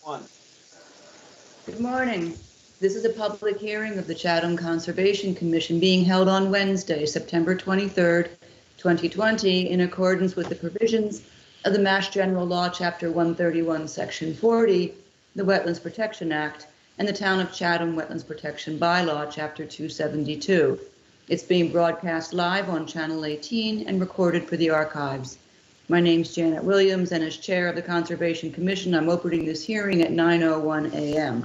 One. Good morning. This is a public hearing of the Chatham Conservation Commission being held on Wednesday, September 23rd, 2020, in accordance with the provisions of the Mass General Law, Chapter 131, Section 40, the Wetlands Protection Act, and the Town of Chatham Wetlands Protection Bylaw, Chapter 272. It's being broadcast live on Channel 18 and recorded for the archives. My name's Janet Williams, and as chair of the Conservation Commission, I'm opening this hearing at 9:01 a.m.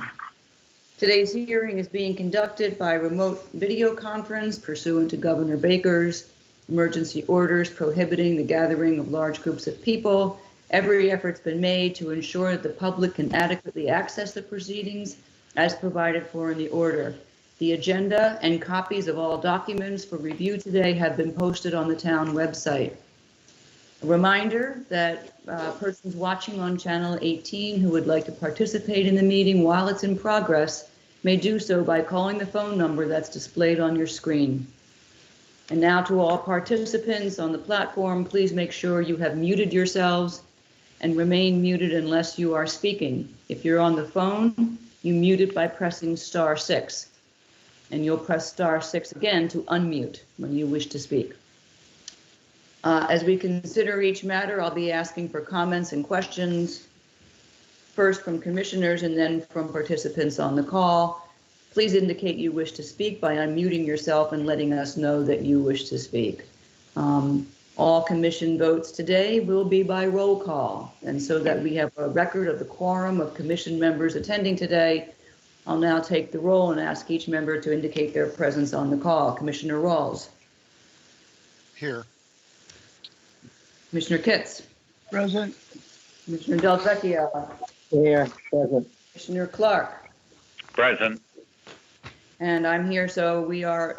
Today's hearing is being conducted by remote video conference pursuant to Governor Baker's emergency orders prohibiting the gathering of large groups of people. Every effort's been made to ensure that the public can adequately access the proceedings as provided for in the order. The agenda and copies of all documents for review today have been posted on the town website. A reminder that persons watching on Channel 18 who would like to participate in the meeting while it's in progress may do so by calling the phone number that's displayed on your screen. And now to all participants on the platform, please make sure you have muted yourselves and remain muted unless you are speaking. If you're on the phone, you mute it by pressing *6, and you'll press *6 again to unmute when you wish to speak. As we consider each matter, I'll be asking for comments and questions, first from commissioners and then from participants on the call. Please indicate you wish to speak by unmuting yourself and letting us know that you wish to speak. All commission votes today will be by roll call, and so that we have a record of the quorum of commission members attending today, I'll now take the roll and ask each member to indicate their presence on the call. Commissioner Rawls. Here. Commissioner Kitts. Present. Commissioner Del Vecchio. Here. Present. Commissioner Clark. Present. And I'm here, so we are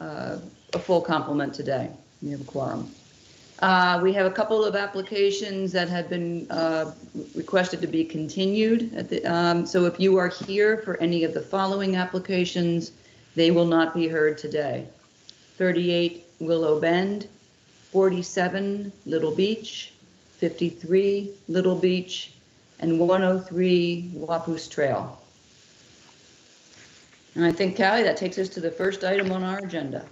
a full complement today. We have a quorum. We have a couple of applications that have been requested to be continued. So if you are here for any of the following applications, they will not be heard today. 38 Willow Bend, 47 Little Beach, 53 Little Beach, and 103 Wapoose Trail. And I think, Callie, that takes us to the first item on our agenda.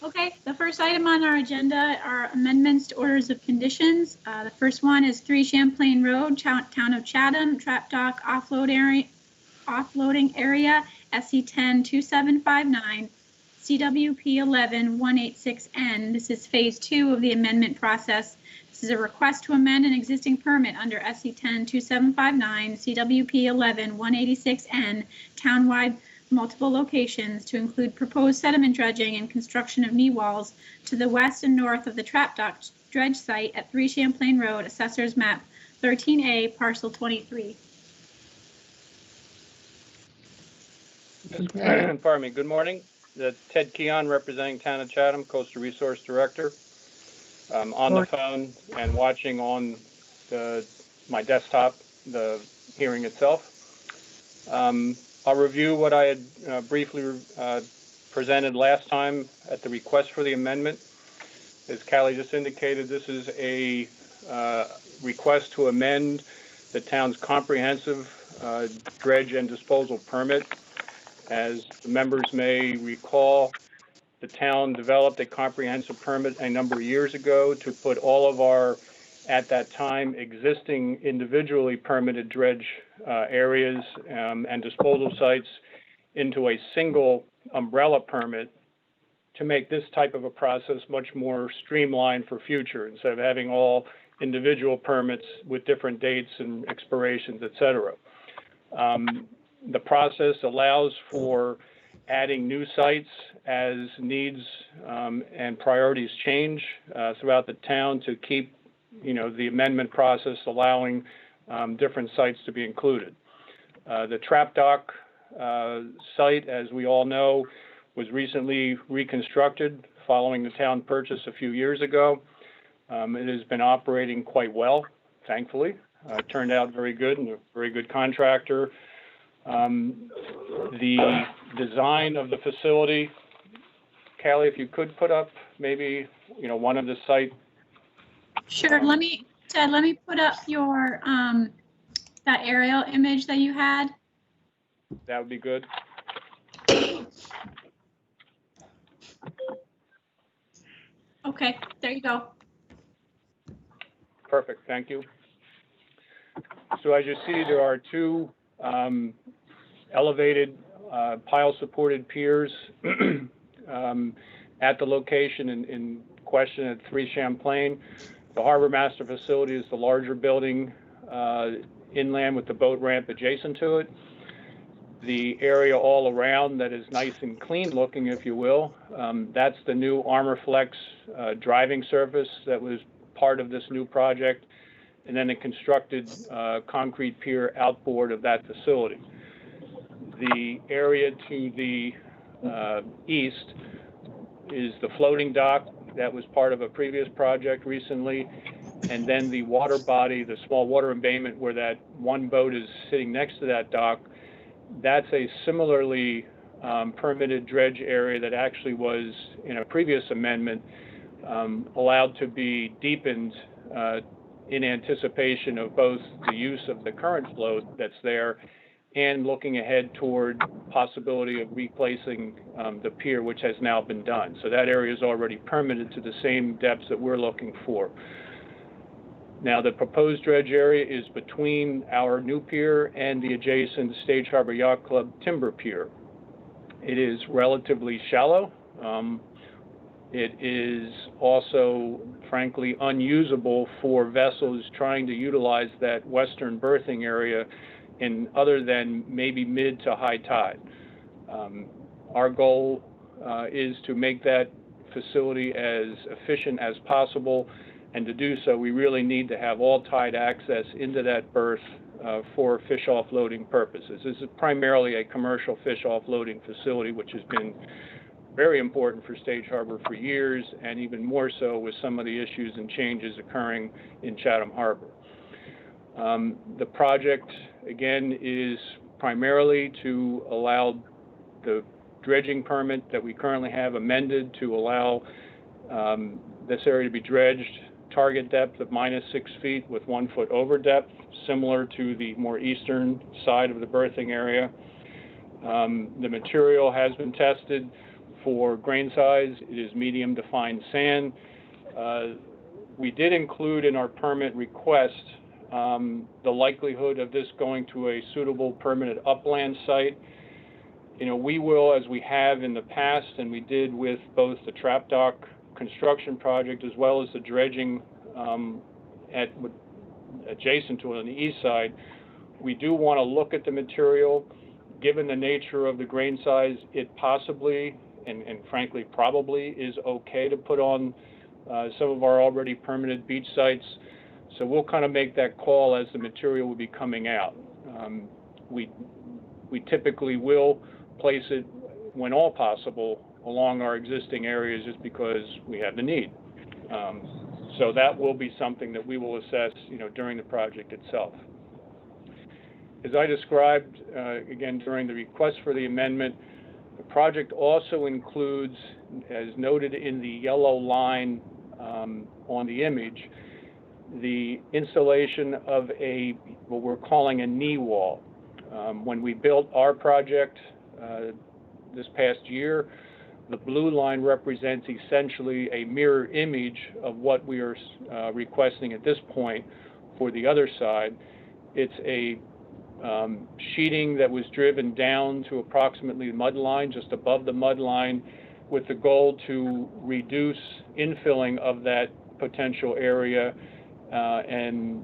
Okay, the first item on our agenda are amendments to orders of conditions. The first one is 3 Champlain Road, Town of Chatham, Trap Dock Offloading Area, SC 10-2759, CWP 11-186N. This is phase 2 of the amendment process. This is a request to amend an existing permit under SC 10-2759, CWP 11-186N, townwide multiple locations to include proposed sediment dredging and construction of knee walls to the west and north of the Trap Dock dredge site at 3 Champlain Road, Assessor's Map 13A, Parcel 23. Pardon me. Good morning. Ted Keon, representing Town of Chatham, Coastal Resource Director. On the phone and watching on my desktop the hearing itself. I'll review what I had briefly presented last time at the request for the amendment. As Callie just indicated, this is a request to amend the town's comprehensive dredge and disposal permit. As the members may recall, the town developed a comprehensive permit a number of years ago to put all of our, at that time, existing individually permitted dredge areas and disposal sites into a single umbrella permit to make this type of a process much more streamlined for future, instead of having all individual permits with different dates and expirations, et cetera. The process allows for adding new sites as needs and priorities change throughout the town to keep, the amendment process allowing different sites to be included. The Trap Dock site, as we all know, was recently reconstructed following the town purchase a few years ago. It has been operating quite well, thankfully. It turned out very good and a very good contractor. The design of the facility, Callie, if you could put up maybe, one of the site. Sure. Ted, let me put up your that aerial image that you had. That would be good. Okay, there you go. Perfect, thank you. So as you see, there are two elevated pile-supported piers at the location in question at 3 Champlain. The Harbor Master Facility is the larger building inland with the boat ramp adjacent to it. The area all around that is nice and clean looking, if you will, that's the new ArmorFlex driving surface that was part of this new project, and then a constructed concrete pier outboard of that facility. The area to the east is the floating dock that was part of a previous project recently, and then the water body, the small water embayment where that one boat is sitting next to that dock. That's a similarly permitted dredge area that actually was, in a previous amendment, allowed to be deepened in anticipation of both the use of the current float that's there and looking ahead toward possibility of replacing the pier, which has now been done. So that area is already permitted to the same depths that we're looking for. Now, the proposed dredge area is between our new pier and the adjacent Stage Harbor Yacht Club timber pier. It is relatively shallow. It is also, frankly, unusable for vessels trying to utilize that western berthing area in other than maybe mid to high tide. Our goal is to make that facility as efficient as possible, and to do so, we really need to have all tide access into that berth for fish offloading purposes. This is primarily a commercial fish offloading facility, which has been very important for Stage Harbor for years, and even more so with some of the issues and changes occurring in Chatham Harbor. The project, again, is primarily to allow the dredging permit that we currently have amended to allow this area to be dredged, target depth of -6 feet with 1 foot over depth, similar to the more eastern side of the berthing area. The material has been tested for grain size. It is medium to fine sand. We did include in our permit request the likelihood of this going to a suitable permanent upland site. You know, we will, as we have in the past, and we did with both the trap dock construction project as well as the dredging adjacent to it on the east side, we do want to look at the material. Given the nature of the grain size, it possibly and frankly probably is okay to put on some of our already permitted beach sites. So we'll kind of make that call as the material will be coming out. We typically will place it, when all possible, along our existing areas just because we have the need. So that will be something that we will assess, during the project itself. As I described, again, during the request for the amendment, the project also includes, as noted in the yellow line on the image, the installation of what we're calling a knee wall. When we built our project this past year, the blue line represents essentially a mirror image of what we are requesting at this point for the other side. It's a sheeting that was driven down to approximately the mud line, just above the mud line, with the goal to reduce infilling of that potential area and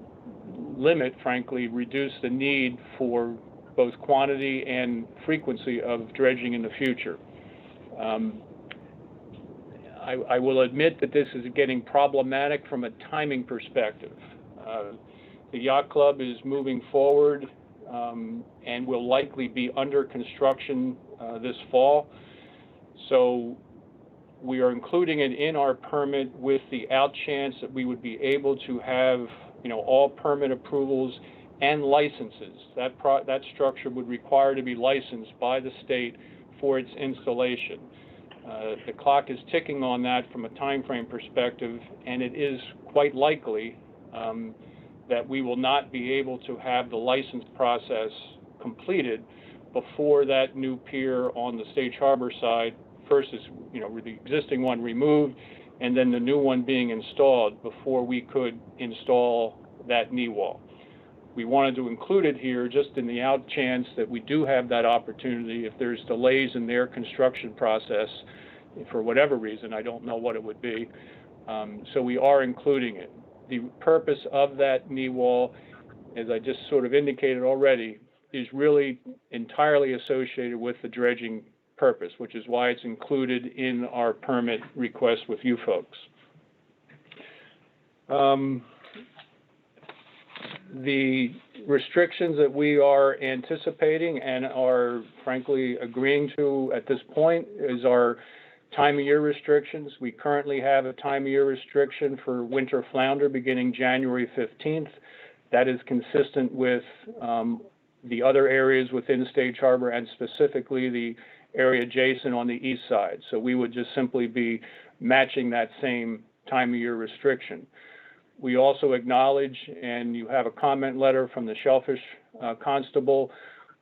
limit, frankly, reduce the need for both quantity and frequency of dredging in the future. I will admit that this is getting problematic from a timing perspective. The Yacht Club is moving forward and will likely be under construction this fall. So we are including it in our permit with the out chance that we would be able to have, all permit approvals and licenses. That structure would require to be licensed by the state for its installation. The clock is ticking on that from a time frame perspective, and it is quite likely that we will not be able to have the license process completed before that new pier on the Stage Harbor side, first is, with the existing one removed, and then the new one being installed before we could install that knee wall. We wanted to include it here just in the out chance that we do have that opportunity if there's delays in their construction process for whatever reason. I don't know what it would be. So we are including it. The purpose of that knee wall, as I just sort of indicated already, is really entirely associated with the dredging purpose, which is why it's included in our permit request with you folks. The restrictions that we are anticipating and are frankly agreeing to at this point is our time of year restrictions. We currently have a time of year restriction for winter flounder beginning January 15th. That is consistent with the other areas within Stage Harbor and specifically the area adjacent on the east side. So we would just simply be matching that same time of year restriction. We also acknowledge, and you have a comment letter from the Shellfish Constable,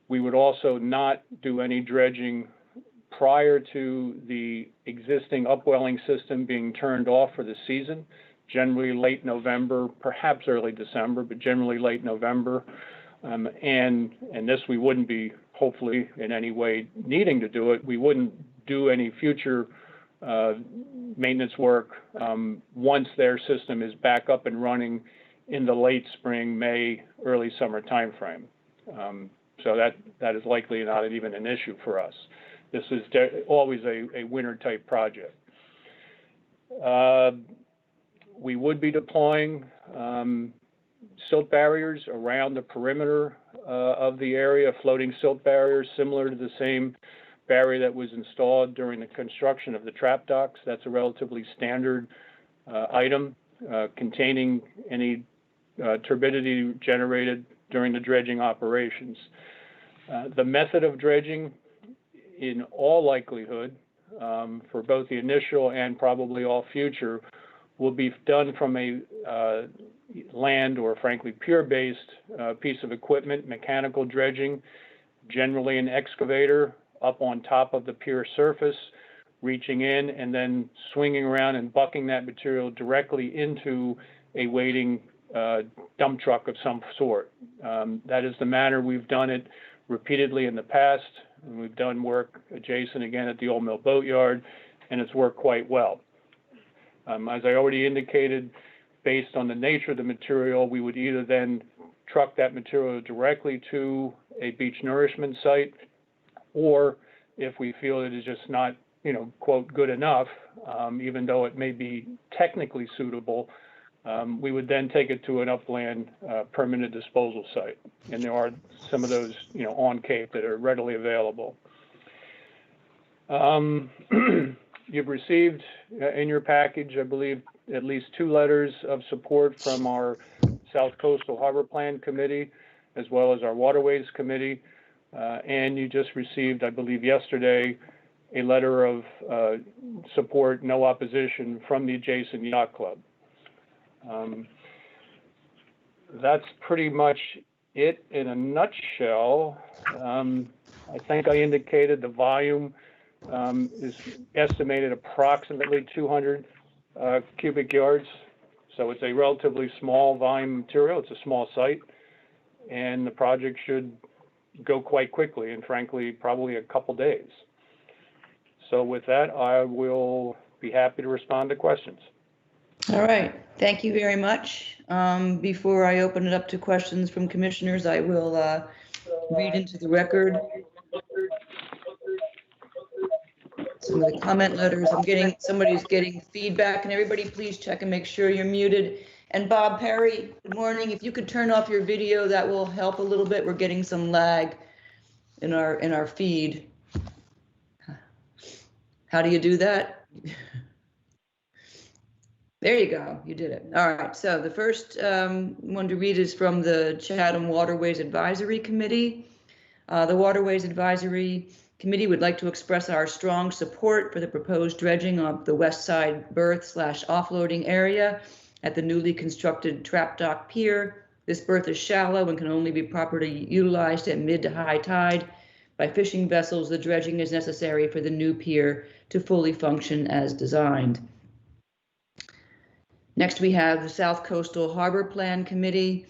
we would also not do any dredging prior to the existing upwelling system being turned off for the season, generally late November, perhaps early December, but generally late November. And this we wouldn't be, hopefully, in any way needing to do it. We wouldn't do any future maintenance work once their system is back up and running in the late spring, May, early summer timeframe. So that is likely not even an issue for us. This is always a winter type project. We would be deploying silt barriers around the perimeter of the area, floating silt barriers similar to the same barrier that was installed during the construction of the trap docks. That's a relatively standard item containing any turbidity generated during the dredging operations. The method of dredging, in all likelihood, for both the initial and probably all future, will be done from a land or frankly pier-based piece of equipment, mechanical dredging, generally an excavator up on top of the pier surface, reaching in and then swinging around and bucking that material directly into a waiting dump truck of some sort. That is the manner we've done it repeatedly in the past, and we've done work adjacent again at the Old Mill Boatyard, and it's worked quite well. As I already indicated, based on the nature of the material, we would either then truck that material directly to a beach nourishment site, or if we feel it is just not, quote, good enough, even though it may be technically suitable, we would then take it to an upland permanent disposal site. And there are some of those, on Cape that are readily available. You've received in your package, I believe, at least 2 letters of support from our South Coastal Harbor Plan Committee, as well as our Waterways Committee. And you just received, I believe yesterday, a letter of support, no opposition, from the adjacent yacht club. That's pretty much it in a nutshell. I think I indicated the volume is estimated approximately 200 cubic yards. So it's a relatively small volume material. It's a small site, and the project should go quite quickly, and frankly, probably a couple days. So with that, I will be happy to respond to questions. All right, thank you very much. Before I open it up to questions from commissioners, I will read into the record some of the comment letters. Somebody's getting feedback, and everybody please check and make sure you're muted. And Bob Perry, good morning. If you could turn off your video, that will help a little bit. We're getting some lag in our feed. How do you do that? There you go. You did it. All right. So the first one to read is from the Chatham Waterways Advisory Committee. The Waterways Advisory Committee would like to express our strong support for the proposed dredging of the west side berth/offloading area at the newly constructed Trap Dock Pier This berth is shallow and can only be properly utilized at mid to high tide by fishing vessels. The dredging is necessary for the new pier to fully function as designed. Next, we have the South Coastal Harbor Plan Committee.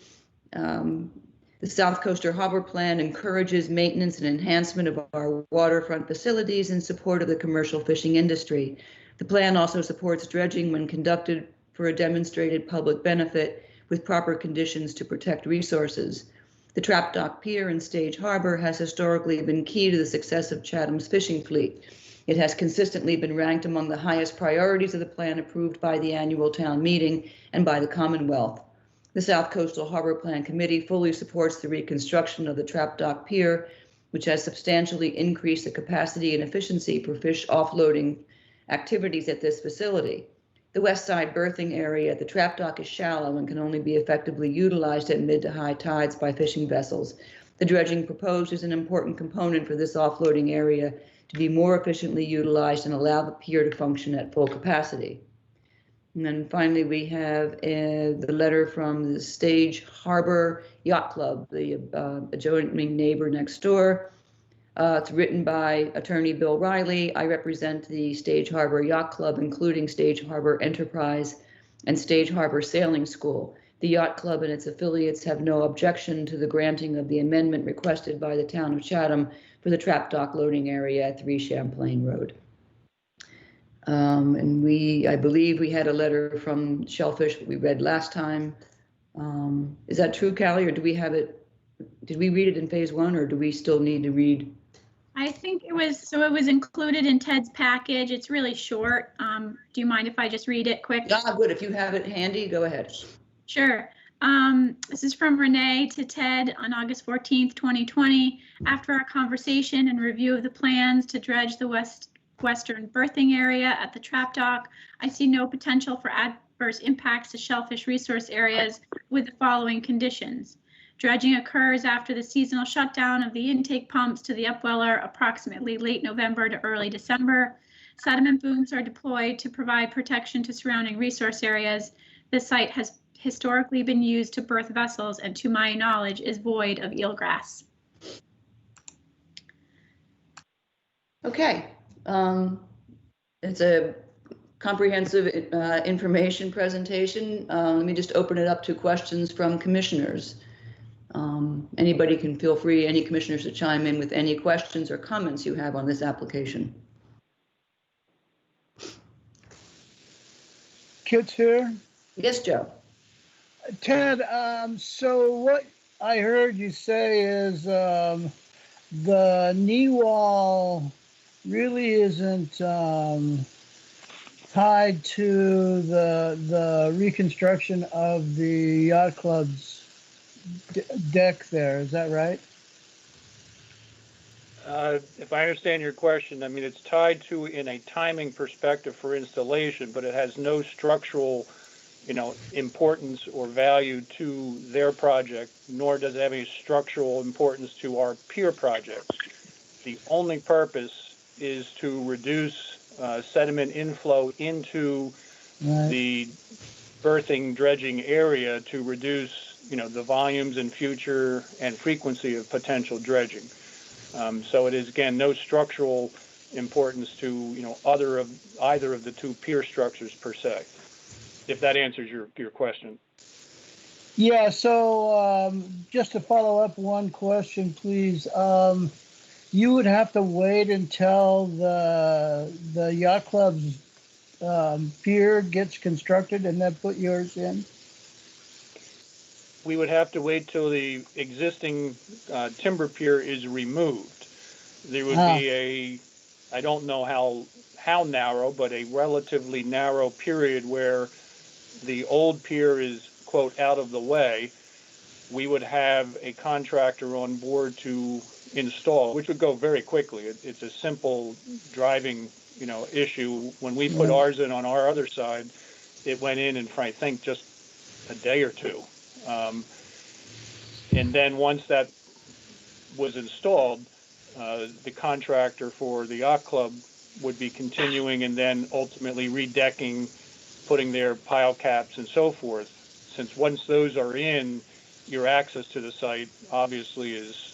The South Coastal Harbor Plan encourages maintenance and enhancement of our waterfront facilities in support of the commercial fishing industry. The plan also supports dredging when conducted for a demonstrated public benefit with proper conditions to protect resources. The Trap Dock Pier in Stage Harbor has historically been key to the success of Chatham's fishing fleet. It has consistently been ranked among the highest priorities of the plan approved by the annual town meeting and by the Commonwealth. The South Coastal Harbor Plan Committee fully supports the reconstruction of the Trap Dock Pier, which has substantially increased the capacity and efficiency for fish offloading activities at this facility. The west side berthing area at the Trap Dock is shallow and can only be effectively utilized at mid to high tides by fishing vessels. The dredging proposed is an important component for this offloading area to be more efficiently utilized and allow the pier to function at full capacity. And then finally, we have the letter from the Stage Harbor Yacht Club, the adjoining neighbor next door. It's written by attorney Bill Riley. I represent the Stage Harbor Yacht Club, including Stage Harbor Enterprise and Stage Harbor Sailing School. The Yacht Club and its affiliates have no objection to the granting of the amendment requested by the town of Chatham for the Trap Dock loading area at 3 Champlain Road. And I believe we had a letter from Shellfish that we read last time. Is that true, Callie, or do we have it? Did we read it in phase 1, or do we still need to read? I think it was included in Ted's package. It's really short. Do you mind if I just read it quick? Ah, good. If you have it handy, go ahead. Sure. This is from Renee to Ted on August 14th, 2020. After our conversation and review of the plans to dredge the western berthing area at the Trap Dock, I see no potential for adverse impacts to shellfish resource areas with the following conditions. Dredging occurs after the seasonal shutdown of the intake pumps to the upweller approximately late November to early December. Sediment booms are deployed to provide protection to surrounding resource areas. This site has historically been used to berth vessels and, to my knowledge, is void of eelgrass. Okay. It's a comprehensive information presentation. Let me just open it up to questions from commissioners. Anybody can feel free, any commissioners, to chime in with any questions or comments you have on this application. Kit's here. Yes, Joe. Ted, so what I heard you say is the knee wall really isn't tied to the reconstruction of the yacht club's deck there. Is that right? If I understand your question, I mean, it's tied to, in a timing perspective for installation, but it has no structural, importance or value to their project, nor does it have any structural importance to our pier project. The only purpose is to reduce sediment inflow into the berthing dredging area to reduce, the volumes and future and frequency of potential dredging. So it is, again, no structural importance to, either of the two pier structures per se, if that answers your question. Yeah, so just to follow up one question, please. You would have to wait until the yacht club's pier gets constructed and then put yours in? We would have to wait till the existing timber pier is removed. There would be I don't know how narrow, but a relatively narrow period where the old pier is, quote, out of the way. We would have a contractor on board to install, which would go very quickly. It's a simple driving, issue. When we put ours in on our other side, it went in I think just a day or two. And then once that was installed, the contractor for the yacht club would be continuing and then ultimately redecking, putting their pile caps and so forth. Since once those are in, your access to the site obviously is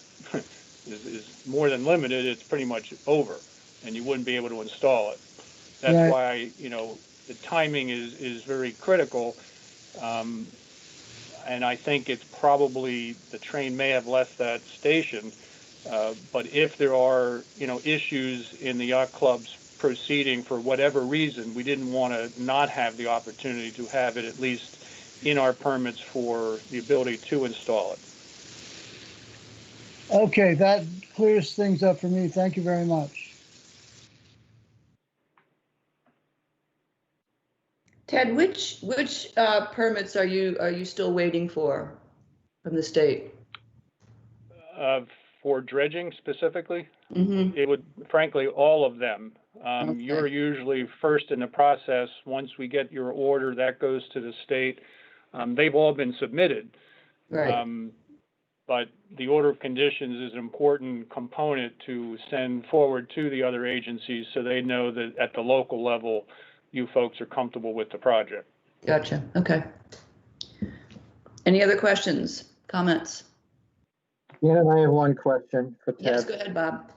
is more than limited. It's pretty much over, and you wouldn't be able to install it. That's Right. why, you know, the timing is very critical. Um, and I think it's probably, the train may have left that station. But if there are, you know, issues in the yacht club's proceeding for whatever reason, we didn't want to not have the opportunity to have it at least in our permits for the ability to install it. Okay, that clears things up for me. Thank you very much. Ted, which permits are you still waiting for from the state? For dredging specifically, Mm-hmm. it would, frankly, all of them. Okay. You're usually first in the process. Once we get your order, that goes to the state. They've all been submitted. Right. But the order of conditions is an important component to send forward to the other agencies so they know that at the local level, you folks are comfortable with the project. Gotcha. Okay. Any other questions, comments? Yeah, I have one question for Ted. Yes, go ahead, Bob.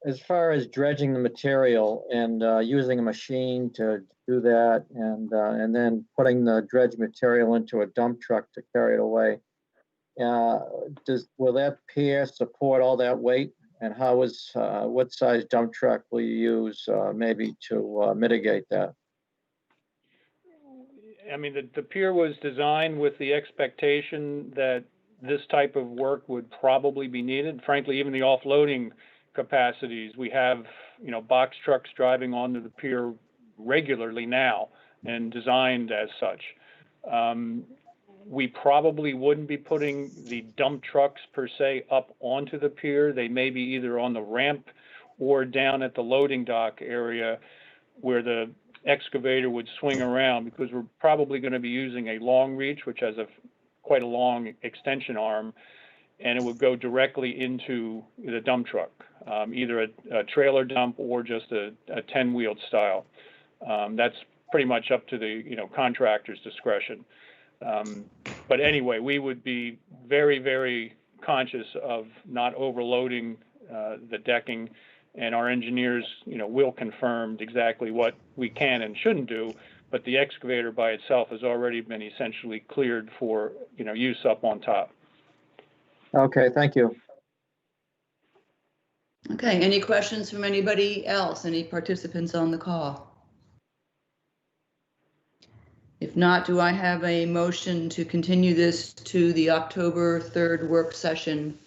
As far as dredging the material and using a machine to do that, and then putting the dredged material into a dump truck to carry it away, will that pier support all that weight? And what size dump truck will you use maybe to mitigate that? I mean, the pier was designed with the expectation that this type of work would probably be needed. Frankly, even the offloading capacities, we have, you know, box trucks driving onto the pier regularly now and designed as such. We probably wouldn't be putting the dump trucks per se up onto the pier. They may be either on the ramp or down at the loading dock area where the excavator would swing around, because we're probably going to be using a long reach, which has quite a long extension arm, and it would go directly into the dump truck, either a trailer dump or just a 10-wheeled style. That's pretty much up to the, you know, contractor's discretion. But anyway, we would be very, very conscious of not overloading the decking, and our engineers, you know, will confirm exactly what we can and shouldn't do. But the excavator by itself has already been essentially cleared for, you know, use up on top. Okay, thank you. Okay, any questions from anybody else? Any participants on the call? If not, do I have a motion to continue this to the October 3rd work session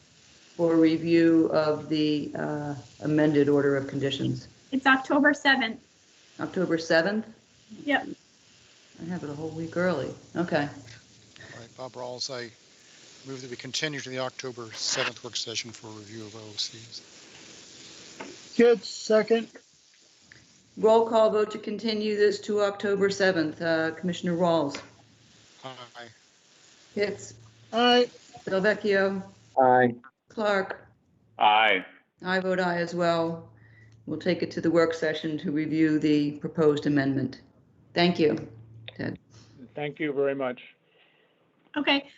for review of the amended order of conditions? It's October 7th. October 7th? Yep. I have it a whole week early. Okay. All right, Bob Rawls, I move that we continue to the October 7th work session for review of A.O.Cs. Good, second. Roll call vote to continue this to October 7th. Commissioner Rawls. Aye. Pitts. Aye. Delvecchio. Aye. Clark. Aye. I vote aye as well. We'll take it to the work session to review the proposed amendment. Thank you, Ted. Thank you very much. Okay,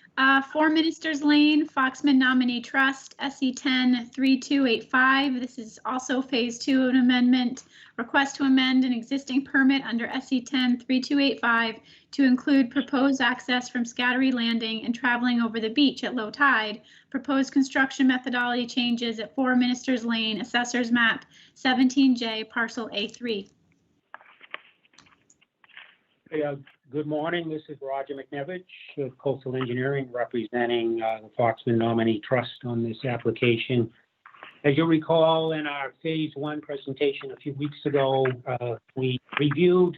4 Ministers Lane, Foxman Nominee Trust, SE 10-3285. This is also phase 2 of an amendment. Request to amend an existing permit under SE 10-3285 to include proposed access from Scattery Landing and traveling over the beach at low tide. Proposed construction methodology changes at 4 Ministers Lane, Assessor's Map 17J, Parcel A3. Hey, good morning. This is Roger McNevich of Coastal Engineering, representing the Foxman Nominee Trust on this application. As you'll recall, in our phase 1 presentation a few weeks ago, we reviewed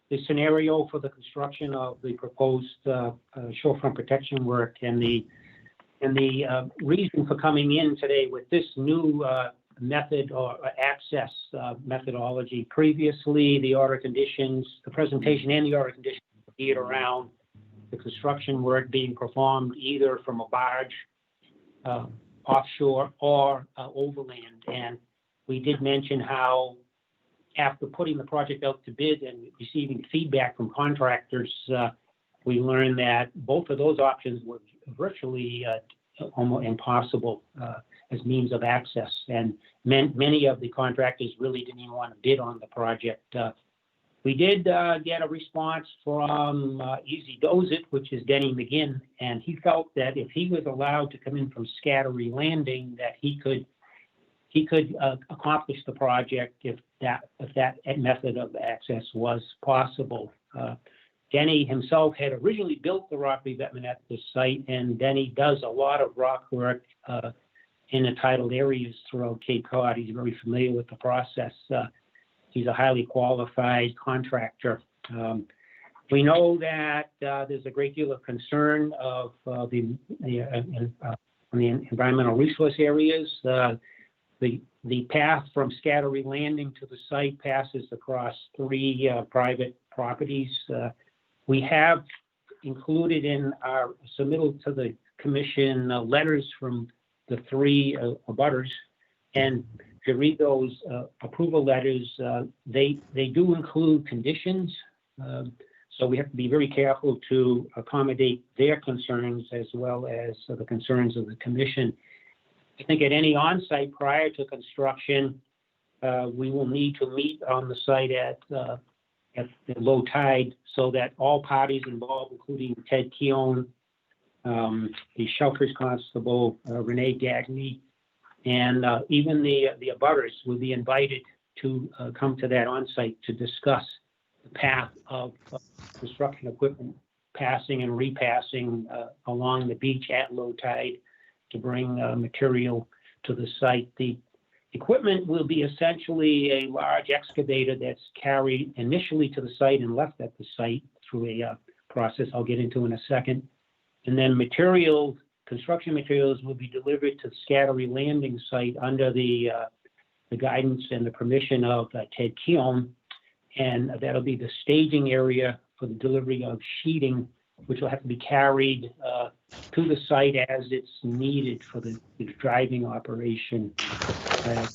the scenario for the construction of the proposed shorefront protection work, and the reason for coming in today with this new method or access methodology. Previously, the order conditions, the presentation and the order conditions were geared around the construction work being performed either from a barge, offshore, or overland. And we did mention how after putting the project out to bid and receiving feedback from contractors, we learned that both of those options were virtually almost impossible as means of access, and many of the contractors really didn't even want to bid on the project. We did get a response from Easy Does It, which is Denny McGinn, and he felt that if he was allowed to come in from Scattery Landing, that he could accomplish the project if that method of access was possible. Denny himself had originally built the rock revetment at this site, and Denny does a lot of rock work in entitled areas throughout Cape Cod. He's very familiar with the process. He's a highly qualified contractor. We know that there's a great deal of concern of the environmental resource areas. The path from Scattery Landing to the site passes across 3 private properties. We have included in our submittal to the commission letters from the 3 abutters, and if you read those approval letters, they do include conditions. So we have to be very careful to accommodate their concerns as well as the concerns of the commission. I think at any on-site prior to construction, we will need to meet on the site at the low tide so that all parties involved, including Ted Keown, the Shelters Constable, Renee Gagney, and even the abutters will be invited to come to that on-site to discuss the path of construction equipment passing and repassing along the beach at low tide to bring material to the site. The equipment will be essentially a large excavator that's carried initially to the site and left at the site through a process I'll get into in a second. And then construction materials will be delivered to the Scattery Landing site under the guidance and the permission of Ted Keown. And that'll be the staging area for the delivery of sheeting, which will have to be carried to the site as it's needed for the driving operation. That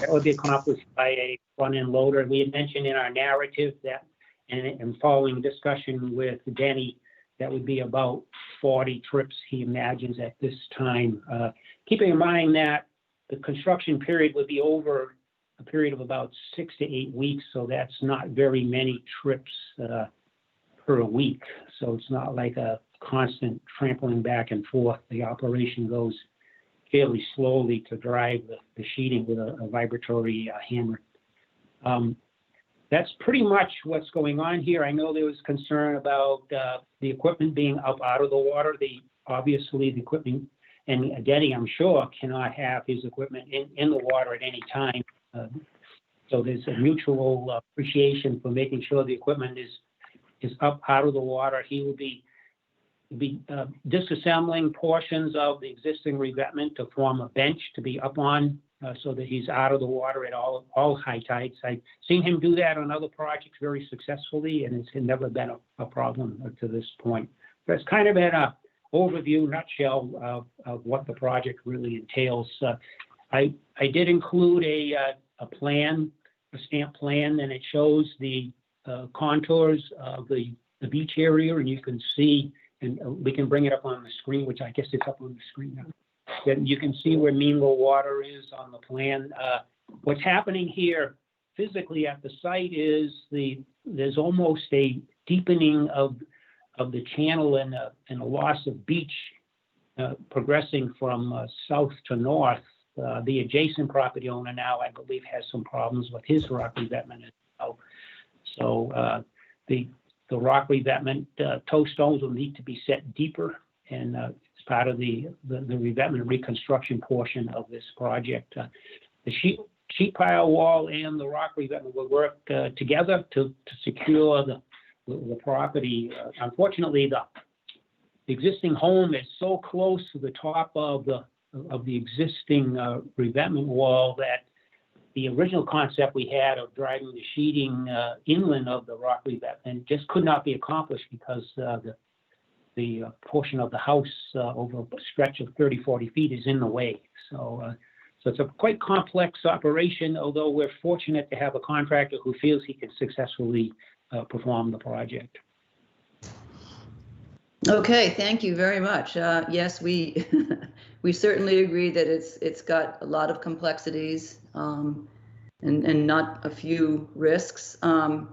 will be accomplished by a front-end loader. We had mentioned in our narrative that, and following discussion with Denny, that would be about 40 trips he imagines at this time. Keeping in mind that the construction period would be over a period of about 6 to 8 weeks, so that's not very many trips per week. So it's not like a constant trampling back and forth. The operation goes fairly slowly to drive the sheeting with a vibratory hammer. That's pretty much what's going on here. I know there was concern about the equipment being up out of the water. Obviously the equipment, and Denny, I'm sure, cannot have his equipment in the water at any time. So there's a mutual appreciation for making sure the equipment is up out of the water. He will be disassembling portions of the existing revetment to form a bench to be up on, so that he's out of the water at all high tides. I've seen him do that on other projects very successfully, and it's never been a problem to this point. That's kind of an overview, nutshell of what the project really entails. I did include a plan, a stamp plan, and it shows the contours of the beach area, and you can see, and we can bring it up on the screen, which I guess it's up on the screen now. Then you can see where mean low water is on the plan. What's happening here physically at the site is there's almost a deepening of the channel and a loss of beach progressing from south to north. The adjacent property owner now, I believe, has some problems with his rock revetment as well. So the rock revetment toe stones will need to be set deeper, and it's part of the revetment reconstruction portion of this project. The sheet pile wall and the rock revetment will work together to secure the property. Unfortunately, the existing home is so close to the top of the existing revetment wall that the original concept we had of driving the sheeting inland of the rock revetment just could not be accomplished because the portion of the house over a stretch of 30, 40 feet is in the way. So it's a quite complex operation, although we're fortunate to have a contractor who feels he can successfully perform the project. Okay, thank you very much. Yes, we we certainly agree that it's got a lot of complexities and not a few risks. I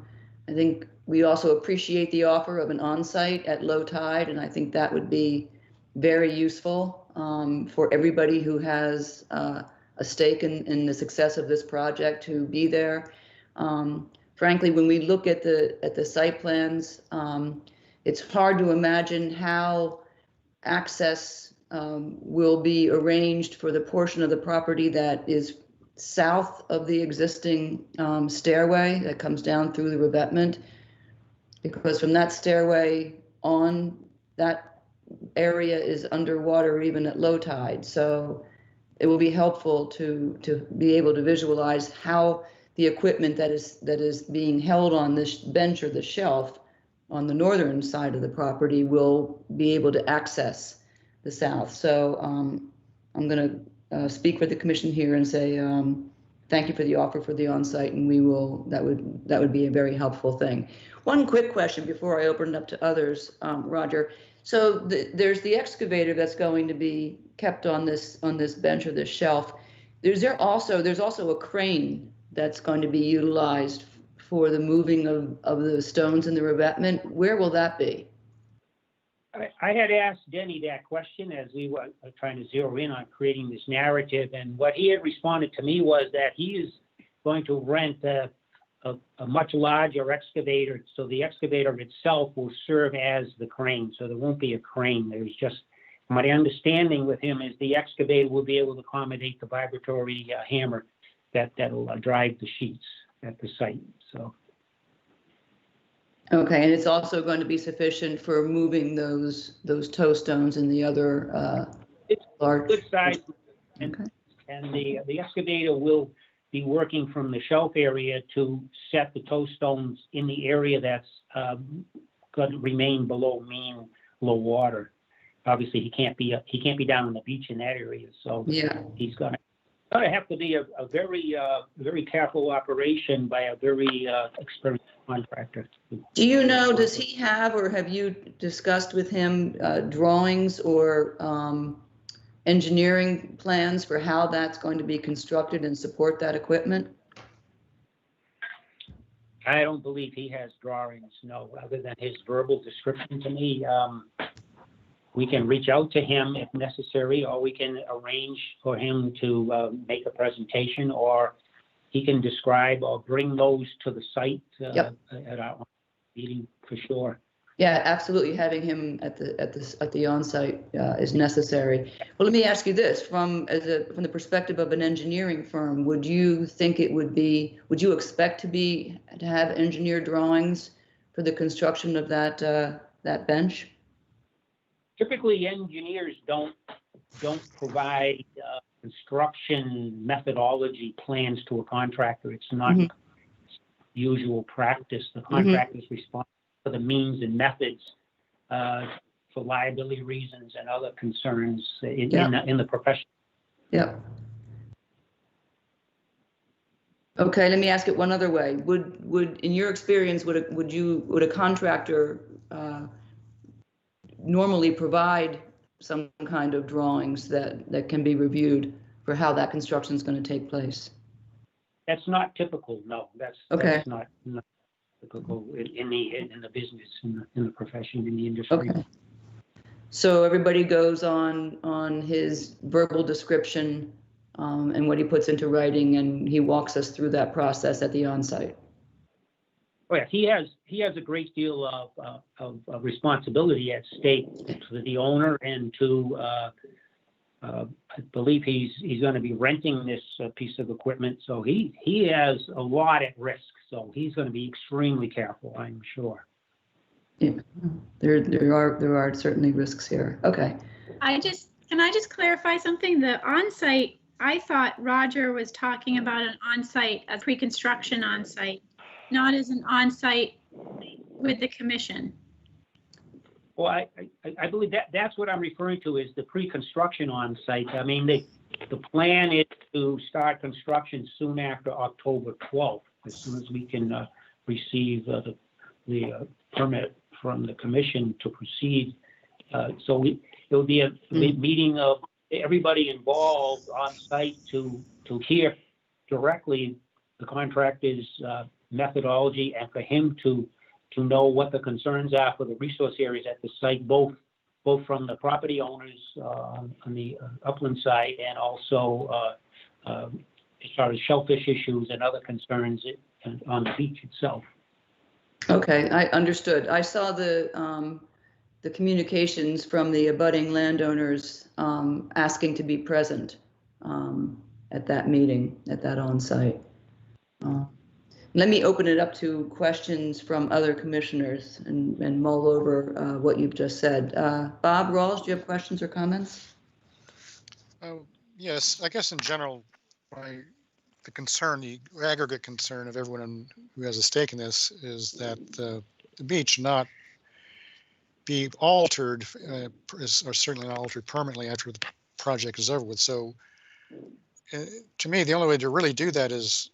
think we also appreciate the offer of an on-site at low tide, and I think that would be very useful for everybody who has a stake in the success of this project to be there. Frankly, when we look at the site plans, it's hard to imagine how access will be arranged for the portion of the property that is south of the existing stairway that comes down through the revetment. Because from that stairway on, that area is underwater even at low tide. So it will be helpful to be able to visualize how the equipment that is being held on this bench or the shelf on the northern side of the property will be able to access the south. So I'm going to speak for the commission here and say thank you for the offer for the on-site, and we will. That would be a very helpful thing. One quick question before I open it up to others, Roger. So there's the excavator that's going to be kept on this bench or this shelf. There's also a crane that's going to be utilized for the moving of the stones in the revetment. Where will that be? I had asked Denny that question as we were trying to zero in on creating this narrative, and what he had responded to me was that he is going to rent a much larger excavator, so the excavator itself will serve as the crane, so there won't be a crane. There's just, my understanding with him is the excavator will be able to accommodate the vibratory hammer that'll drive the sheets at the site. So. Okay, and it's also going to be sufficient for moving those toe stones and the other it's large. Good size, and, okay. And the excavator will be working from the shelf area to set the toe stones in the area that's going to remain below mean low water. Obviously, he can't be down on the beach in that area, so yeah, he's going to have to be a very careful operation by a very experienced contractor. Do you know, does he have, or have you discussed with him drawings or engineering plans for how that's going to be constructed and support that equipment? I don't believe he has drawings, no, other than his verbal description to me. We can reach out to him if necessary, or we can arrange for him to make a presentation, or he can describe or bring those to the site Yep. at our meeting for sure. Yeah, absolutely. Having him at the on-site is necessary. Well, let me ask you this: from the perspective of an engineering firm, would you think it would be? Would you expect to have engineer drawings for the construction of that bench? Typically, engineers don't provide construction methodology plans to a contractor. It's not usual practice. The contractor is responsible for the means and methods for liability reasons and other concerns in the profession. Yeah. Okay, let me ask it one other way. Would in your experience, would a contractor normally provide some kind of drawings that can be reviewed for how that construction is going to take place? That's not typical. No, that's not typical in the business, in the profession, in the industry. Okay. So everybody goes on his verbal description and what he puts into writing, and he walks us through that process at the on-site. Oh, yeah, he has a great deal of responsibility at stake to the owner and to I believe he's going to be renting this piece of equipment, so he has a lot at risk. So he's going to be extremely careful, I'm sure. Yeah, there are certainly risks here. Okay. Can I just clarify something? The on-site, I thought Roger was talking about an on-site, a pre-construction on-site, not as an on-site with the commission. Well, I believe that's what I'm referring to is the pre-construction on-site. I mean, the plan is to start construction soon after October 12th, as soon as we can receive the permit from the commission to proceed There'll be a meeting of everybody involved on site to hear directly the contractor's methodology, and for him to know what the concerns are for the resource areas at the site, both from the property owners on the upland side, and also as far as shellfish issues and other concerns on the beach itself. Okay, I understood. I saw the communications from the abutting landowners asking to be present at that meeting, at that on-site. Let me open it up to questions from other commissioners and mull over what you've just said. Bob, Rawls, do you have questions or comments? Yes, I guess in general, the aggregate concern of everyone who has a stake in this is that the beach not be altered, or certainly not altered permanently after the project is over with. So to me, the only way to really do that is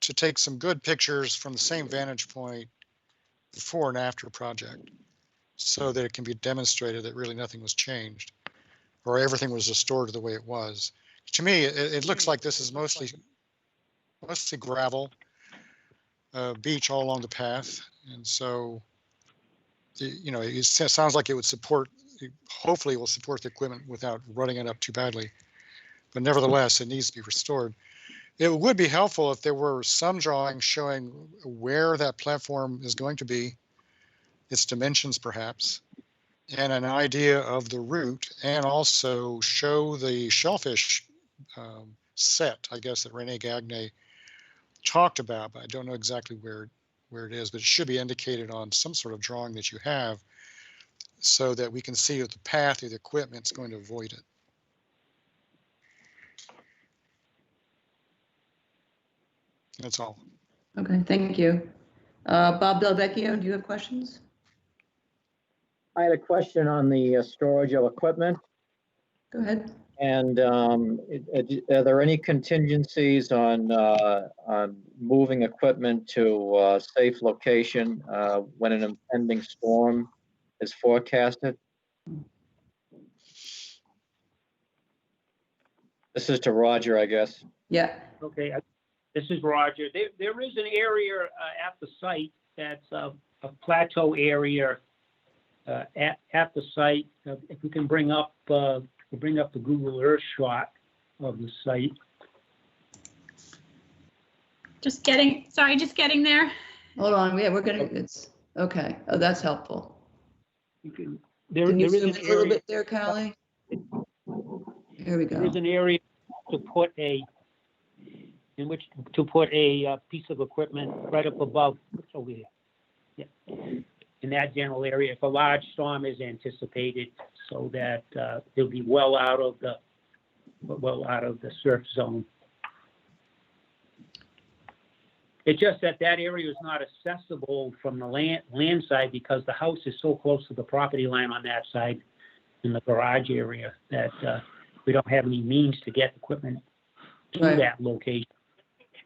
to take some good pictures from the same vantage point before and after project, so that it can be demonstrated that really nothing was changed or everything was restored to the way it was. To me, it looks like this is mostly gravel, beach all along the path. And so, it sounds like it would hopefully will support the equipment without running it up too badly. But nevertheless, it needs to be restored. It would be helpful if there were some drawings showing where that platform is going to be, its dimensions perhaps, and an idea of the route, and also show the shellfish set, I guess, that Rene Gagne talked about, but I don't know exactly where it is, but it should be indicated on some sort of drawing that you have, so that we can see the path of the equipment is going to avoid it. That's all. Okay, thank you. Bob Del Vecchio, do you have questions? I had a question on the storage of equipment. Go ahead. And are there any contingencies on moving equipment to a safe location when an impending storm is forecasted? This is to Roger, I guess. Yeah. Okay, this is Roger. There is an area at the site that's a plateau area at the site. If we can bring up the Google Earth shot of the site. Just getting there. Hold on. Yeah, it's okay. Oh, that's helpful. Can you zoom in a little bit there, Callie? Here we go. There is an area to put a piece of equipment right up above. What's over here? Yeah. In that general area, if a large storm is anticipated, so that they'll be well out of the surf zone. It's just that area is not accessible from the land side, because the house is so close to the property line on that side in the garage area that we don't have any means to get equipment to that location.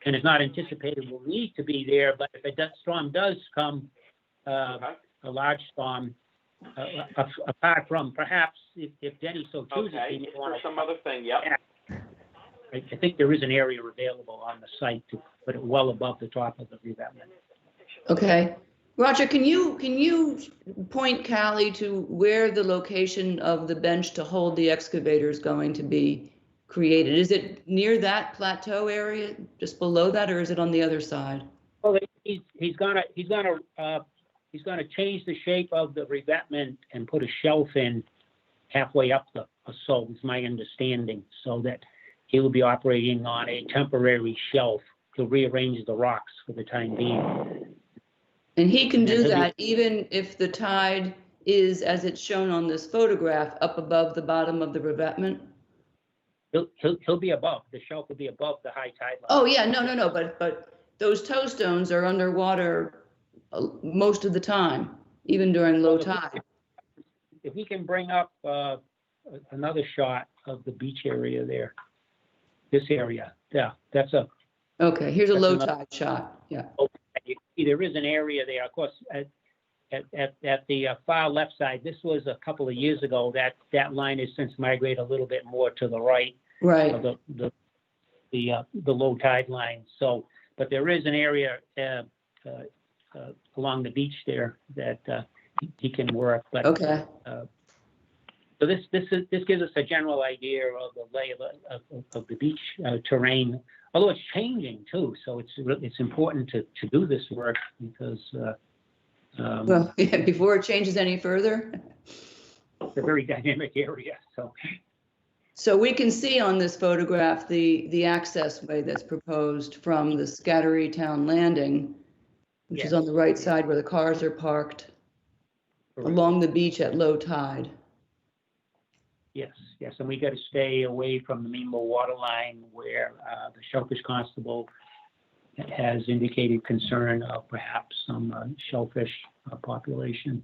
And it's not anticipated we'll need to be there, but if that storm does come, a large storm, apart from perhaps if Denny so chooses, he may want some other thing. Yep. I think there is an area available on the site to put it well above the top of the revetment. Okay, Roger, can you point Callie to where the location of the bench to hold the excavator is going to be created? Is it near that plateau area, just below that, or is it on the other side? Well, he's gonna change the shape of the revetment and put a shelf in halfway up the sole, is my understanding, so that he will be operating on a temporary shelf to rearrange the rocks for the time being. And he can do that even if the tide is, as it's shown on this photograph, up above the bottom of the revetment? He'll be above. The shelf will be above the high tide level. Oh, yeah, no, but those toe stones are underwater most of the time, even during low tide. If we can bring up another shot of the beach area there, this area, yeah, that's a. Okay, here's a low tide shot, yeah. Okay, there is an area there, of course, at the far left side, this was a couple of years ago. That line has since migrated a little bit more to the right Right. of the low tide line. So, but there is an area along the beach there that he can work. But Okay. so this gives us a general idea of the lay of the beach terrain. Although it's changing too, so it's important to do this work because Well, yeah, before it changes any further. it's a very dynamic area. So we can see on this photograph the access way that's proposed from the Scattery Town Landing, which is on the right side where the cars are parked, along the beach at low tide. Yes, and we got to stay away from the mean low water line where the shellfish constable has indicated concern of perhaps some shellfish population.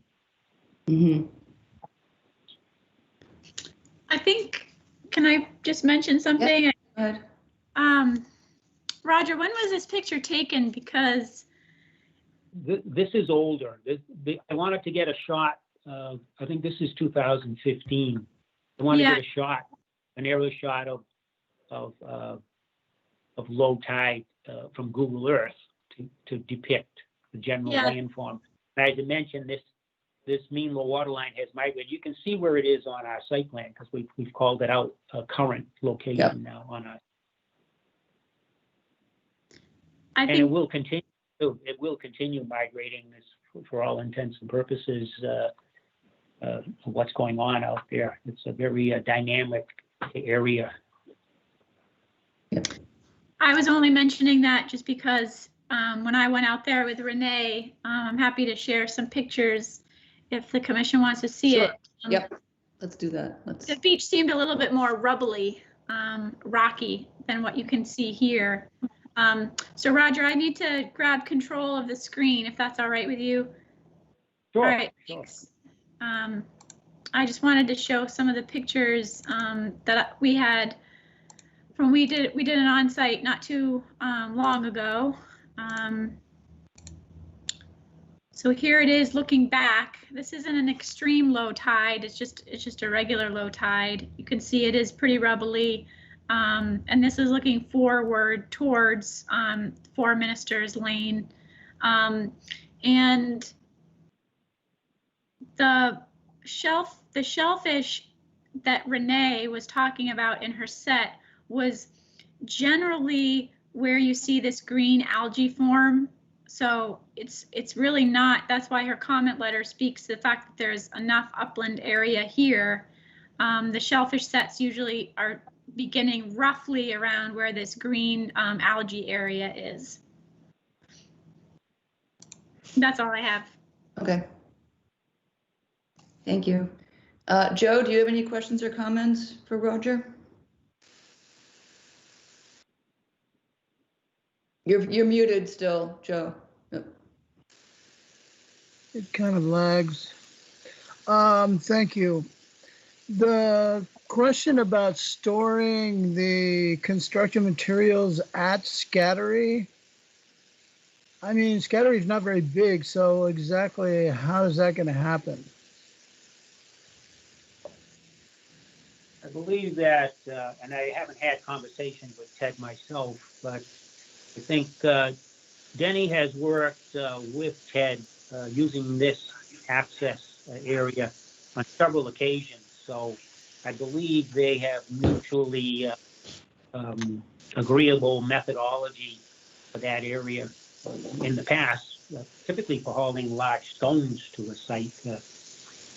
Mm-hmm. I think, can I just mention something? Yeah, go ahead. Roger, when was this picture taken? Because This is older. I wanted to get a shot. I think this is 2015. I wanted to get a shot, an aerial shot of low tide from Google Earth to depict the general landform. And I had to mention this mean low water line has migrated. You can see where it is on our site plan because we've called it out a current location now on our. And it will continue. It will continue migrating this for all intents and purposes. What's going on out there? It's a very dynamic area. I was only mentioning that just because when I went out there with Renee, I'm happy to share some pictures if the commission wants to see it. Yep, let's do that. The beach seemed a little bit more rubbly, rocky than what you can see here. So Roger, I need to grab control of the screen if that's all right with you. Sure. All right, thanks. I just wanted to show some of the pictures that we had from we did an on-site not too long ago. So here it is looking back. This isn't an extreme low tide. It's just a regular low tide. You can see it is pretty rubbly. And this is looking forward towards Four Ministers Lane. And the shellfish that Renee was talking about in her set was generally where you see this green algae form. So it's really not, that's why her comment letter speaks to the fact that there's enough upland area here. The shellfish sets usually are beginning roughly around where this green algae area is. That's all I have. Okay. Thank you. Joe, do you have any questions or comments for Roger? You're muted still, Joe. Yep. It kind of lags. Thank you. The question about storing the construction materials at Scattery. I mean, Scattery is not very big, so exactly how is that going to happen? I believe that, and I haven't had conversations with Ted myself, but I think Denny has worked with Ted using this access area on several occasions. So I believe they have mutually agreeable methodology for that area in the past, typically for hauling large stones to a site.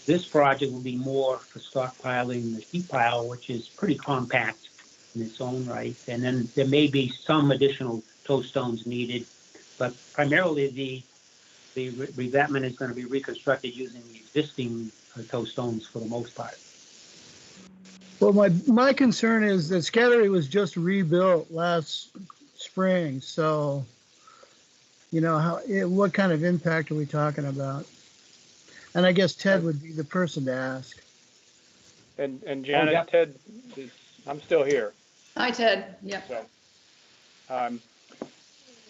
This project will be more for stockpiling the sheet pile, which is pretty compact in its own right. And then there may be some additional tow stones needed, but primarily the revetment is going to be reconstructed using the existing tow stones for the most part. Well, my concern is that Scattery was just rebuilt last spring, so you know what kind of impact are we talking about? And I guess Ted would be the person to ask. And Janet, Ted, I'm still here. Hi, Ted. Yeah. So,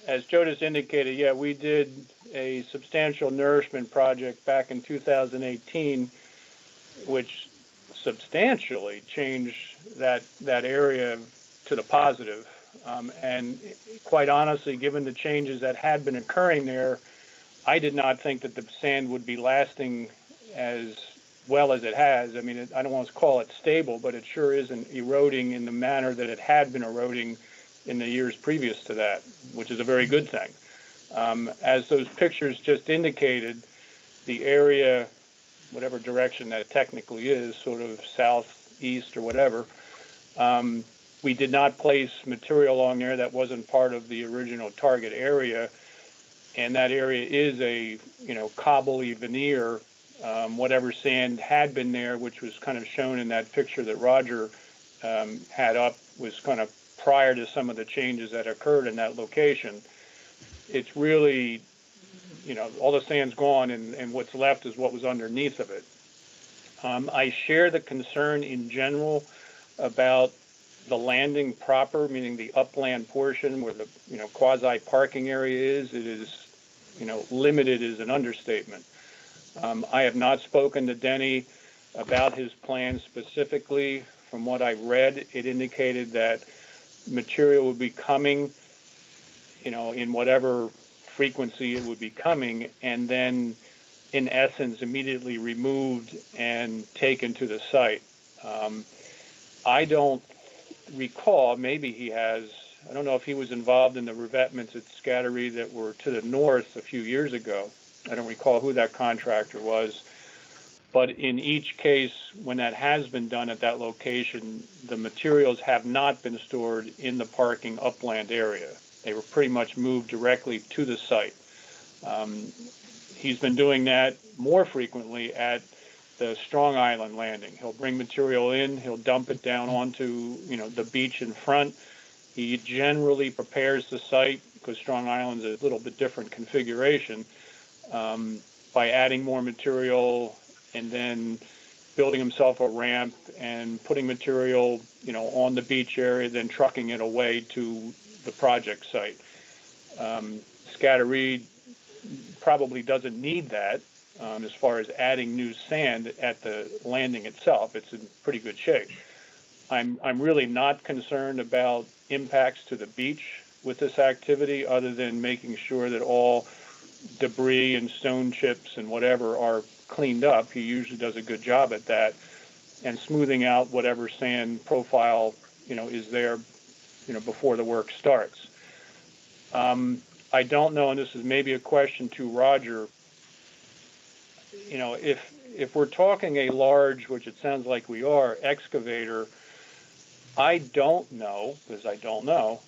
as Joe just indicated, yeah, we did a substantial nourishment project back in 2018, which substantially changed that area to the positive. And quite honestly, given the changes that had been occurring there, I did not think that the sand would be lasting as well as it has. I mean, I don't want to call it stable, but it sure isn't eroding in the manner that it had been eroding in the years previous to that, which is a very good thing. As those pictures just indicated, the area, whatever direction that technically is, sort of southeast or whatever, we did not place material along there that wasn't part of the original target area. And that area is a, cobbly veneer. Whatever sand had been there, which was kind of shown in that picture that Roger had up, was kind of prior to some of the changes that occurred in that location. It's really, all the sand's gone, and what's left is what was underneath of it. I share the concern in general about the landing proper, meaning the upland portion where the quasi parking area is. It is limited is an understatement. I have not spoken to Denny about his plans specifically. From what I read, it indicated that material would be coming, in whatever frequency it would be coming, and then in essence immediately removed and taken to the site. I don't recall, maybe he has, I don't know if he was involved in the revetments at Scattery that were to the north a few years ago. I don't recall who that contractor was, but in each case, when that has been done at that location, the materials have not been stored in the parking upland area. They were pretty much moved directly to the site. He's been doing that more frequently at the Strong Island landing. He'll bring material in, he'll dump it down onto, the beach in front. He generally prepares the site, because Strong Island's a little bit different configuration, by adding more material and then building himself a ramp and putting material, on the beach area, then trucking it away to the project site. Scattery probably doesn't need that as far as adding new sand at the landing itself. It's in pretty good shape. I'm really not concerned about impacts to the beach with this activity, other than making sure that all debris and stone chips and whatever are cleaned up. He usually does a good job at that, and smoothing out whatever sand profile is there before the work starts. I don't know, and this is maybe a question to Roger, if we're talking a large, which it sounds like we are, excavator, I don't know, because I don't know,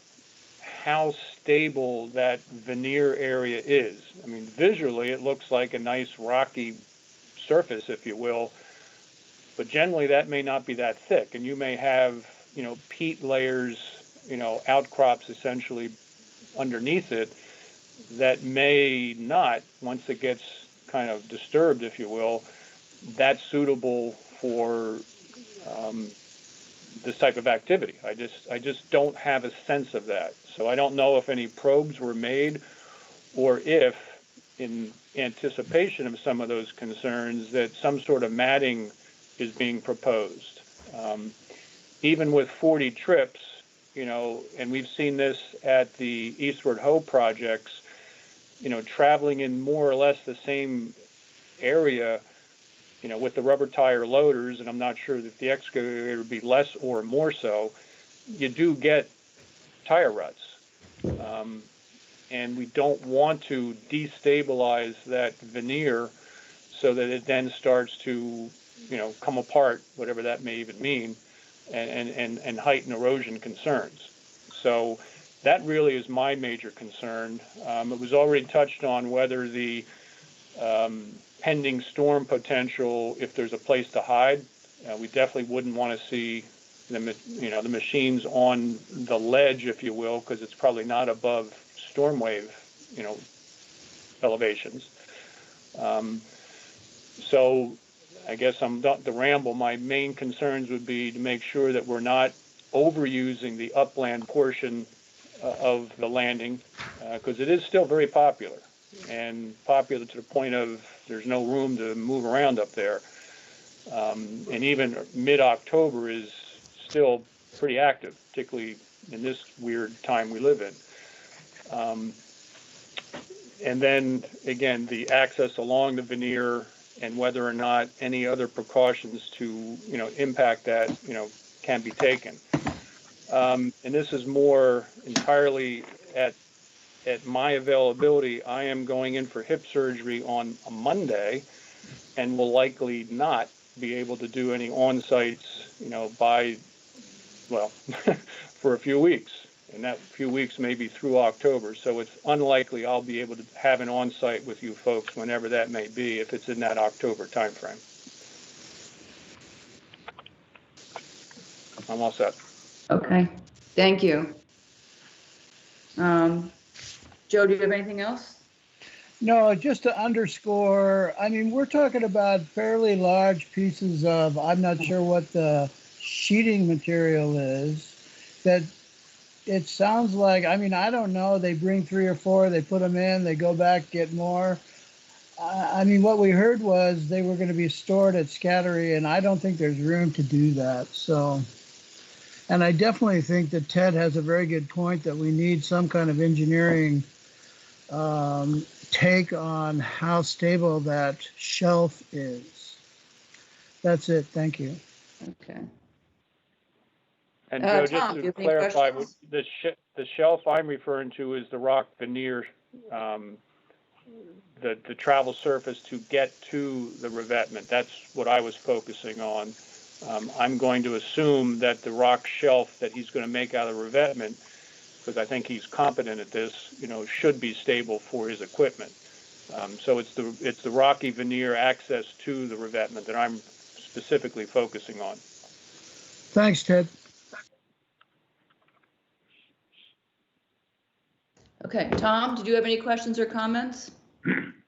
how stable that veneer area is. I mean, visually, it looks like a nice rocky surface, if you will, but generally that may not be that thick, and you may have, peat layers, outcrops essentially underneath it that may not, once it gets kind of disturbed, if you will, that's suitable for this type of activity. I just don't have a sense of that. So I don't know if any probes were made, or if, in anticipation of some of those concerns, that some sort of matting is being proposed. Even with 40 trips, and we've seen this at the Eastward Hoe projects, traveling in more or less the same area, with the rubber tire loaders, and I'm not sure that the excavator would be less or more so, you do get tire ruts. And we don't want to destabilize that veneer so that it then starts to, come apart, whatever that may even mean, and heighten erosion concerns. So that really is my major concern. It was already touched on whether the pending storm potential, if there's a place to hide, we definitely wouldn't want to see the machines on the ledge, if you will, because it's probably not above storm wave, elevations. So I guess I'm not to ramble. My main concerns would be to make sure that we're not overusing the upland portion of the landing, because it is still very popular. and popular to the point of there's no room to move around up there. And even mid-October is still pretty active, particularly in this weird time we live in. And then again, the access along the veneer and whether or not any other precautions to, impact that, can be taken. And this is more entirely at my availability. I am going in for hip surgery on a Monday and will likely not be able to do any on-sites, for a few weeks. And that few weeks may be through October. So it's unlikely I'll be able to have an on-site with you folks whenever that may be, if it's in that October timeframe. I'm all set. Okay, thank you. Joe, do you have anything else? No, just to underscore, I mean, we're talking about fairly large pieces of, I'm not sure what the sheeting material is, that it sounds like, I mean, I don't know, they bring 3 or 4, they put them in, they go back, get more. I mean, what we heard was they were going to be stored at Scattery, and I don't think there's room to do that. So, and I definitely think that Ted has a very good point that we need some kind of engineering take on how stable that shelf is. That's it. Thank you. Okay. And Joe, just Tom, do you to have any clarify, questions? the shelf I'm referring to is the rock veneer, the travel surface to get to the revetment. That's what I was focusing on. I'm going to assume that the rock shelf that he's going to make out of the revetment, because I think he's competent at this, should be stable for his equipment. So it's the rocky veneer access to the revetment that I'm specifically focusing on. Thanks, Ted. Okay, Tom, did you have any questions or comments?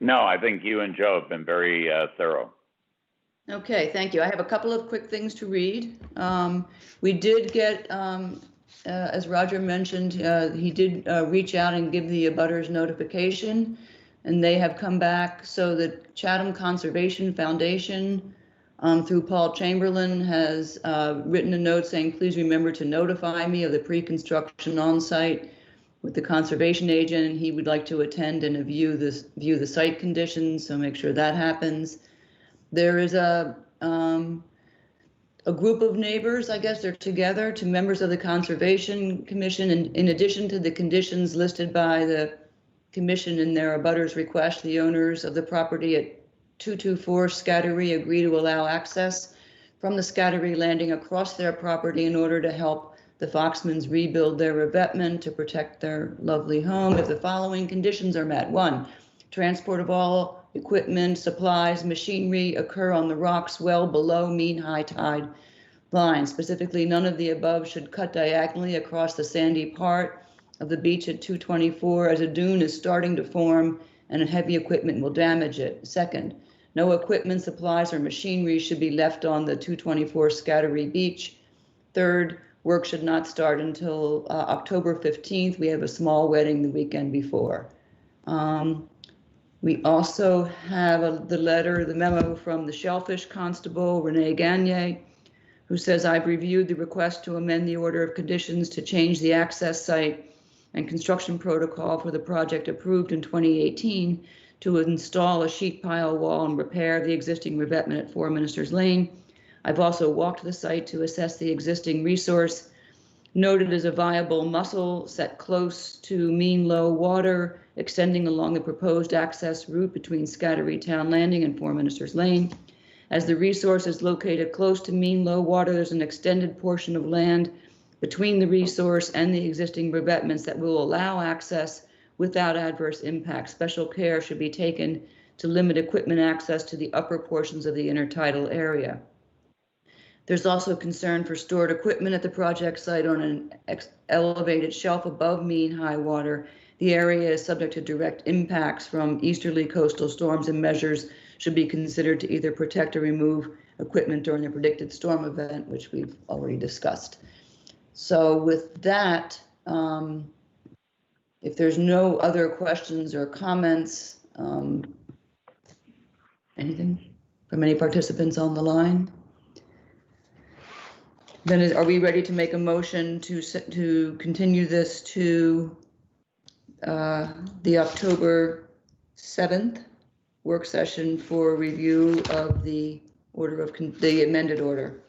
No, I think you and Joe have been very thorough. Okay, thank you. I have a couple of quick things to read. We did get, as Roger mentioned, he did reach out and give the abutters notification, and they have come back. So the Chatham Conservation Foundation, through Paul Chamberlain, has written a note saying, please remember to notify me of the pre-construction on-site with the conservation agent. He would like to attend and view the site conditions, so make sure that happens. There is a group of neighbors, I guess they're together, to members of the Conservation Commission, and in addition to the conditions listed by the commission in their abutters request, the owners of the property at 224 Scattery agree to allow access from the Scattery landing across their property in order to help the Foxmans rebuild their revetment to protect their lovely home if the following conditions are met. 1, transport of all equipment, supplies, machinery occur on the rocks well below mean high tide line. Specifically, none of the above should cut diagonally across the sandy part of the beach at 224 as a dune is starting to form and heavy equipment will damage it. 2nd, no equipment, supplies, or machinery should be left on the 224 Scattery beach. 3rd, work should not start until October 15th. We have a small wedding the weekend before. We also have the memo from the Shellfish Constable, Renee Gagne, who says, I've reviewed the request to amend the order of conditions to change the access site and construction protocol for the project approved in 2018 to install a sheet pile wall and repair the existing revetment at 4 Ministers Lane. I've also walked the site to assess the existing resource, noted as a viable mussel set close to mean low water, extending along the proposed access route between Scattery Town Landing and 4 Ministers Lane. As the resource is located close to mean low water, there's an extended portion of land between the resource and the existing revetments that will allow access without adverse impact. Special care should be taken to limit equipment access to the upper portions of the intertidal area. There's also concern for stored equipment at the project site on an elevated shelf above mean high water. The area is subject to direct impacts from easterly coastal storms, and measures should be considered to either protect or remove equipment during the predicted storm event, which we've already discussed. So with that, if there's no other questions or comments, Anything from any participants on the line? Then are we ready to make a motion to continue this to the October 7th work session for review of the order of the amended order?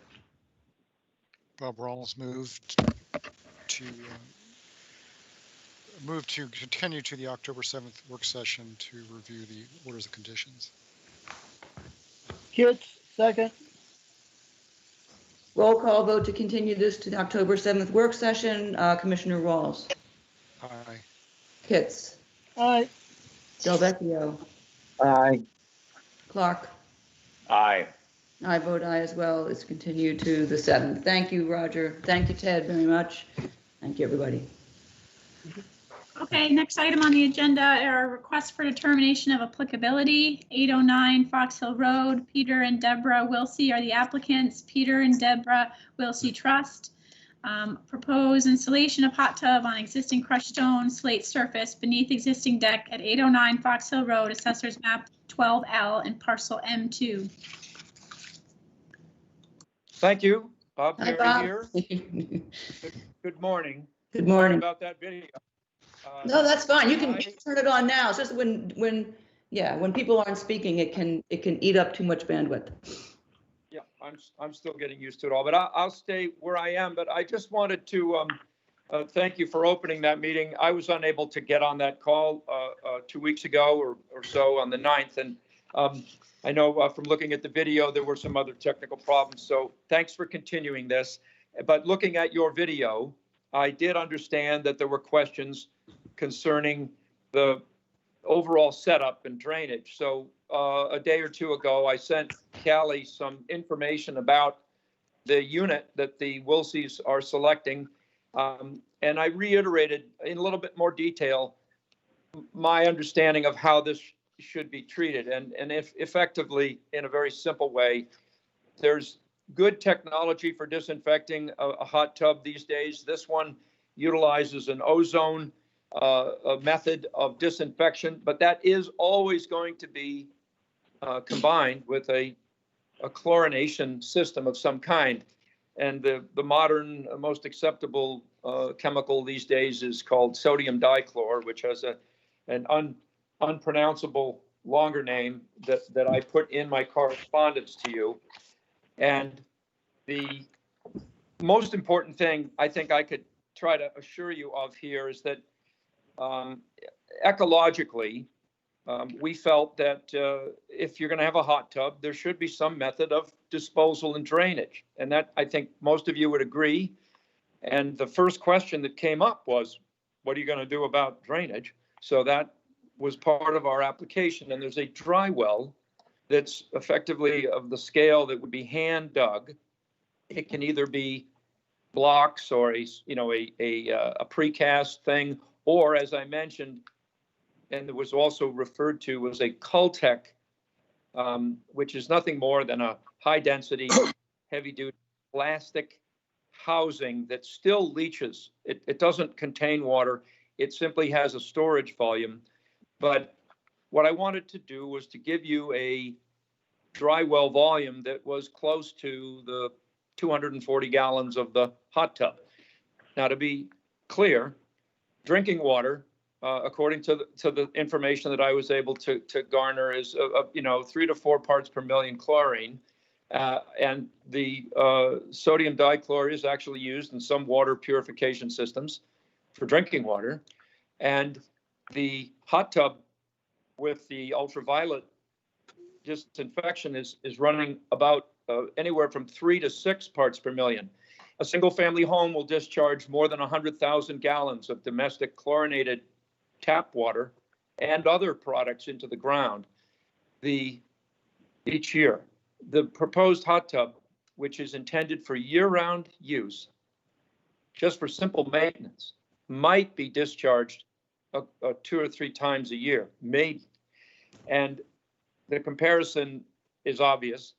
Bob Rawls moved to continue to the October 7th work session to review the orders of conditions. Kits, second. Roll call vote to continue this to the October 7th work session. Commissioner Rawls. Aye. Kits. Aye. Delvecchio. Aye. Clark. Aye. I vote aye as well. It's continued to the 7th. Thank you, Roger. Thank you, Ted, very much. Thank you, everybody. Okay, next item on the agenda are requests for determination of applicability. 809 Fox Hill Road. Peter and Deborah Wilsey are the applicants. Peter and Deborah Wilsey Trust. Propose installation of hot tub on existing crushed stone slate surface beneath existing deck at 809 Fox Hill Road, Assessor's Map 12L and Parcel M2. Thank you. Bob Hi, Perry Bob. here. Good morning. Good Sorry morning. about that video. No, that's fine. You can I- turn it on now. It's just when people aren't speaking, it can eat up too much bandwidth. Yeah, I'm still getting used to it all, but I'll stay where I am. But I just wanted to thank you for opening that meeting. I was unable to get on that call 2 weeks ago or so on the 9th. And I know from looking at the video, there were some other technical problems. So thanks for continuing this. But looking at your video, I did understand that there were questions concerning the overall setup and drainage. So a day or two ago, I sent Callie some information about the unit that the Wilseys are selecting. And I reiterated in a little bit more detail my understanding of how this should be treated. And if effectively, in a very simple way, there's good technology for disinfecting a hot tub these days. This one utilizes an ozone a method of disinfection, but that is always going to be combined with a chlorination system of some kind. And the modern, most acceptable chemical these days is called sodium dichlor, which has an unpronounceable longer name that I put in my correspondence to you. And the most important thing I think I could try to assure you of here is that ecologically, we felt that if you're going to have a hot tub, there should be some method of disposal and drainage. And that, I think most of you would agree. And the first question that came up was, what are you going to do about drainage? So that was part of our application. And there's a dry well that's effectively of the scale that would be hand dug. It can either be blocks or a precast thing, or as I mentioned, and it was also referred to as a Cultec, which is nothing more than a high-density, heavy-duty plastic housing that still leaches. It doesn't contain water. It simply has a storage volume. But what I wanted to do was to give you a dry well volume that was close to the 240 gallons of the hot tub. Now, to be clear, drinking water, according to the information that I was able to garner, is 3 to 4 parts per million chlorine, and the sodium dichlor is actually used in some water purification systems for drinking water, and the hot tub with the ultraviolet disinfection is running about anywhere from 3 to 6 parts per million. A single-family home will discharge more than 100,000 gallons of domestic chlorinated tap water and other products into the ground each year. The proposed hot tub, which is intended for year-round use, just for simple maintenance, might be discharged 2 or 3 times a year, maybe. And the comparison is obvious,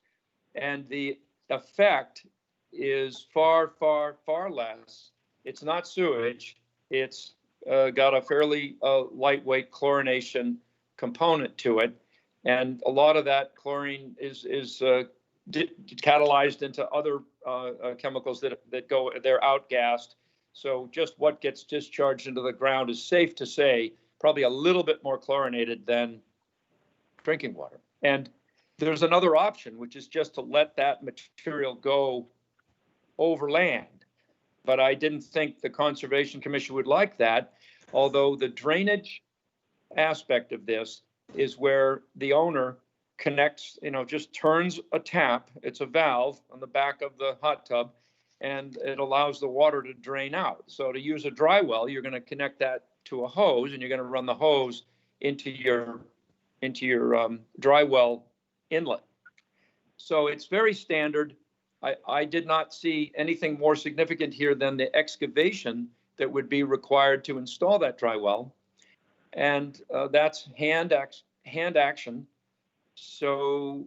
and the effect is far, far, far less. It's not sewage. It's got a fairly lightweight chlorination component to it. And a lot of that chlorine is catalyzed into other chemicals that go, they're outgassed. So just what gets discharged into the ground is safe to say probably a little bit more chlorinated than drinking water. And there's another option, which is just to let that material go over land. But I didn't think the Conservation Commission would like that, although the drainage aspect of this is where the owner connects, just turns a tap. It's a valve on the back of the hot tub, and it allows the water to drain out. So to use a dry well, you're going to connect that to a hose, and you're going to run the hose into your dry well inlet. So it's very standard. I did not see anything more significant here than the excavation that would be required to install that dry well. And that's hand action. So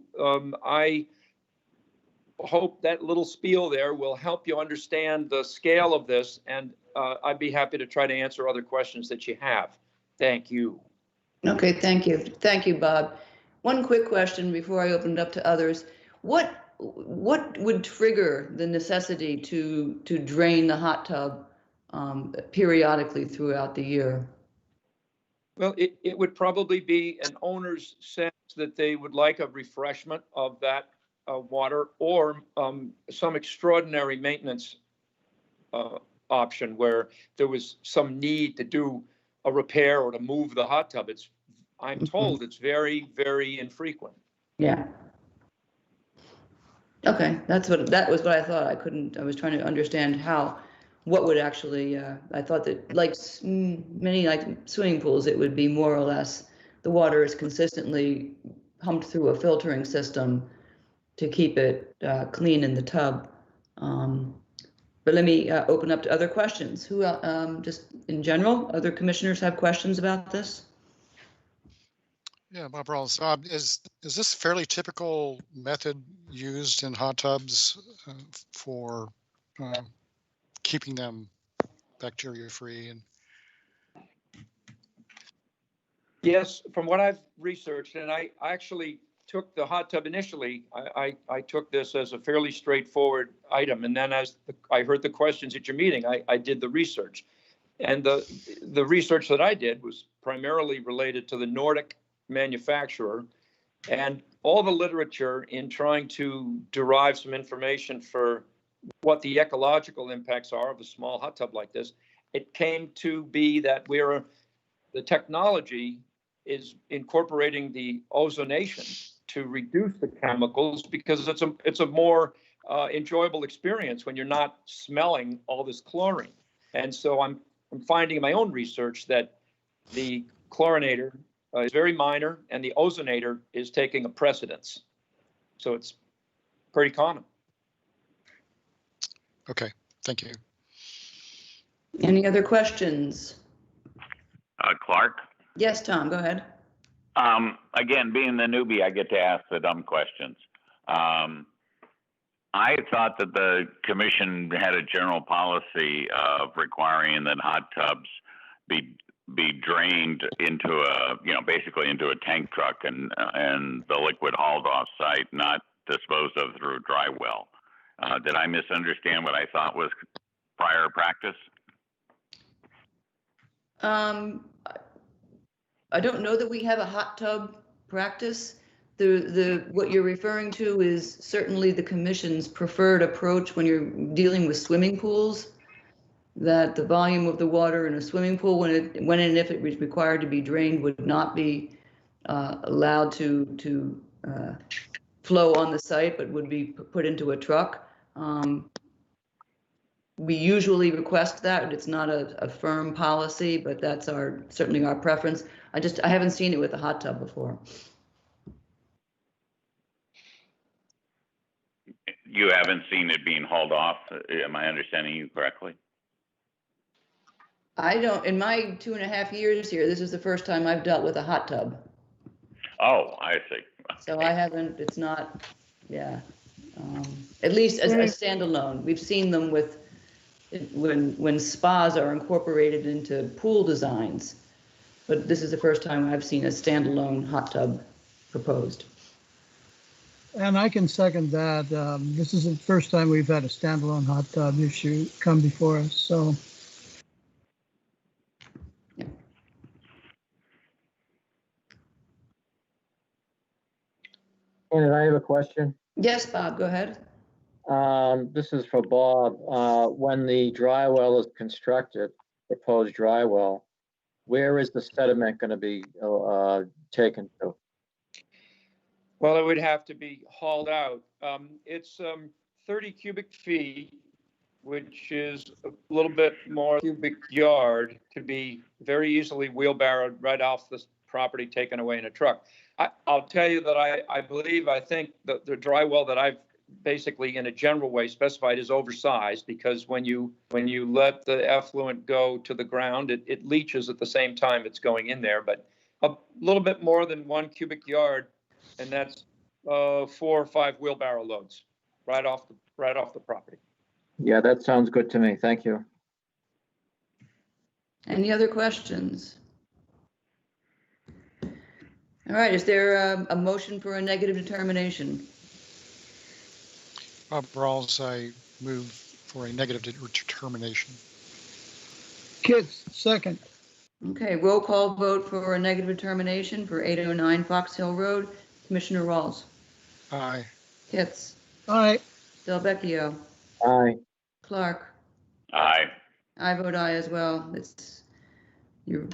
I hope that little spiel there will help you understand the scale of this, and I'd be happy to try to answer other questions that you have. Thank you. Okay, thank you. Thank you, Bob. One quick question before I open it up to others. What would trigger the necessity to drain the hot tub periodically throughout the year? Well, it would probably be an owner's sense that they would like a refreshment of that water, or some extraordinary maintenance option where there was some need to do a repair or to move the hot tub. I'm told it's very, very infrequent. Yeah. Okay, that was what I thought. I was trying to understand what would actually, I thought that like many like swimming pools, it would be more or less the water is consistently pumped through a filtering system to keep it clean in the tub. But let me open up to other questions. Who, just in general, other commissioners have questions about this? Yeah, Bob Rawls, is this a fairly typical method used in hot tubs for keeping them bacteria-free? And yes, from what I've researched, and I actually took the hot tub initially, I took this as a fairly straightforward item, and then as I heard the questions at your meeting, I did the research. And the research that I did was primarily related to the Nordic manufacturer, and all the literature in trying to derive some information for what the ecological impacts are of a small hot tub like this. It came to be that the technology is incorporating the ozonation to reduce the chemicals, because it's a more enjoyable experience when you're not smelling all this chlorine. And so I'm finding in my own research that the chlorinator is very minor, and the ozonator is taking a precedence. So it's pretty common. okay, thank you. Any other questions? Clark? Yes, Tom, go ahead. Again, being the newbie, I get to ask the dumb questions. I thought that the commission had a general policy of requiring that hot tubs be drained into basically into a tank truck, and the liquid hauled off site, not disposed of through a dry well. Did I misunderstand what I thought was prior practice? I don't know that we have a hot tub practice. What you're referring to is certainly the commission's preferred approach when you're dealing with swimming pools, that the volume of the water in a swimming pool, when and if it was required to be drained, would not be allowed to flow on the site, but would be put into a truck. We usually request that. It's not a firm policy, but that's certainly our preference. I haven't seen it with a hot tub before. You haven't seen it being hauled off? Am I understanding you correctly? I don't, in my 2.5 years here, this is the first time I've dealt with a hot tub. Oh, I see. So I haven't, it's not, yeah. At least as a standalone. We've seen them when spas are incorporated into pool designs. But this is the first time I've seen a standalone hot tub proposed. And I can second that. This is the first time we've had a standalone hot tub issue come before us, so. And I have a question. Yes, Bob, go ahead. This is for Bob. When the dry well is constructed, proposed dry well, where is the sediment going to be taken to? Well, it would have to be hauled out. It's 30 cubic feet, which is a little bit more cubic yard to be very easily wheelbarrowed right off the property, taken away in a truck. I'll tell you that I think that the dry well that I've basically in a general way specified is oversized, because when you let the effluent go to the ground, it leaches at the same time it's going in there, but a little bit more than 1 cubic yard, and that's 4 or 5 wheelbarrow loads right off the property. Yeah, that sounds good to me. Thank you. Any other questions? All right, is there a motion for a negative determination? Bob Rawls, I move for a negative determination. Kits, second. Okay, roll call vote for a negative determination for 809 Fox Hill Road. Commissioner Rawls. Aye. Kits. Aye. Delvecchio. Aye. Clark. Aye. I vote aye as well. Your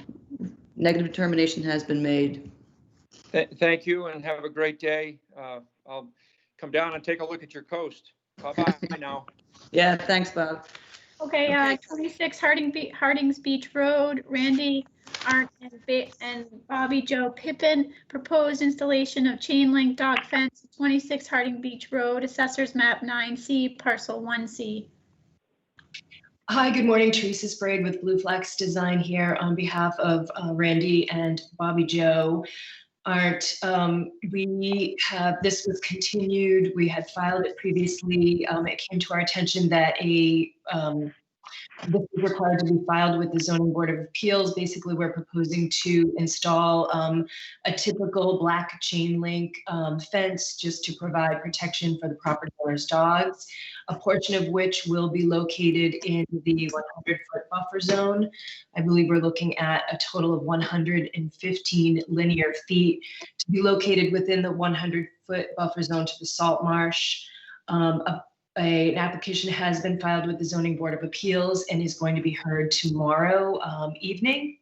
negative determination has been made. Thank you, and have a great day. I'll come down and take a look at your coast. Bye-bye now. Yeah, thanks, Bob. Okay, 26 Hardings Beach Road, Randy, Art, and Bobby Joe Pippin, proposed installation of chain link dog fence, 26 Harding Beach Road, Assessors Map 9C, Parcel 1C. Hi, good morning. Teresa Sprague with Blue Flax Design here on behalf of Randy and Bobby Joe. Art, this was continued. We had filed it previously. It came to our attention that this is required to be filed with the Zoning Board of Appeals. Basically, we're proposing to install a typical black chain link fence just to provide protection for the property owner's dogs, a portion of which will be located in the 100-foot buffer zone. I believe we're looking at a total of 115 linear feet to be located within the 100-foot buffer zone to the salt marsh. An application has been filed with the Zoning Board of Appeals and is going to be heard tomorrow evening.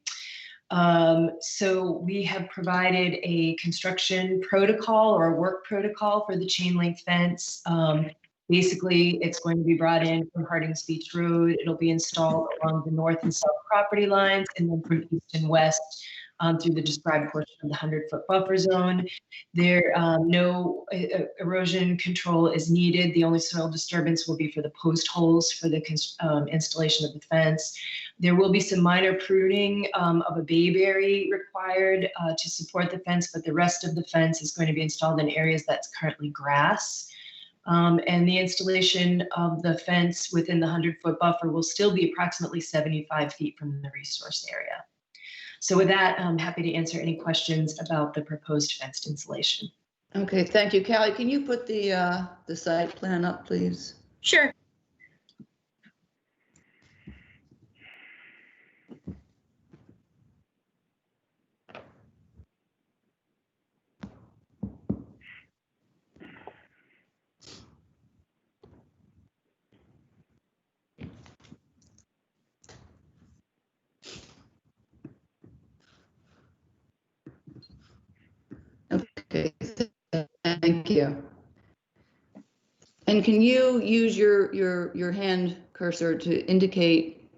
So we have provided a construction protocol or a work protocol for the chain link fence. Basically, it's going to be brought in from Hardings Beach Road. It'll be installed along the north and south property lines, and then from east and west through the described portion of the 100-foot buffer zone. There, no erosion control is needed. The only soil disturbance will be for the post holes for the installation of the fence. There will be some minor pruning of a bayberry required to support the fence, but the rest of the fence is going to be installed in areas that's currently grass. And the installation of the fence within the 100-foot buffer will still be approximately 75 feet from the resource area. So with that, I'm happy to answer any questions about the proposed fenced installation. Okay, thank you. Callie, can you put the site plan up, please? Sure. Okay, thank you. And can you use your hand cursor to indicate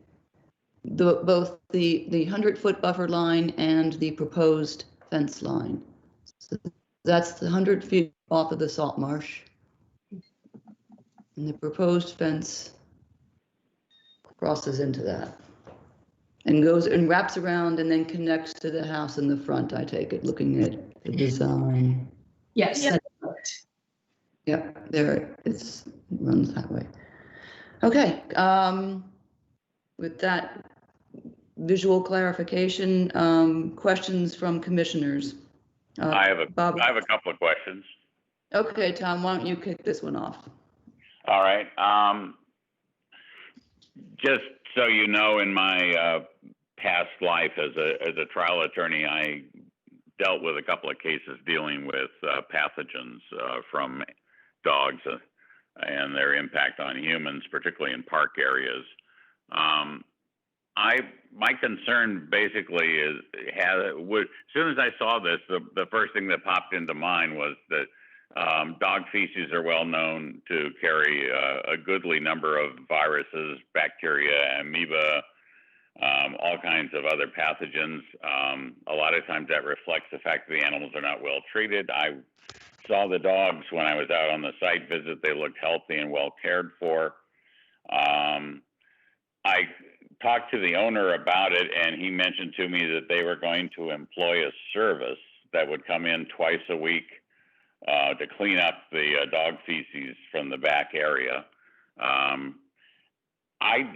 both the 100-foot buffer line and the proposed fence line? So that's the 100 feet off of the salt marsh. And the proposed fence crosses into that and goes and wraps around and then connects to the house in the front, I take it, looking at the design. Yes, Yep. that's correct. Yep, there it runs that way. Okay, with that, visual clarification, questions from commissioners. I have a Bob. I have a couple of questions. Okay, Tom, why don't you kick this one off? All right. Just so you know, in my past life as a trial attorney, I dealt with a couple of cases dealing with pathogens from dogs and their impact on humans, particularly in park areas. My concern basically is, as soon as I saw this, the first thing that popped into mind was that dog feces are well known to carry a goodly number of viruses, bacteria, amoeba, all kinds of other pathogens. A lot of times that reflects the fact that the animals are not well treated. I saw the dogs when I was out on the site visit. They looked healthy and well cared for. I talked to the owner about it, and he mentioned to me that they were going to employ a service that would come in twice a week to clean up the dog feces from the back area. I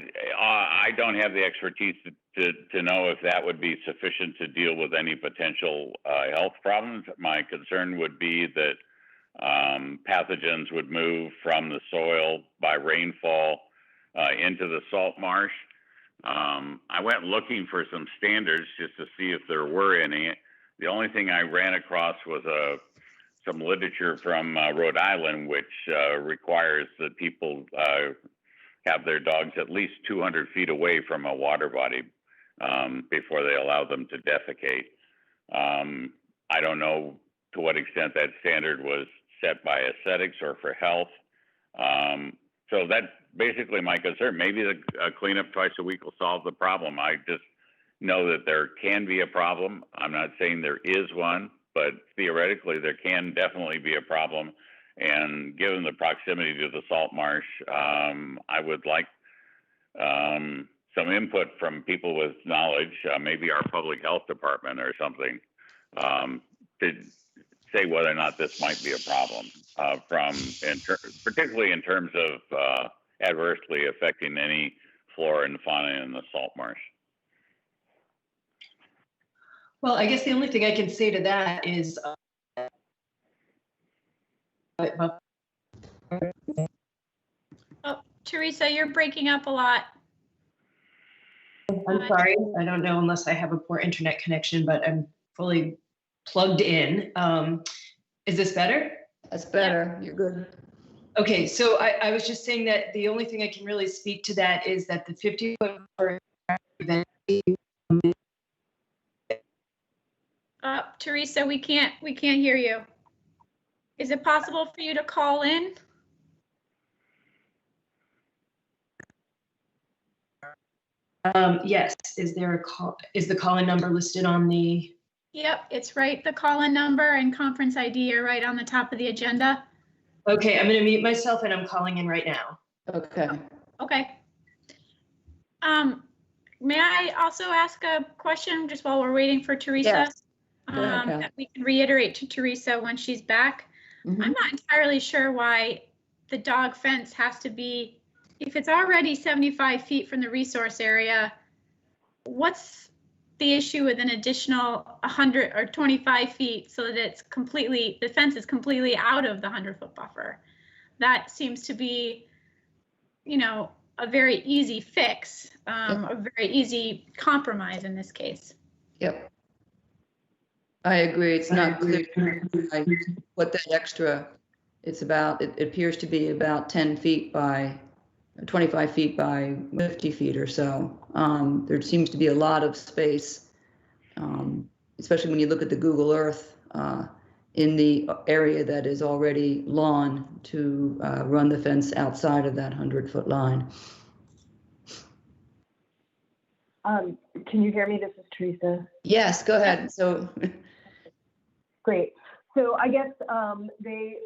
don't have the expertise to know if that would be sufficient to deal with any potential health problems. My concern would be that pathogens would move from the soil by rainfall into the salt marsh. I went looking for some standards just to see if there were any. The only thing I ran across was some literature from Rhode Island, which requires that people have their dogs at least 200 feet away from a water body before they allow them to defecate. I don't know to what extent that standard was set by aesthetics or for health. So that's basically my concern. Maybe the cleanup twice a week will solve the problem. I just know that there can be a problem. I'm not saying there is one, but theoretically there can definitely be a problem. And given the proximity to the salt marsh, I would like some input from people with knowledge, maybe our public health department or something, to say whether or not this might be a problem, particularly in terms of adversely affecting any flora and fauna in the salt marsh. Well, I guess the only thing I can say to that is Oh, Teresa, you're breaking up a lot. I'm sorry, I don't know unless I have a poor internet connection, but I'm fully plugged in. Is this better? That's better. You're good. Okay, so I was just saying that the only thing I can really speak to that is that the 50-foot event. Teresa, we can't hear you. Is it possible for you to call in? Yes, is there a call? Is the call-in number listed on the? Yep, it's right. The call-in number and conference ID are right on the top of the agenda. Okay, I'm going to mute myself and I'm calling in right now. Okay. Okay. May I also ask a question just while we're waiting for Teresa? Yes. Okay. That we can reiterate to Teresa when she's back. Mm-hmm. I'm not entirely sure why the dog fence has to be, if it's already 75 feet from the resource area, what's the issue with an additional 100 or 25 feet so that it's completely, the fence is completely out of the 100-foot buffer? That seems to be, you know, a very easy fix, a very easy compromise in this case. Yep. I agree. It's not clear what that extra, it's about, it appears to be about 10 feet by 25 feet by 50 feet or so. There seems to be a lot of space, especially when you look at the Google Earth in the area that is already lawn to run the fence outside of that 100-foot line. Can you hear me? This is Teresa. Yes, go ahead. So. Great. So I guess the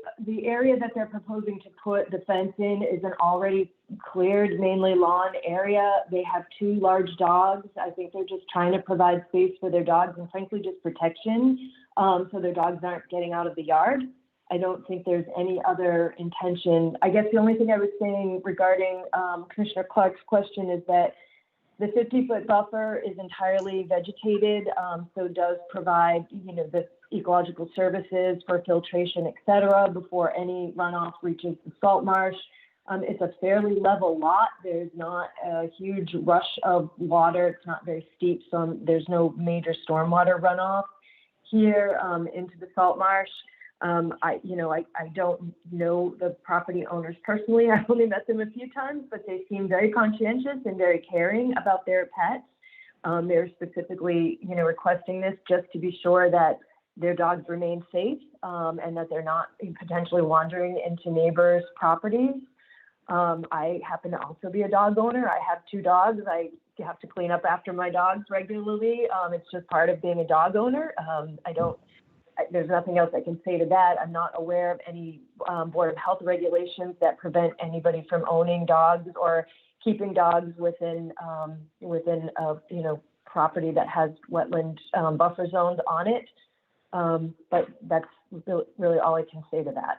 area that they're proposing to put the fence in is an already cleared, mainly lawn area. They have 2 large dogs. I think they're just trying to provide space for their dogs and frankly just protection, so their dogs aren't getting out of the yard. I don't think there's any other intention. I guess the only thing I was saying regarding Commissioner Clark's question is that The 50-foot buffer is entirely vegetated, so does provide, the ecological services for filtration, et cetera, before any runoff reaches the salt marsh. It's a fairly level lot. There's not a huge rush of water. It's not very steep, so there's no major stormwater runoff here into the salt marsh. I don't know the property owners personally. I've only met them a few times, but they seem very conscientious and very caring about their pets. They're specifically, requesting this just to be sure that their dogs remain safe and that they're not potentially wandering into neighbors' properties. I happen to also be a dog owner. I have 2 dogs. I have to clean up after my dogs regularly. It's just part of being a dog owner. There's nothing else I can say to that. I'm not aware of any Board of Health regulations that prevent anybody from owning dogs or keeping dogs within property that has wetland buffer zones on it. But that's really all I can say to that.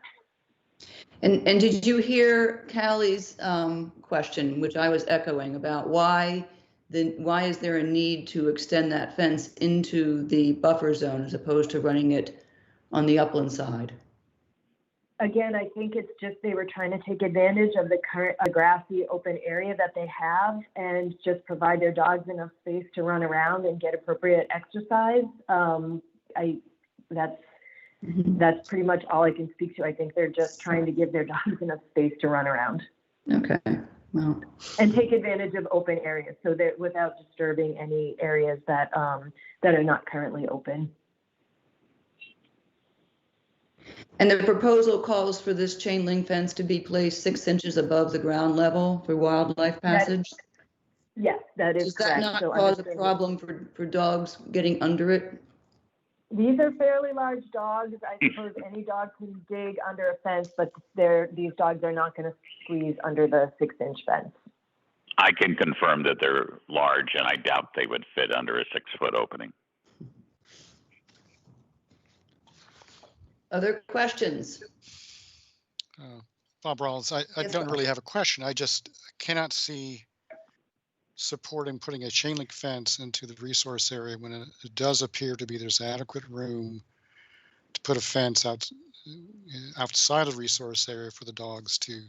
And did you hear Callie's question, which I was echoing, about why is there a need to extend that fence into the buffer zone as opposed to running it on the upland side? Again, I think it's just they were trying to take advantage of the current grassy open area that they have and just provide their dogs enough space to run around and get appropriate exercise. That's pretty much all I can speak to. I think they're just trying to give their dogs enough space to run around. Okay. Well. And take advantage of open areas so that without disturbing any areas that are not currently open. And the proposal calls for this chain link fence to be placed 6 inches above the ground level for wildlife passage? Yes, that is correct. Does that not cause a problem for dogs getting under it? These are fairly large dogs. I suppose any dog can dig under a fence, but these dogs are not going to squeeze under the 6-inch fence. I can confirm that they're large, and I doubt they would fit under a 6-foot opening. Other questions? Bob Rawls, I don't really have a question. I just cannot see supporting putting a chain link fence into the resource area when it does appear to be there's adequate room to put a fence outside of the resource area for the dogs to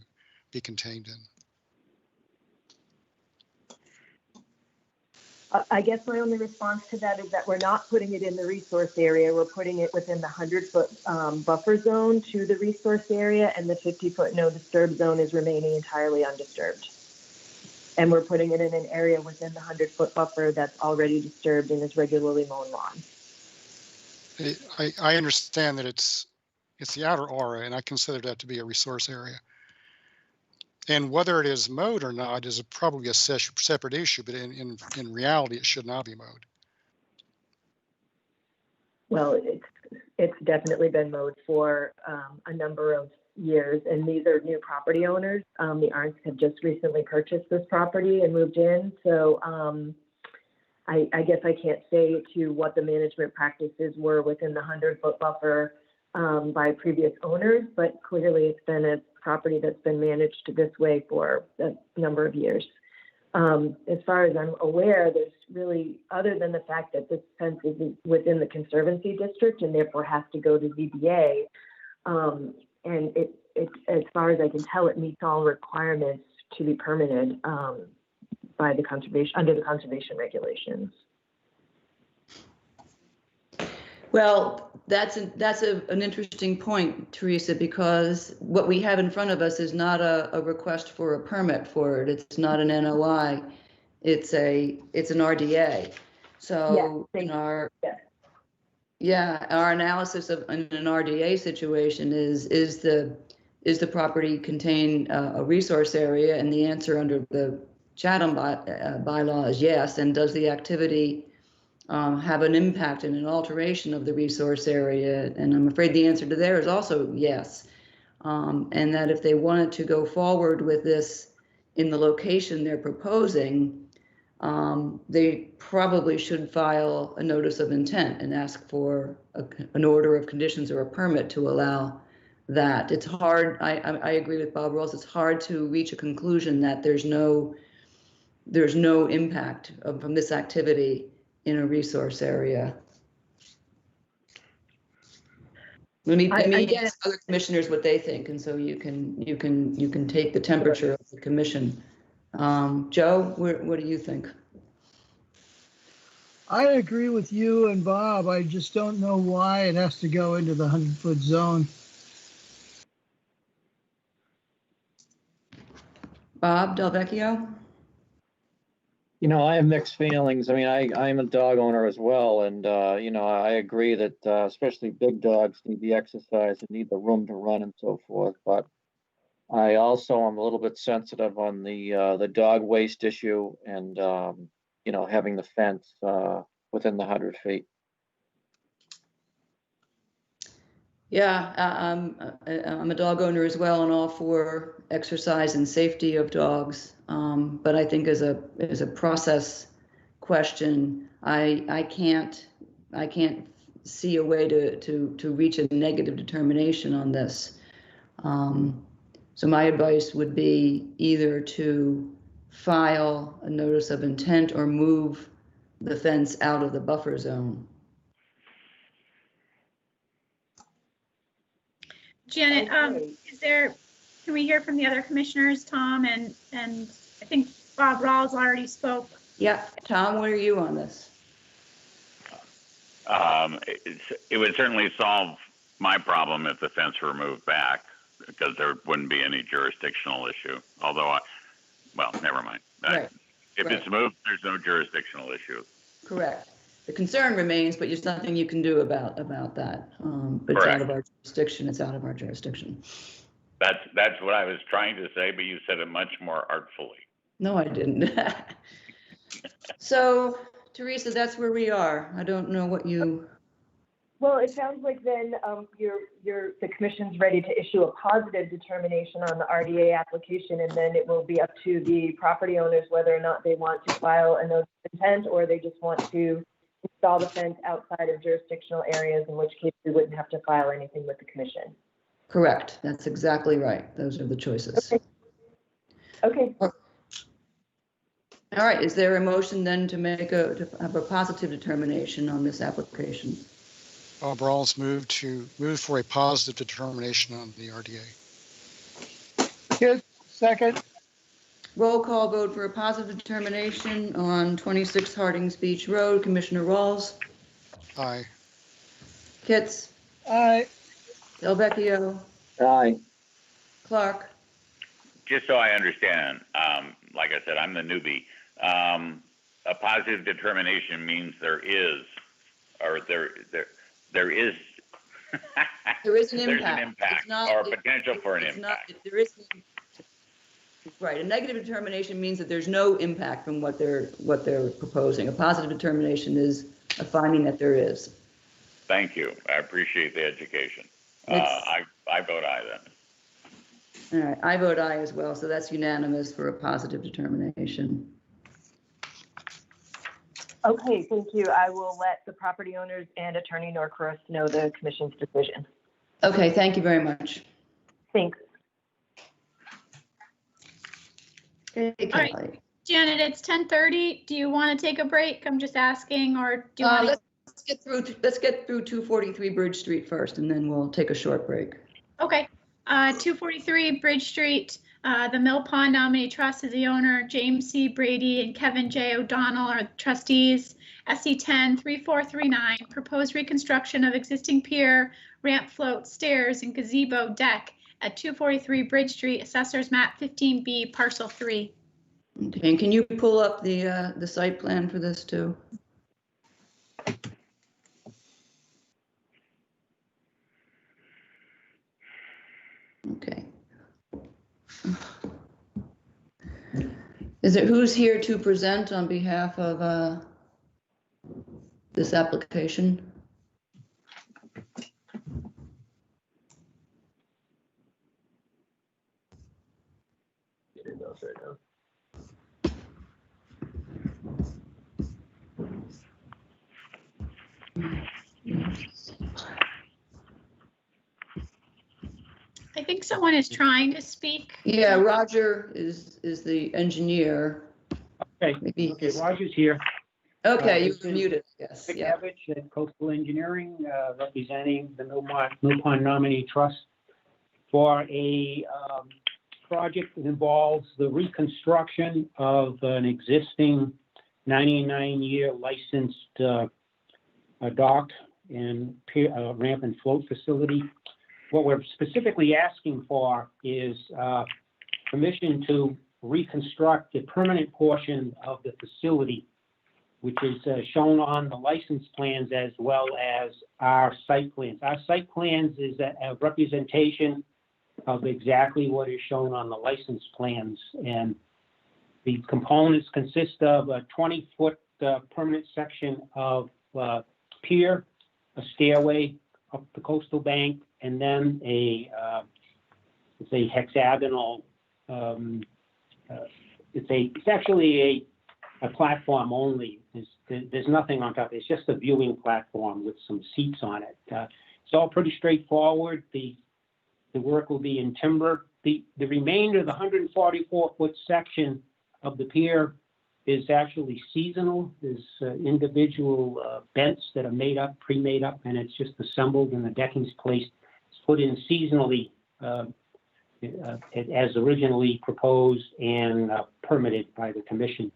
be contained in. I guess my only response to that is that we're not putting it in the resource area. We're putting it within the 100-foot buffer zone to the resource area, and the 50-foot no disturb zone is remaining entirely undisturbed. And we're putting it in an area within the 100-foot buffer that's already disturbed and is regularly mown lawn. I understand that it's the outer aura, and I consider that to be a resource area. And whether it is mowed or not is probably a separate issue, but in reality, it should not be mowed. Well, it's definitely been mowed for a number of years, and these are new property owners. The Arndts have just recently purchased this property and moved in, so I guess I can't say to what the management practices were within the 100-foot buffer by previous owners, but clearly it's been a property that's been managed this way for a number of years. As far as I'm aware, there's really, other than the fact that this fence is within the Conservancy District and therefore has to go to ZBA, and it as far as I can tell, it meets all requirements to be permitted by the under the conservation regulations. Well, that's an interesting point, Teresa, because what we have in front of us is not a request for a permit for it. It's not an NOI. It's an RDA. So our analysis of an RDA situation is the property contain a resource area, and the answer under the Chatham bylaw is yes. And does the activity have an impact and an alteration of the resource area? And I'm afraid the answer to there is also yes. And that if they wanted to go forward with this in the location they're proposing, they probably should file a notice of intent and ask for an order of conditions or a permit to allow that. It's hard. I agree with Bob Rawls. It's hard to reach a conclusion that there's no there's no impact from this activity in a resource area. Let me ask other commissioners what they think, and so you can take the temperature of the commission. Joe, what do you think? I agree with you and Bob. I just don't know why it has to go into the 100-foot zone. Bob Delvecchio? You know, I have mixed feelings. I mean, I'm a dog owner as well, and you know, I agree that especially big dogs need the exercise and need the room to run and so forth. But I also am a little bit sensitive on the dog waste issue and you know, having the fence within the 100 feet. Yeah, I'm a dog owner as well, and all for exercise and safety of dogs. But I think as a process question, I can't see a way to reach a negative determination on this. So my advice would be either to file a notice of intent or move the fence out of the buffer zone. Janet, can we hear from the other commissioners, Tom, and I think Bob Rawls already spoke. Yeah, Tom, where are you on this? It would certainly solve my problem if the fence were moved back, because there wouldn't be any jurisdictional issue. Although, well, never mind. Right. If it's moved, there's no jurisdictional issue. Correct. The concern remains, but there's nothing you can do about that. But it's out of our jurisdiction. It's out of our jurisdiction. That's what I was trying to say, but you said it much more artfully. No, I didn't. So, Teresa, that's where we are. I don't know what you. Well, it sounds like then the commission's ready to issue a positive determination on the RDA application, and then it will be up to the property owners whether or not they want to file a notice of intent or they just want to install the fence outside of jurisdictional areas, in which case we wouldn't have to file anything with the commission. Correct. That's exactly right. Those are the choices. Okay. All right. Is there a motion then to have a positive determination on this application? Bob Rawls move for a positive determination on the RDA. Yes, second. Roll call vote for a positive determination on 26 Hardings Beach Road. Commissioner Rawls. Aye. Kitts. Aye. Delvecchio. Aye. Clark. Just so I understand, like I said, I'm the newbie. A positive determination means there is an impact. There's an impact or potential for an impact. There is. Right. A negative determination means that there's no impact from what they're proposing. A positive determination is a finding that there is. Thank you. I appreciate the education. I vote aye then. All right. I vote aye as well. So that's unanimous for a positive determination. Okay, thank you. I will let the property owners and Attorney Norcross know the commission's decision. Okay. Thank you very much. Thanks. Okay, All right. Janet, it's 10:30. Do you want to take a break? I'm just asking, or do you want to? Let's get through 243 Bridge Street first, and then we'll take a short break. Okay. 243 Bridge Street. The Mill Pond Nominee Trust is the owner. James C. Brady and Kevin J. O'Donnell are the trustees. SC 103439. Proposed reconstruction of existing pier, ramp, float, stairs, and gazebo deck at 243 Bridge Street, Assessor's Map 15B, Parcel 3. Okay, and can you pull up the site plan for this too? Okay. Who's here to present on behalf of this application? I think someone is trying to speak. Yeah, Roger is the engineer. Maybe. Okay, Roger's here. Okay, this you're is muted. Yes, yeah. McNevich at Coastal Engineering, representing the Mill Pond Nominee Trust for a project that involves the reconstruction of an existing 99-year licensed dock and ramp and float facility. What we're specifically asking for is permission to reconstruct the permanent portion of the facility, which is shown on the license plans as well as our site plans. Our site plans is a representation of exactly what is shown on the license plans. And the components consist of a 20-foot permanent section of pier, a stairway up the coastal bank, and then it's a hexagonal, it's actually a platform only. There's nothing on top. It's just a viewing platform with some seats on it. It's all pretty straightforward. The work will be in timber. The remainder of the 144-foot section of the pier is actually seasonal. There's individual bents that are made up, pre-made up, and it's just assembled and the decking's placed. It's put in seasonally as originally proposed and permitted by the commission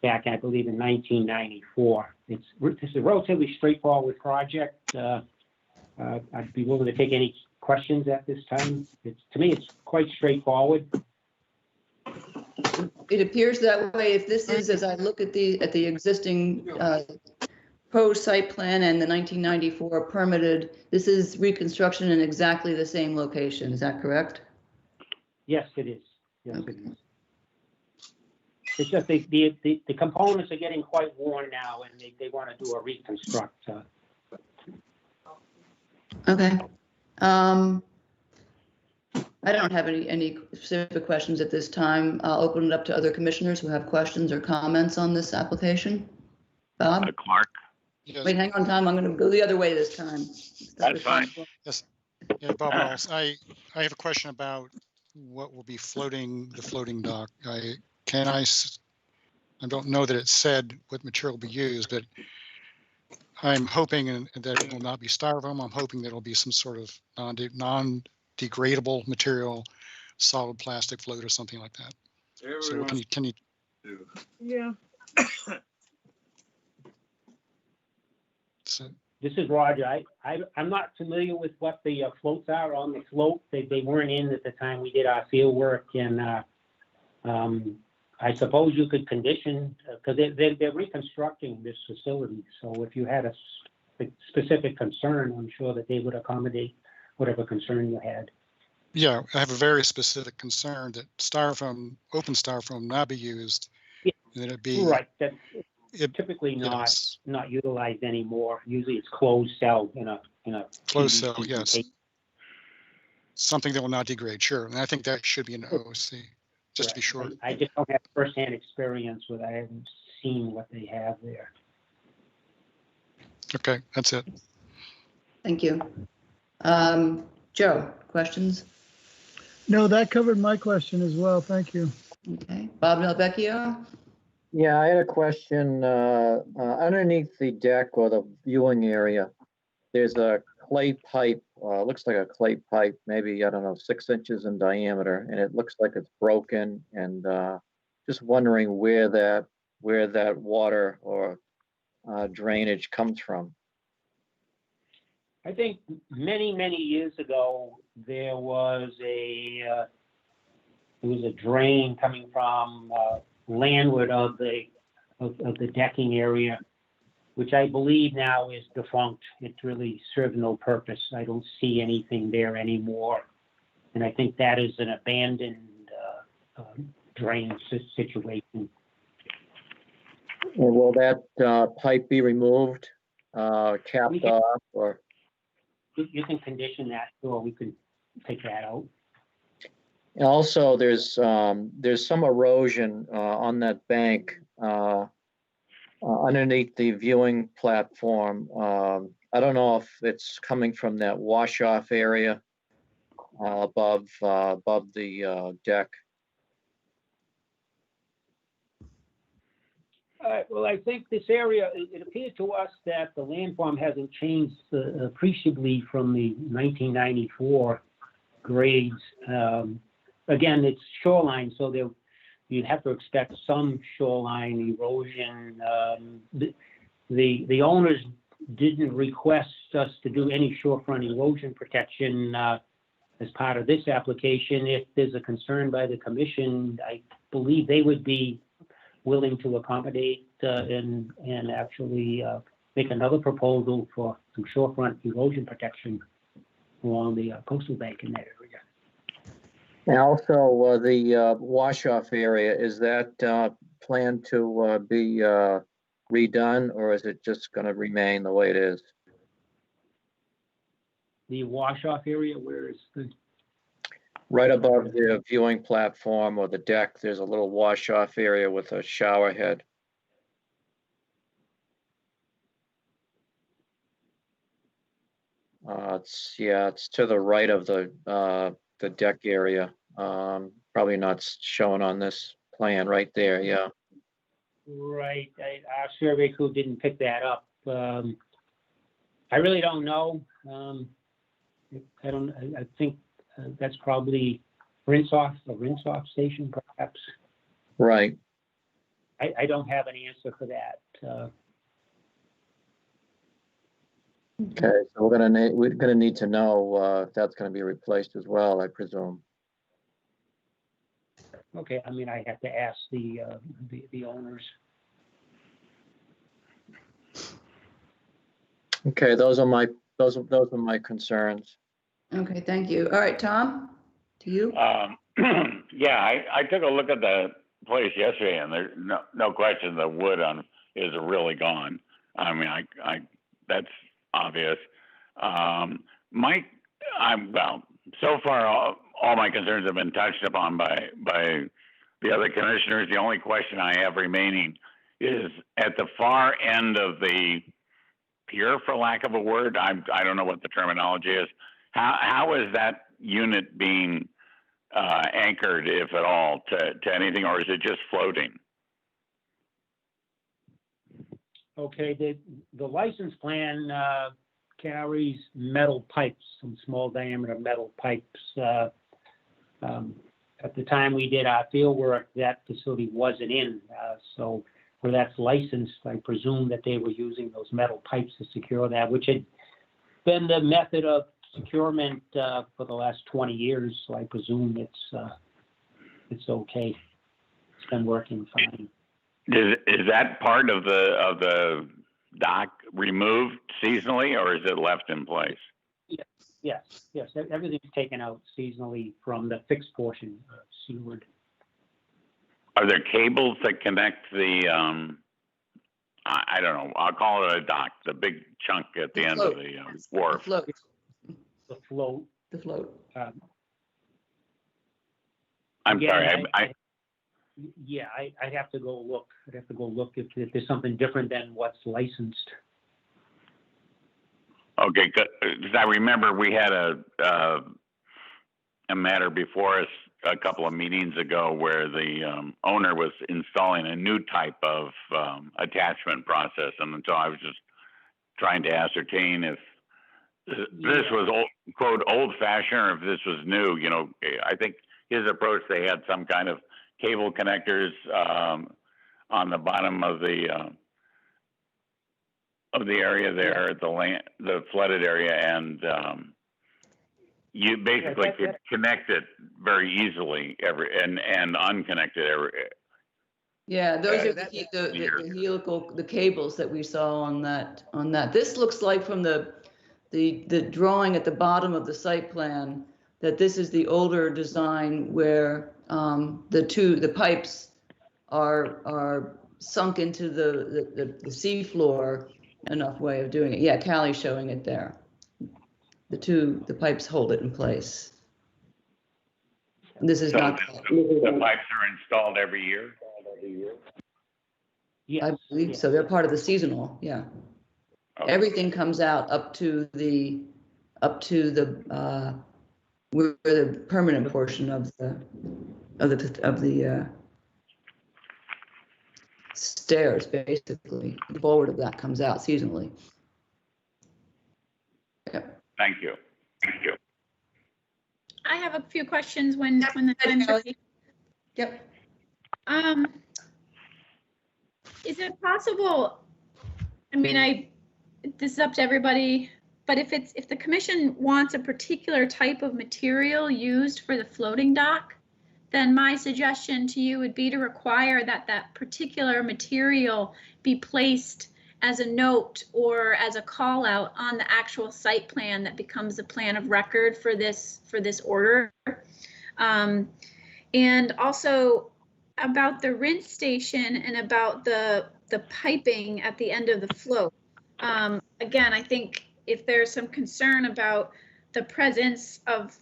back, I believe, in 1994. It's a relatively straightforward project. I'd be willing to take any questions at this time. To me, it's quite straightforward. It appears that way. If this is, as I look at the existing proposed site plan and the 1994 permitted, this is reconstruction in exactly the same location. Is that correct? Yes, it is. Yes, okay. It is. It's just the components are getting quite worn now, and they want to do a reconstruct. Okay. I don't have any specific questions at this time. I'll open it up to other commissioners who have questions or comments on this application. Bob? Clark? Yes. Wait, hang on, Tom. I'm going to go the other way this time. That's fine. Yes. Yeah, Bob Wells. I have a question about what will be floating the floating dock. I don't know that it said what material will be used, but I'm hoping that it will not be styrofoam. I'm hoping that it'll be some sort of non-degradable material, solid plastic float or something like that. So can you? Yeah. So, this is Roger. I'm not familiar with what the floats are on the float. They weren't in at the time we did our field work, and I suppose you could condition, because they're reconstructing this facility. So if you had a specific concern, I'm sure that they would accommodate whatever concern you had. yeah, I have a very specific concern that open styrofoam not be used, yeah. And that it be right. That's typically not utilized anymore. Usually it's closed cell in a closed cell. Yes, something that will not degrade. Sure, and I think that should be an O.C. Just to be sure. I just don't have firsthand experience with it. I haven't seen what they have there. Okay, that's it. Thank you. Joe, questions? No, that covered my question as well. Thank you. Okay. Bob Nelvecchio? Yeah, I had a question. Underneath the deck or the viewing area, there's a clay pipe, looks like a clay pipe, maybe, I don't know, 6 inches in diameter, and it looks like it's broken, and just wondering where that water or drainage comes from. I think many years ago, there was a drain coming from landward of the decking area, which I believe now is defunct. It really served no purpose. I don't see anything there anymore. And I think that is an abandoned drain situation. And will that pipe be removed, capped off, or? You can condition that, or we can take that out. Also, there's some erosion on that bank underneath the viewing platform. I don't know if it's coming from that wash-off area above the deck. Well, I think this area, it appeared to us that the landform hasn't changed appreciably from the 1994 grades. Again, it's shoreline, so you'd have to expect some shoreline erosion. The owners didn't request us to do any shorefront erosion protection as part of this application. If there's a concern by the commission, I believe they would be willing to accommodate and actually make another proposal for some shorefront erosion protection along the coastal bank in that area. And also the wash-off area, is that planned to be redone, or is it just going to remain the way it is? The wash-off area, where is the? Right above the viewing platform or the deck, there's a little wash-off area with a shower head. It's to the right of the deck area. Probably not shown on this plan right there. Yeah. Right. Our survey crew didn't pick that up. I really don't know. I think that's probably a rinse-off station, perhaps. Right. I don't have an answer for that. Okay, so we're gonna need to know if that's gonna be replaced as well, I presume. Okay, I mean, I have to ask the owners. Okay, those are my concerns. Okay, thank you. All right, Tom, to you. Yeah, I took a look at the place yesterday, and there's no question the wood is really gone. I mean, that's obvious. So far, all my concerns have been touched upon by the other commissioners. The only question I have remaining is at the far end of the pier, for lack of a word. I don't know what the terminology is. How is that unit being anchored, if at all, to anything, or is it just floating? Okay, the license plan carries metal pipes, some small diameter metal pipes. At the time we did our field work, that facility wasn't in. So where that's licensed, I presume that they were using those metal pipes to secure that, which had been the method of securement for the last 20 years. So I presume it's okay. It's been working fine. Is that part of the dock removed seasonally, or is it left in place? Yes. Everything's taken out seasonally from the fixed portion seaward. Are there cables that connect the, I don't know, I'll call it a dock, the big chunk at the end of the wharf? The float. I'm sorry. I'd have to go look. I'd have to go look if there's something different than what's licensed. Okay, because I remember we had a matter before us a couple of meetings ago where the owner was installing a new type of attachment process, and so I was just trying to ascertain if this was quote old-fashioned or if this was new. You know, I think his approach, they had some kind of cable connectors on the bottom of the area there, the flooded area, and you basically could connect it very easily and unconnect it. Yeah, those are the helical, the cables that we saw on that. This looks like from the drawing at the bottom of the site plan that this is the older design where the pipes are sunk into the seafloor. Enough way of doing it. Yeah, Callie's showing it there. The pipes hold it in place. And this is so not. The pipes are installed every year? Yes. I believe so. They're part of the seasonal. Yeah. Okay. Everything comes out up to the where the permanent portion of the stairs, basically. The forward of that comes out seasonally. Yep. Thank you. Thank you. I have a few questions when the time's ready. Yep. Is it possible, I mean, this is up to everybody, but if the commission wants a particular type of material used for the floating dock, then my suggestion to you would be to require that that particular material be placed as a note or as a call out on the actual site plan that becomes a plan of record for this order. And also about the rinse station and about the piping at the end of the float. Again, I think if there's some concern about the presence of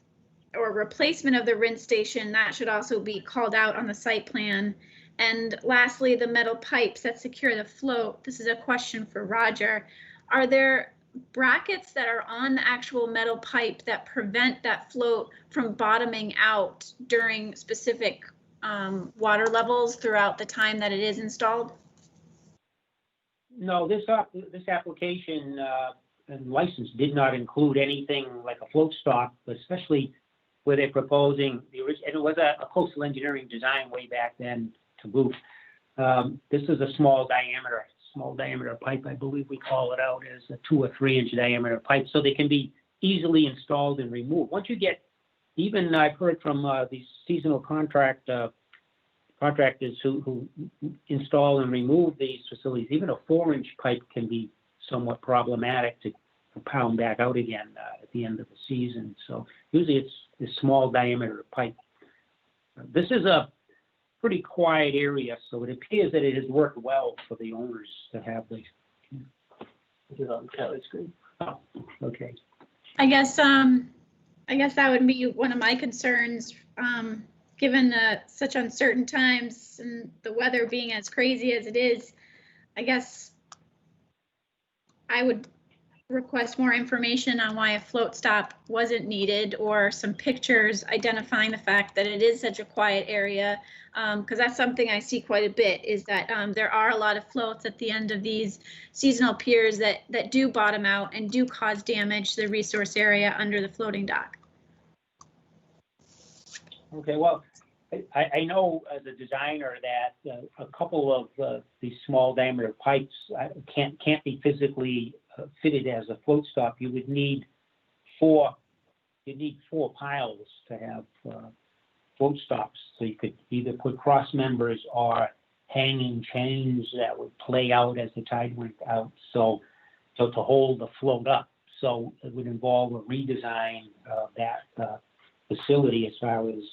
or replacement of the rinse station, that should also be called out on the site plan. And lastly, the metal pipes that secure the float. This is a question for Roger. Are there brackets that are on the actual metal pipe that prevent that float from bottoming out during specific water levels throughout the time that it is installed? No, this application and license did not include anything like a float stop, especially where they're proposing the original. And it was a coastal engineering design way back then to boot. This is a small diameter pipe. I believe we call it out as a 2 or 3 inch diameter pipe, so they can be easily installed and removed. Once you get, even I've heard from these seasonal contractors who install and remove these facilities, even a 4-inch pipe can be somewhat problematic to pound back out again at the end of the season. So usually it's a small diameter pipe. This is a pretty quiet area, so it appears that it has worked well for the owners to have the. Is it on the screen? Oh, okay. I guess that would be one of my concerns, given such uncertain times and the weather being as crazy as it is. I guess I would request more information on why a float stop wasn't needed, or some pictures identifying the fact that it is such a quiet area, because that's something I see quite a bit, is that there are a lot of floats at the end of these seasonal piers that do bottom out and do cause damage to the resource area under the floating dock. Okay, well, I know as a designer that a couple of these small diameter pipes can't be physically fitted as a float stop. You would need four piles to have float stops. So you could either put cross members or hanging chains that would play out as the tide went out. So to hold the float up. So it would involve a redesign of that facility as far as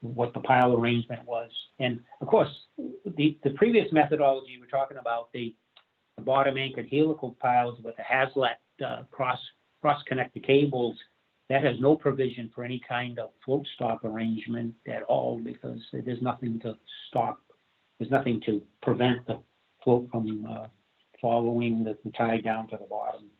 what the pile arrangement was. And of course, the previous methodology we're talking about, the bottom anchored helical piles with the Hazlet cross-connected cables, that has no provision for any kind of float stop arrangement at all, because there's nothing to stop, there's nothing to prevent the float from following the tide down to the bottom.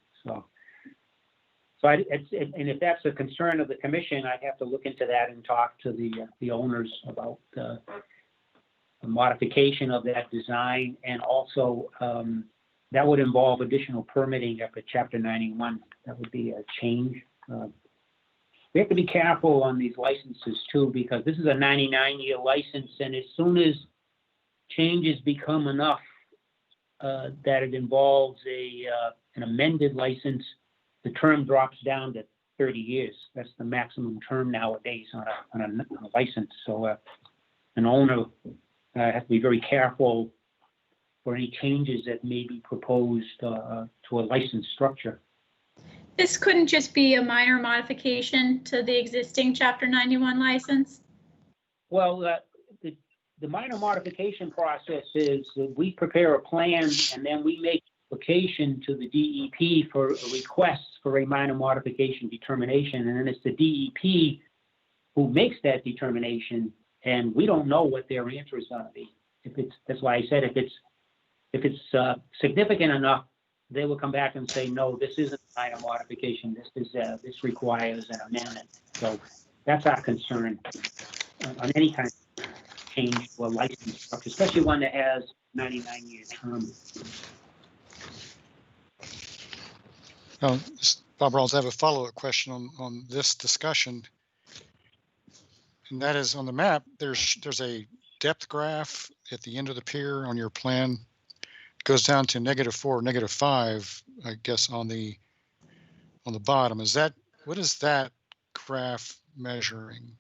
And if that's a concern of the commission, I'd have to look into that and talk to the owners about the modification of that design, and also that would involve additional permitting up at Chapter 91. That would be a change. We have to be careful on these licenses too, because this is a 99-year license, and as soon as changes become enough that it involves an amended license, the term drops down to 30 years. That's the maximum term nowadays on a license. So an owner has to be very careful for any changes that may be proposed to a license structure. This couldn't just be a minor modification to the existing Chapter 91 license? Well, the minor modification process is that we prepare a plan, and then we make application to the DEP for a request for a minor modification determination, and then it's the DEP who makes that determination, and we don't know what their answer is going to be. That's why I said if it's significant enough, they will come back and say, no, this isn't a minor modification. This requires an amendment. So that's our concern on any kind of change to a licensed structure, especially one that has 99-year term. Bob Rawls, I have a follow-up question on this discussion. And that is on the map, there's a depth graph at the end of the pier on your plan. It goes down to -4, -5, I guess, on the bottom. What is that graph measuring?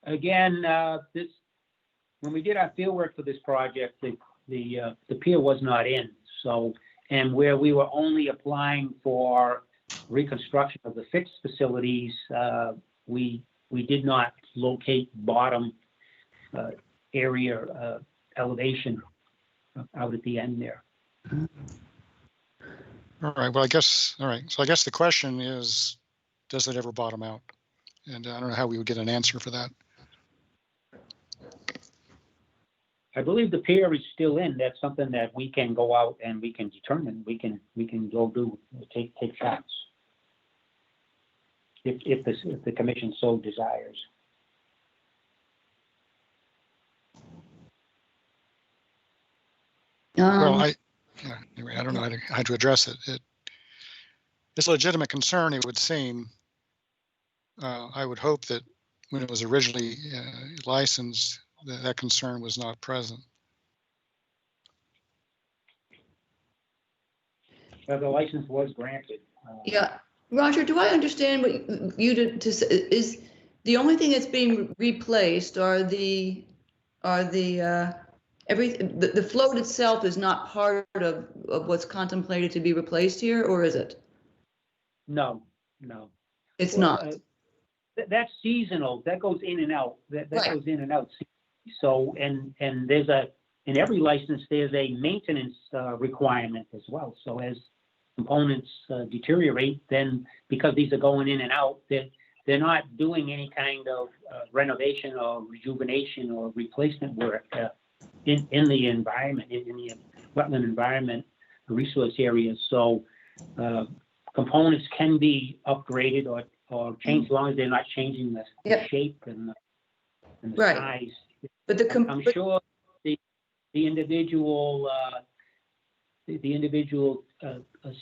Again, when we did our field work for this project, the pier was not in. So, and where we were only applying for reconstruction of the fixed facilities, we did not locate bottom area elevation out at the end there. All right. Well, all right. So I guess the question is, does it ever bottom out? And I don't know how we would get an answer for that. I believe the pier is still in. That's something that we can go out and we can determine. We can go take shots if the commission so desires. Well, anyway, I don't know how to address it. It's a legitimate concern, it would seem. I would hope that when it was originally licensed, that concern was not present. Well, the license was granted. Yeah, Roger, do I understand what you to say is the only thing that's being replaced are the float itself is not part of what's contemplated to be replaced here, or is it? No. It's not. That's seasonal. That goes in and out. That Right. goes in and out. So, and there's in every license, there's a maintenance requirement as well. So as components deteriorate, then because these are going in and out, they're not doing any kind of renovation or rejuvenation or replacement work in the environment, in the wetland environment, resource areas. So components can be upgraded or changed as long as they're not changing the shape and the Right. size. But I'm sure the individual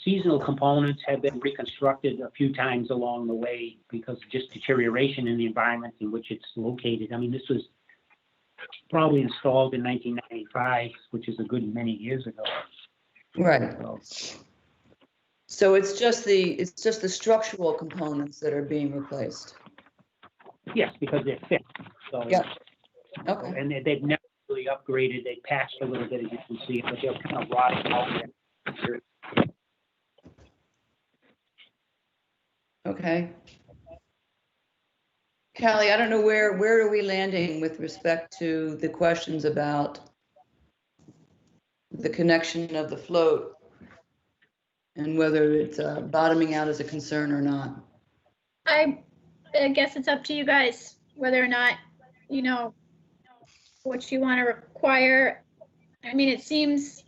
seasonal components have been reconstructed a few times along the way because of just deterioration in the environment in which it's located. I mean, this was probably installed in 1995, which is a good many years ago. Right. So it's just the structural components that are being replaced. Yes, because they're fixed. So yeah. Okay. And they've never really upgraded. They patched a little bit, as you can see, but they're kind of rotting out there. Okay. Callie, I don't know where are we landing with respect to the questions about the connection of the float and whether it's bottoming out as a concern or not. I guess it's up to you guys whether or not, what you want to require. I mean, it seems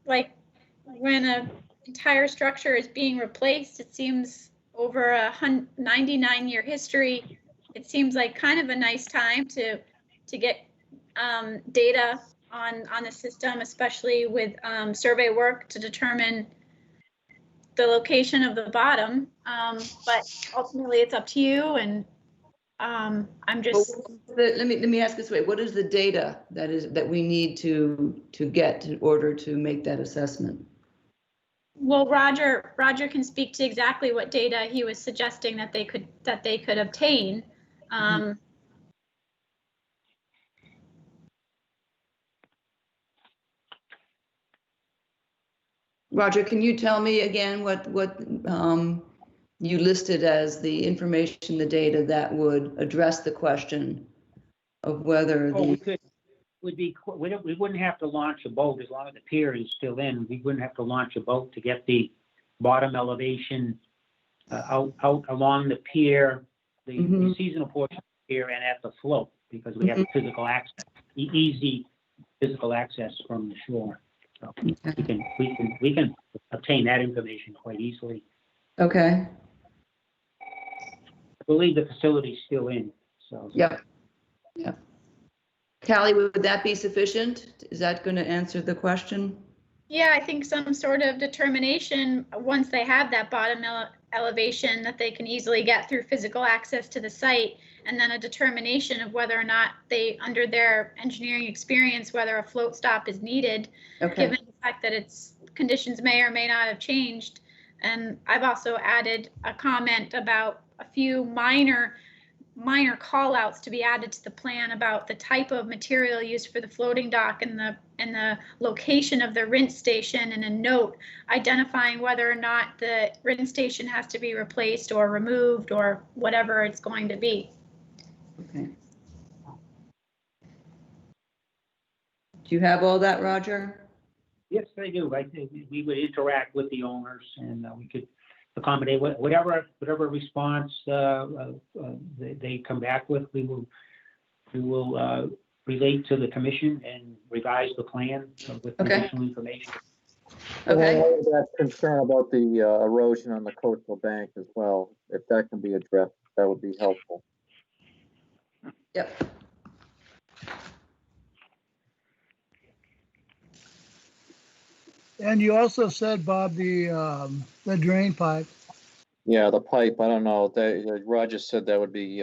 like when an entire structure is being replaced, it seems over a 99-year history, it seems like kind of a nice time to get data on the system, especially with survey work to determine the location of the bottom. But ultimately, it's up to you. And I'm just. Let me ask this way: what is the data that we need to get in order to make that assessment? Well, Roger can speak to exactly what data he was suggesting that they could obtain. Roger, can you tell me again what you listed as the information, the data that would address the question of whether we wouldn't have to launch a boat as long as the pier is still in. We wouldn't have to launch a boat to get the bottom elevation out along the pier, the seasonal portion of the pier, and at the float, because we have physical access, easy physical access from the shore. So we can obtain that information quite easily. Okay. I believe the facility's still in. So yeah. Callie, would that be sufficient? Is that going to answer the question? Yeah, I think some sort of determination, once they have that bottom elevation, that they can easily get through physical access to the site, and then a determination of whether or not they, under their engineering experience, whether a float stop is needed, Okay. given the fact that its conditions may or may not have changed. And I've also added a comment about a few minor call outs to be added to the plan about the type of material used for the floating dock and the location of the rinse station, and a note identifying whether or not the rinse station has to be replaced or removed or whatever it's going to be. Okay. Do you have all that, Roger? Yes, I do. I think we would interact with the owners, and we could accommodate whatever response they come back with. We will relate to the commission and revise the plan with additional information. Okay. That concern about the erosion on the coastal bank as well, if that can be addressed, that would be helpful. Yep. And you also said, Bob, the drain pipe. Yeah, the pipe, I don't know, Roger said that would be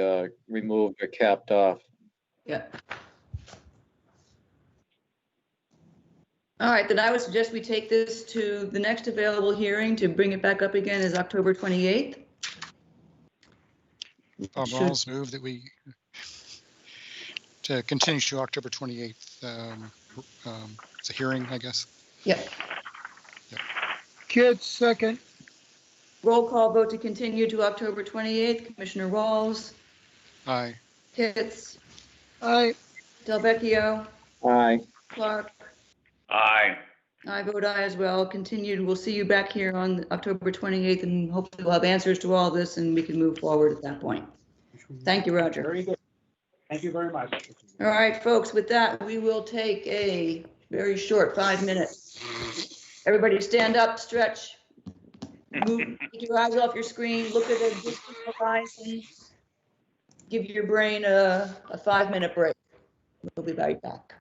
removed or capped off. Yep. All right, then I would suggest we take this to the next available hearing. To bring it back up again is October 28th. Bob Rawls move that we to continue to October 28th. It's a hearing, I guess. Yep. Kids, second. Roll call vote to continue to October 28th. Commissioner Rawls, Aye. Pitts, Aye. Delvecchio, Aye. Clark. Aye. I vote aye as well. Continued. We'll see you back here on October 28th, and hopefully we'll have answers to all this and we can move forward at that point. Thank you, Roger. Very good. Thank you very much. All right, folks, with that, we will take a very short 5 minutes. Everybody stand up, stretch, move, take your eyes off your screen, look at a distant horizon. Give your brain a 5-minute break. We'll be right back.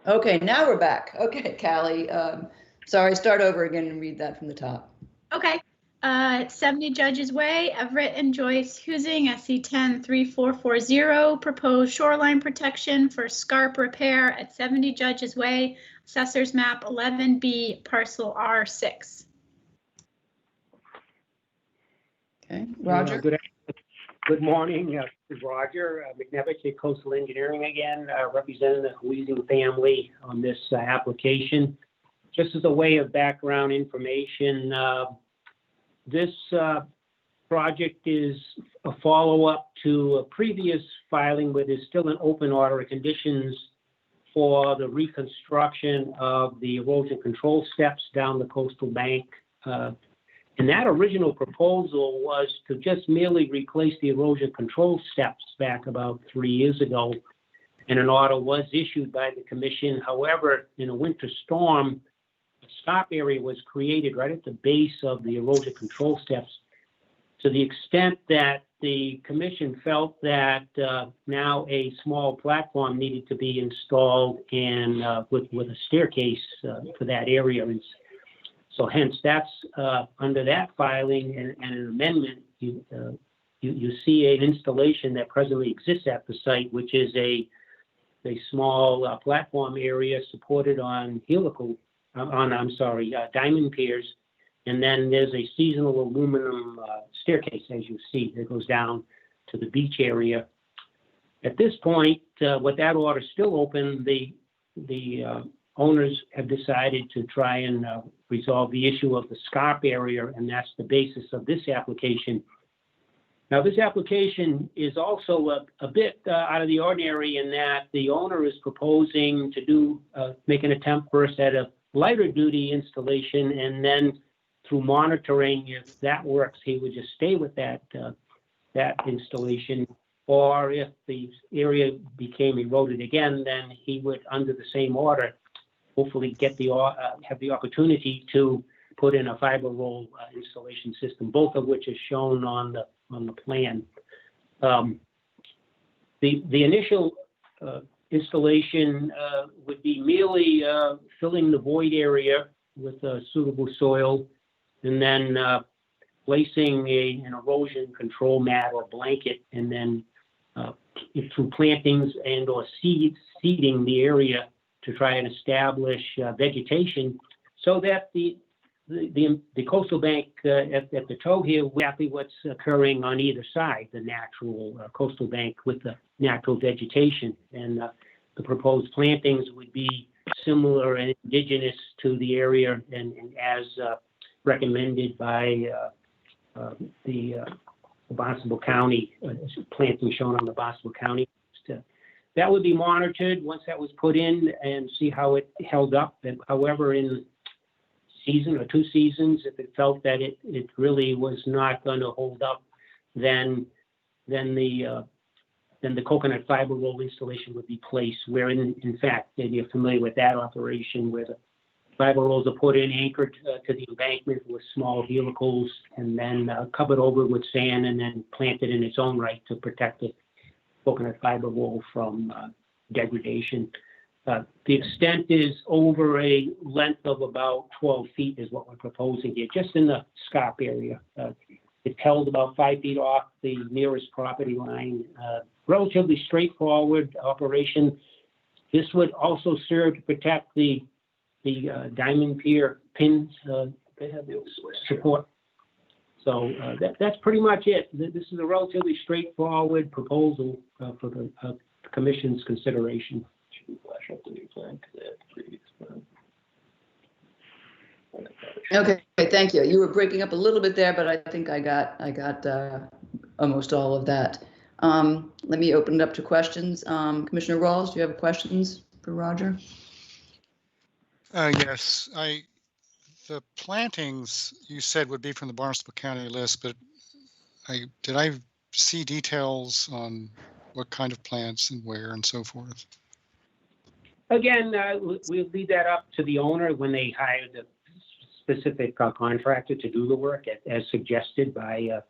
Okay, now we're back. Okay, Callie, sorry, start over again and read that from the top. Okay. 70 Judges Way, Everett and Joyce Husing, SC 103440, proposed shoreline protection for scarp repair at 70 Judges Way, Assessors Map 11B, Parcel R6. Okay, Roger? Good morning. This is Roger McNevich at Coastal Engineering again, representing the Husing family on this application. Just as a way of background information, this project is a follow-up to a previous filing where there's still an open order of conditions for the reconstruction of the erosion control steps down the coastal bank. And that original proposal was to just merely replace the erosion control steps back about 3 years ago. And an order was issued by the commission. However, in a winter storm, a stop area was created right at the base of the erosion control steps, to the extent that the commission felt that now a small platform needed to be installed and with a staircase for that area. And so hence that's under that filing and an amendment, you see an installation that presently exists at the site, which is a small platform area supported on diamond piers. And then there's a seasonal aluminum staircase, as you see, that goes down to the beach area. At this point, with that order still open, the owners have decided to try and resolve the issue of the scarp area, and that's the basis of this application. Now, this application is also a bit out of the ordinary in that the owner is proposing to make an attempt first at a lighter duty installation, and then through monitoring, if that works, he would just stay with that installation. Or if the area became eroded again, then he would, under the same order, hopefully have the opportunity to put in a fiber roll installation system, both of which is shown on the plan. The initial installation would be merely filling the void area with suitable soil, and then placing an erosion control mat or blanket, and then through plantings and or seeding the area to try and establish vegetation, so that the coastal bank at the toe here, exactly what's occurring on either side, the natural coastal bank with the natural vegetation. And the proposed plantings would be similar and indigenous to the area, and as recommended by the Barnstable County, planting shown on the Barnstable County. That would be monitored once that was put in and see how it held up. And however, in season or 2 seasons, if it felt that it really was not going to hold up, then the coconut fiber roll installation would be placed, where in fact, maybe you're familiar with that operation, where the fiber rolls are put in, anchored to the embankment with small helicals, and then covered over with sand, and then planted in its own right to protect the coconut fiber roll from degradation. The extent is over a length of about 12 feet is what we're proposing here, just in the scarp area. It's held about 5 feet off the nearest property line. Relatively straightforward operation. This would also serve to protect the diamond pier pins they have the support. So that's pretty much it. This is a relatively straightforward proposal for the commission's consideration. Okay, thank you. You were breaking up a little bit there, but I think I got almost all of that. Let me open it up to questions. Commissioner Rawls, do you have questions for Roger? Yes, the plantings you said would be from the Barnstable County list, but did I see details on what kind of plants and where and so forth? Again, we'll leave that up to the owner when they hire the specific contractor to do the work, as suggested by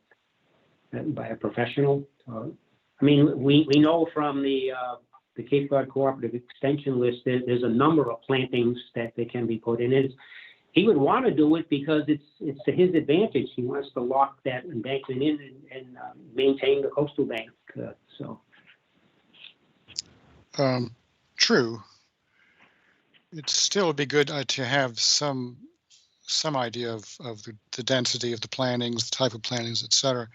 a professional. I mean, we know from the the Cape Cod Cooperative Extension list, there's a number of plantings that they can be put in. He would want to do it because it's to his advantage. He wants to lock that embankment in and maintain the coastal bank. True. It still would be good to have some idea of the density of the plantings, the type of plantings, et cetera.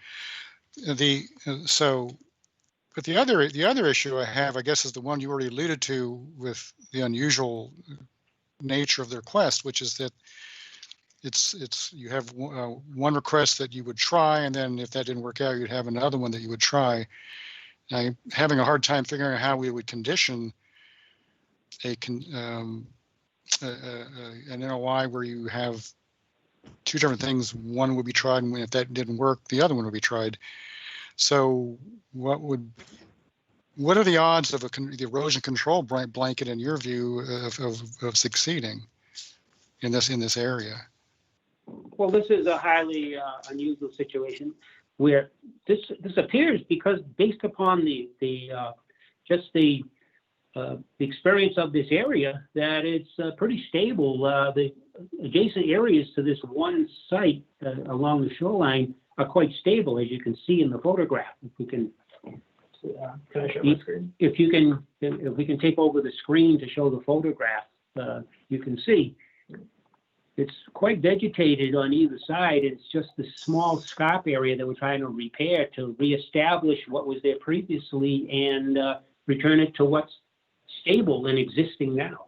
But the other issue I have, I guess, is the one you already alluded to with the unusual nature of the request, which is that you have one request that you would try, and then if that didn't work out, you'd have another one that you would try. I'm having a hard time figuring out how we would condition an NOI where you have two different things. One would be tried, and if that didn't work, the other one would be tried. So what are the odds of the erosion control blanket, in your view, of succeeding in this area? Well, this is a highly unusual situation where this appears, because based upon the experience of this area, that it's pretty stable. The adjacent areas to this one site along the shoreline are quite stable, as you can see in the photograph. If we can, can I share my screen? If we can take over the screen to show the photograph, you can see it's quite vegetated on either side. It's just the small scarp area that we're trying to repair to reestablish what was there previously and return it to what's stable and existing now.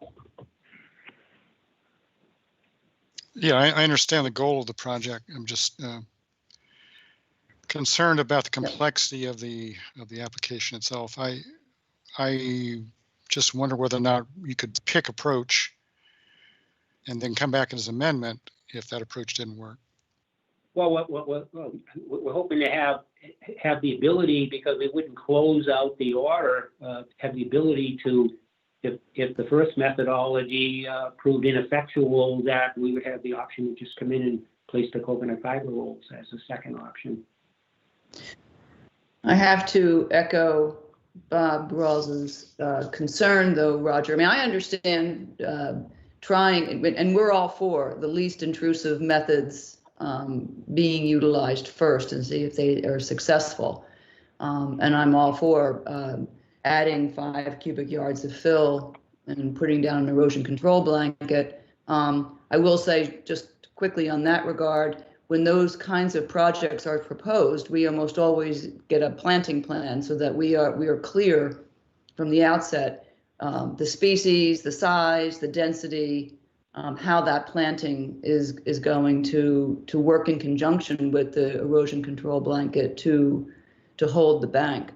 Yeah, I understand the goal of the project. I'm just concerned about the complexity of the application itself. I just wonder whether or not you could pick approach and then come back as amendment if that approach didn't work. Well, we're hoping to have the ability, because we wouldn't close out the order, have the ability to, if the first methodology proved ineffectual, that we would have the option to just come in and place the coconut fiber rolls as a second option. I have to echo Bob Rawls's concern, though, Roger. I mean, I understand trying, and we're all for the least intrusive methods being utilized first and see if they are successful. And I'm all for adding 5 cubic yards of fill and putting down an erosion control blanket. I will say just quickly on that regard, when those kinds of projects are proposed, we almost always get a planting plan so that we are clear from the outset the species, the size, the density, how that planting is going to work in conjunction with the erosion control blanket to hold the bank.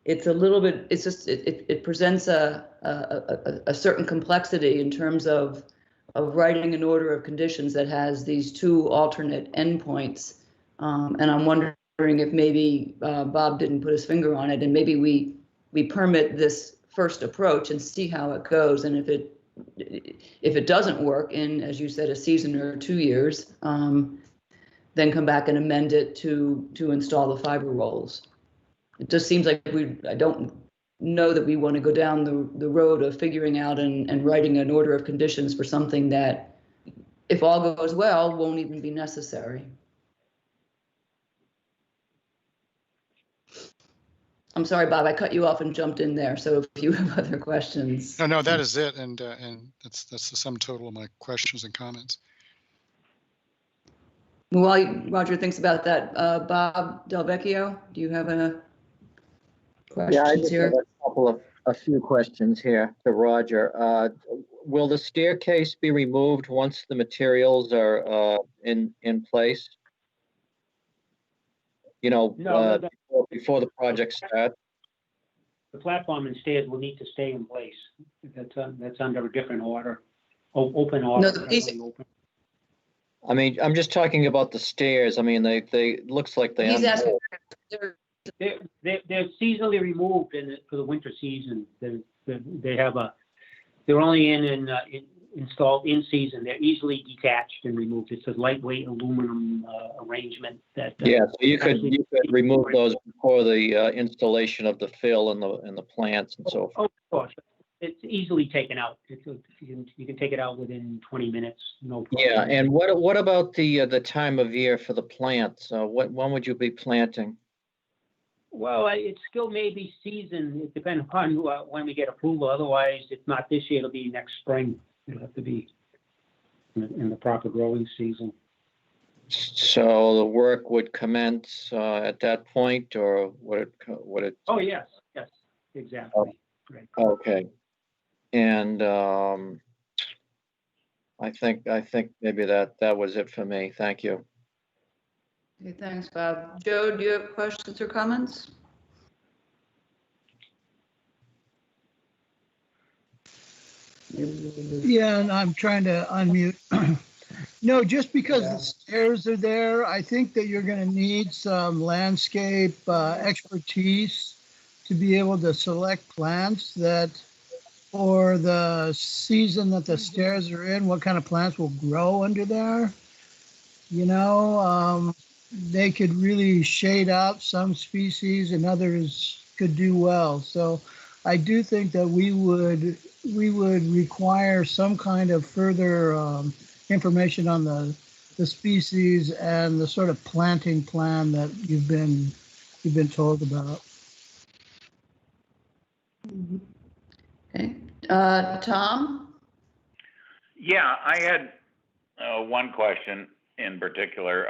It's a little bit, it's just, it presents a certain complexity in terms of writing an order of conditions that has these 2 alternate endpoints. And I'm wondering if maybe Bob didn't put his finger on it, and maybe we permit this first approach and see how it goes. And if it doesn't work in, as you said, a season or 2 years, then come back and amend it to install the fiber rolls. It just seems like I don't know that we want to go down the road of figuring out and writing an order of conditions for something that, if all goes well, won't even be necessary. I'm sorry, Bob, I cut you off and jumped in there. So if you have other questions. No, that is it. And that's the sum total of my questions and comments. While Roger thinks about that, Bob Del Vecchio, do you have a question? Yeah, I just have a few questions here to Roger. Will the staircase be removed once the materials are in place? You know, No, before the project starts? the platform and stairs will need to stay in place. That's under a different order, open order. No, the piece- open. I mean, I'm just talking about the stairs. I mean, they looks like they. He's asking. They're seasonally removed for the winter season. They're only in installed in season. They're easily detached and removed. It's a lightweight aluminum arrangement that. Yeah, so you could remove those before the installation of the fill and the plants and so forth. Oh, of course. It's easily taken out. You can take it out within 20 minutes. No problem. Yeah, and what about the time of year for the plants? When would you be planting? Well, it still may be season. It depends upon when we get approval. Otherwise, if not this year, it'll be next spring. It'll have to be in the proper growing season. So the work would commence at that point, or would it? Oh, yes, exactly. Right. Okay. And I think maybe that was it for me. Thank you. Okay, thanks, Bob. Joe, do you have questions or comments? Yeah, and I'm trying to unmute. No, just because the stairs are there, I think that you're going to need some landscape expertise to be able to select plants that, for the season that the stairs are in, what kind of plants will grow under there. You know, they could really shade out some species and others could do well. So I do think that we would require some kind of further information on the species and the sort of planting plan that you've been told about. Okay, Tom? Yeah, I had one question in particular.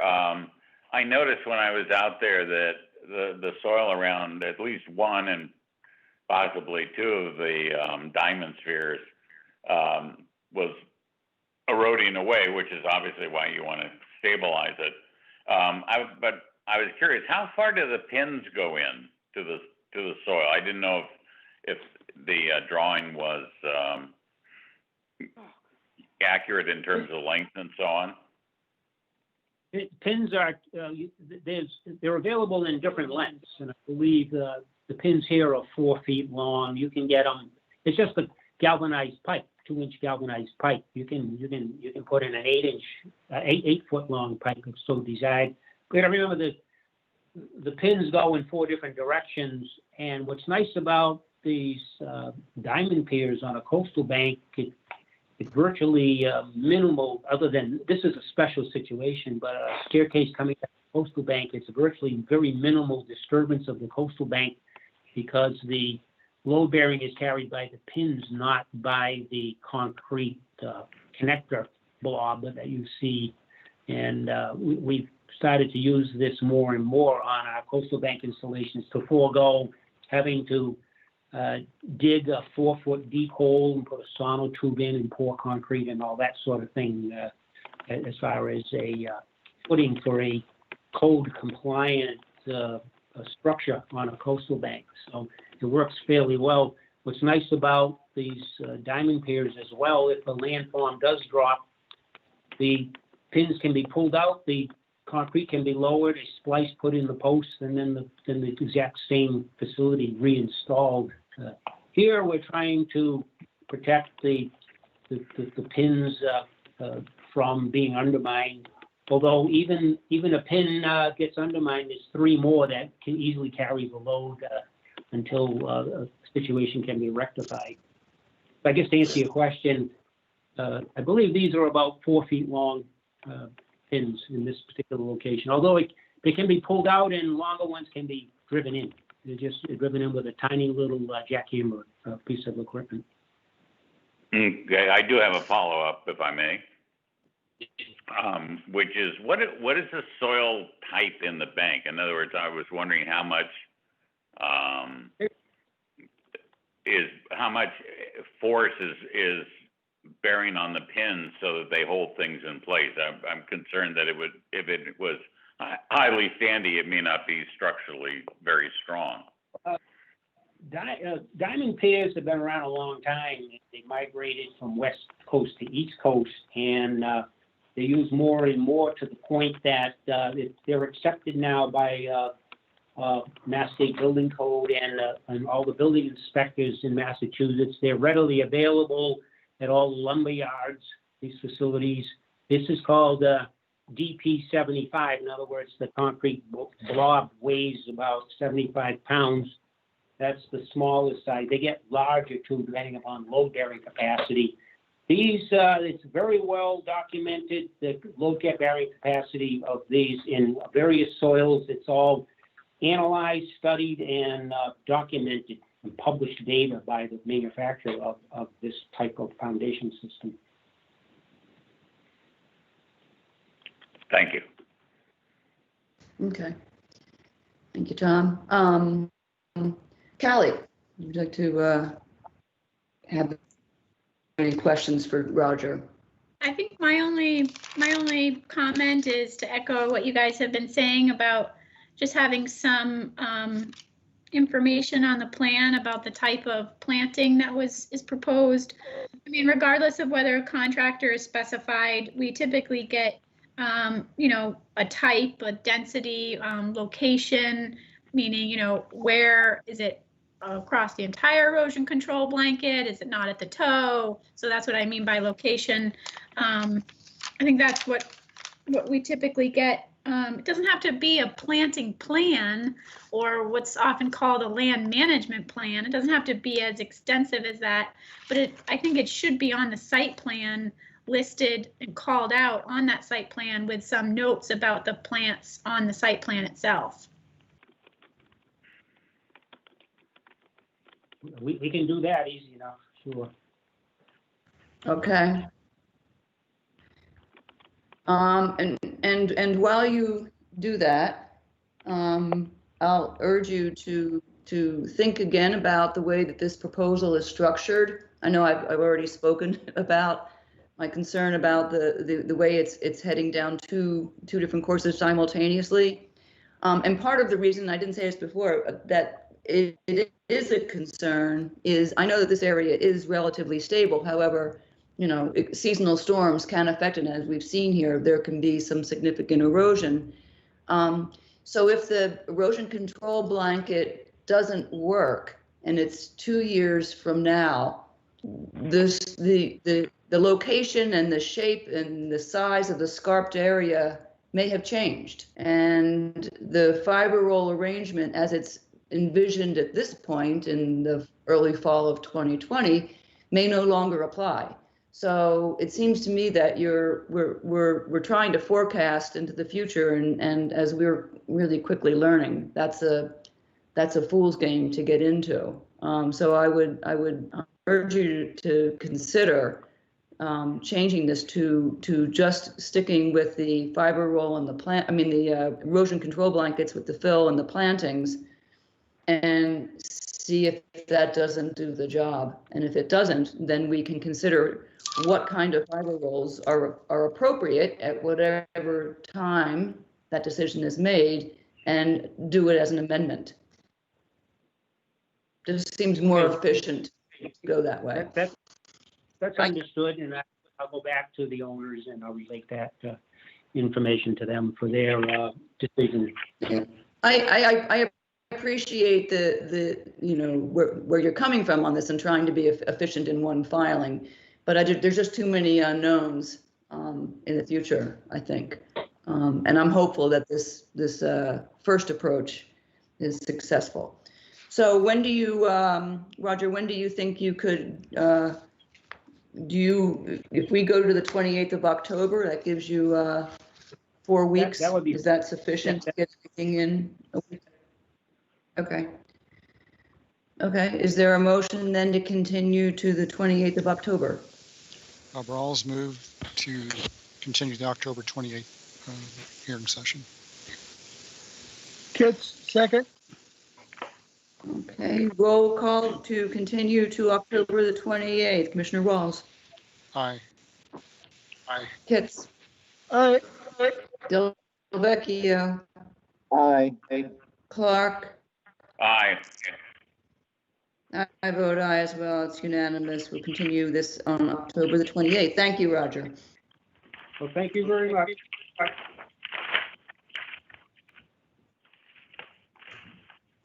I noticed when I was out there that the soil around at least one and possibly two of the diamond spheres was eroding away, which is obviously why you want to stabilize it. But I was curious, how far do the pins go in to the soil? I didn't know if the drawing was accurate in terms of length and so on. Pins are they're available in different lengths, and I believe the pins here are 4 feet long. You can get them. It's just a galvanized pipe, 2-inch galvanized pipe. You can put in an 8 foot long pipe. It's so designed. You got to remember the pins go in 4 different directions. And what's nice about these diamond piers on a coastal bank, it's virtually minimal, other than, this is a special situation, but a staircase coming up the coastal bank, it's virtually very minimal disturbance of the coastal bank because the load bearing is carried by the pins, not by the concrete connector blob that you see. And we've started to use this more and more on our coastal bank installations to forego having to dig a 4-foot deep hole and put a sono tube in and pour concrete and all that sort of thing as far as a footing for a code compliant structure on a coastal bank. So it works fairly well. What's nice about these diamond piers as well, if the landform does drop, the pins can be pulled out, the concrete can be lowered, a splice put in the posts, and then the exact same facility reinstalled. Here we're trying to protect the pins from being undermined. Although even a pin gets undermined, there's 3 more that can easily carry the load until a situation can be rectified. I guess to answer your question, I believe these are about 4 feet long pins in this particular location. Although they can be pulled out and longer ones can be driven in. They're just driven in with a tiny little jackhammer piece of equipment. Okay, I do have a follow-up, if I may, which is what is the soil type in the bank? In other words, I was wondering how much force is bearing on the pins so that they hold things in place. I'm concerned that if it was highly sandy, it may not be structurally very strong. Diamond piers have been around a long time. They migrated from West Coast to East Coast, and they use more and more to the point that they're accepted now by Mass State Building Code and all the building inspectors in Massachusetts. They're readily available. at all lumber yards, these facilities. This is called DP 75. In other words, the concrete blob weighs about 75 pounds. That's the smallest size. They get larger too, depending upon load bearing capacity. These, it's very well documented, the load bearing capacity of these in various soils. It's all analyzed, studied, and documented and published data by the manufacturer of this type of foundation system. Thank you. Okay. Thank you, Tom. Callie, would you like to have any questions for Roger? I think my only comment is to echo what you guys have been saying about just having some information on the plan about the type of planting that is proposed. I mean, regardless of whether a contractor is specified, we typically get you know, a type, a density, location, meaning, you know, where is it across the entire erosion control blanket? Is it not at the toe? So that's what I mean by location. I think that's what we typically get. It doesn't have to be a planting plan or what's often called a land management plan. It doesn't have to be as extensive as that, but I think it should be on the site plan, listed and called out on that site plan with some notes about the plants on the site plan itself. We can do that easy enough, sure. Okay. And while you do that, I'll urge you to think again about the way that this proposal is structured. I know I've already spoken about my concern about the way it's heading down two different courses simultaneously. And part of the reason, I didn't say this before, that it is a concern is I know that this area is relatively stable. However, you know, seasonal storms can affect it. As we've seen here, there can be some significant erosion. So if the erosion control blanket doesn't work and it's 2 years from now, the location and the shape and the size of the scarped area may have changed. And the fiber roll arrangement as it's envisioned at this point in the early fall of 2020 may no longer apply. So it seems to me that we're trying to forecast into the future, and as we're really quickly learning, that's a fool's game to get into. So I would urge you to consider changing this to just sticking with the fiber roll and the erosion control blankets with the fill and the plantings, and see if that doesn't do the job. And if it doesn't, then we can consider what kind of fiber rolls are appropriate at whatever time that decision is made, and do it as an amendment. Just seems more efficient to go that way. That's understood, and I'll go back to the owners and I'll relate that information to them for their decision. I appreciate the you know where you're coming from on this and trying to be efficient in one filing, but there's just too many unknowns in the future, I think, and I'm hopeful that this first approach is successful. So when do you, Roger, when do you think you could, if we go to the 28th of October, that gives you 4 weeks? That would be. Is that sufficient to get everything in a week? Okay. Okay, is there a motion then to continue to the 28th of October? Rawls move to continue the October 28th hearing session. Kits, second. Okay, roll call to continue to October the 28th. Commissioner Rawls. Aye. Aye. Kits. Aye. Delvecchio. Aye. Clark. Aye. I vote aye as well. It's unanimous. We'll continue this on October the 28th. Thank you, Roger. Well, thank you very much.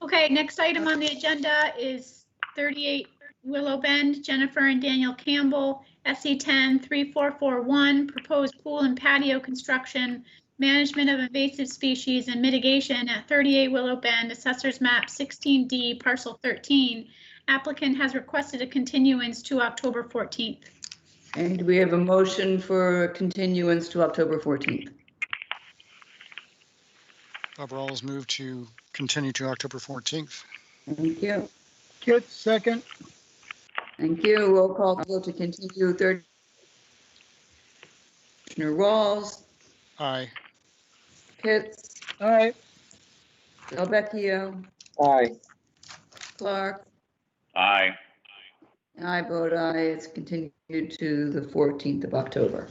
Okay, next item on the agenda is 38 Willow Bend, Jennifer and Daniel Campbell, SE 10-3441, proposed pool and patio construction, management of invasive species and mitigation at 38 Willow Bend, Assessor's Map 16D, Parcel 13. Applicant has requested a continuance to October 14th. And we have a motion for continuance to October 14th. Bob Rawls moved to continue to October 14th. Thank you. Kit, second. Thank you. Roll call vote to continue. Third. Commissioner Rawls, Aye. Pitts, Aye. Delvecchio, Aye. Clark. Aye. I vote aye. It's continued to the 14th of October.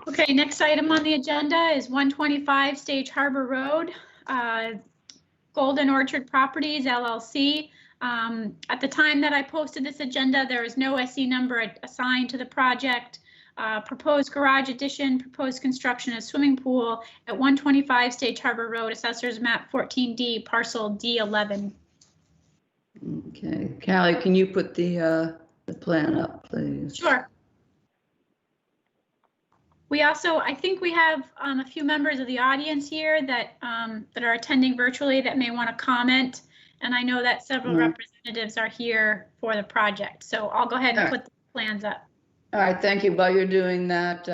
Okay, next item on the agenda is 125 Stage Harbor Road, Golden Orchard Properties LLC. At the time that I posted this agenda, there is no SE number assigned to the project. Proposed garage addition, proposed construction of swimming pool at 125 Stage Harbor Road, Assessor's Map 14D, Parcel D11. Okay, Callie, can you put the plan up, please? Sure. We also, I think we have a few members of the audience here that that are attending virtually that may want to comment. And I know that several representatives are here for the project. So I'll go ahead and put the plans up. All right, thank you. While you're doing that,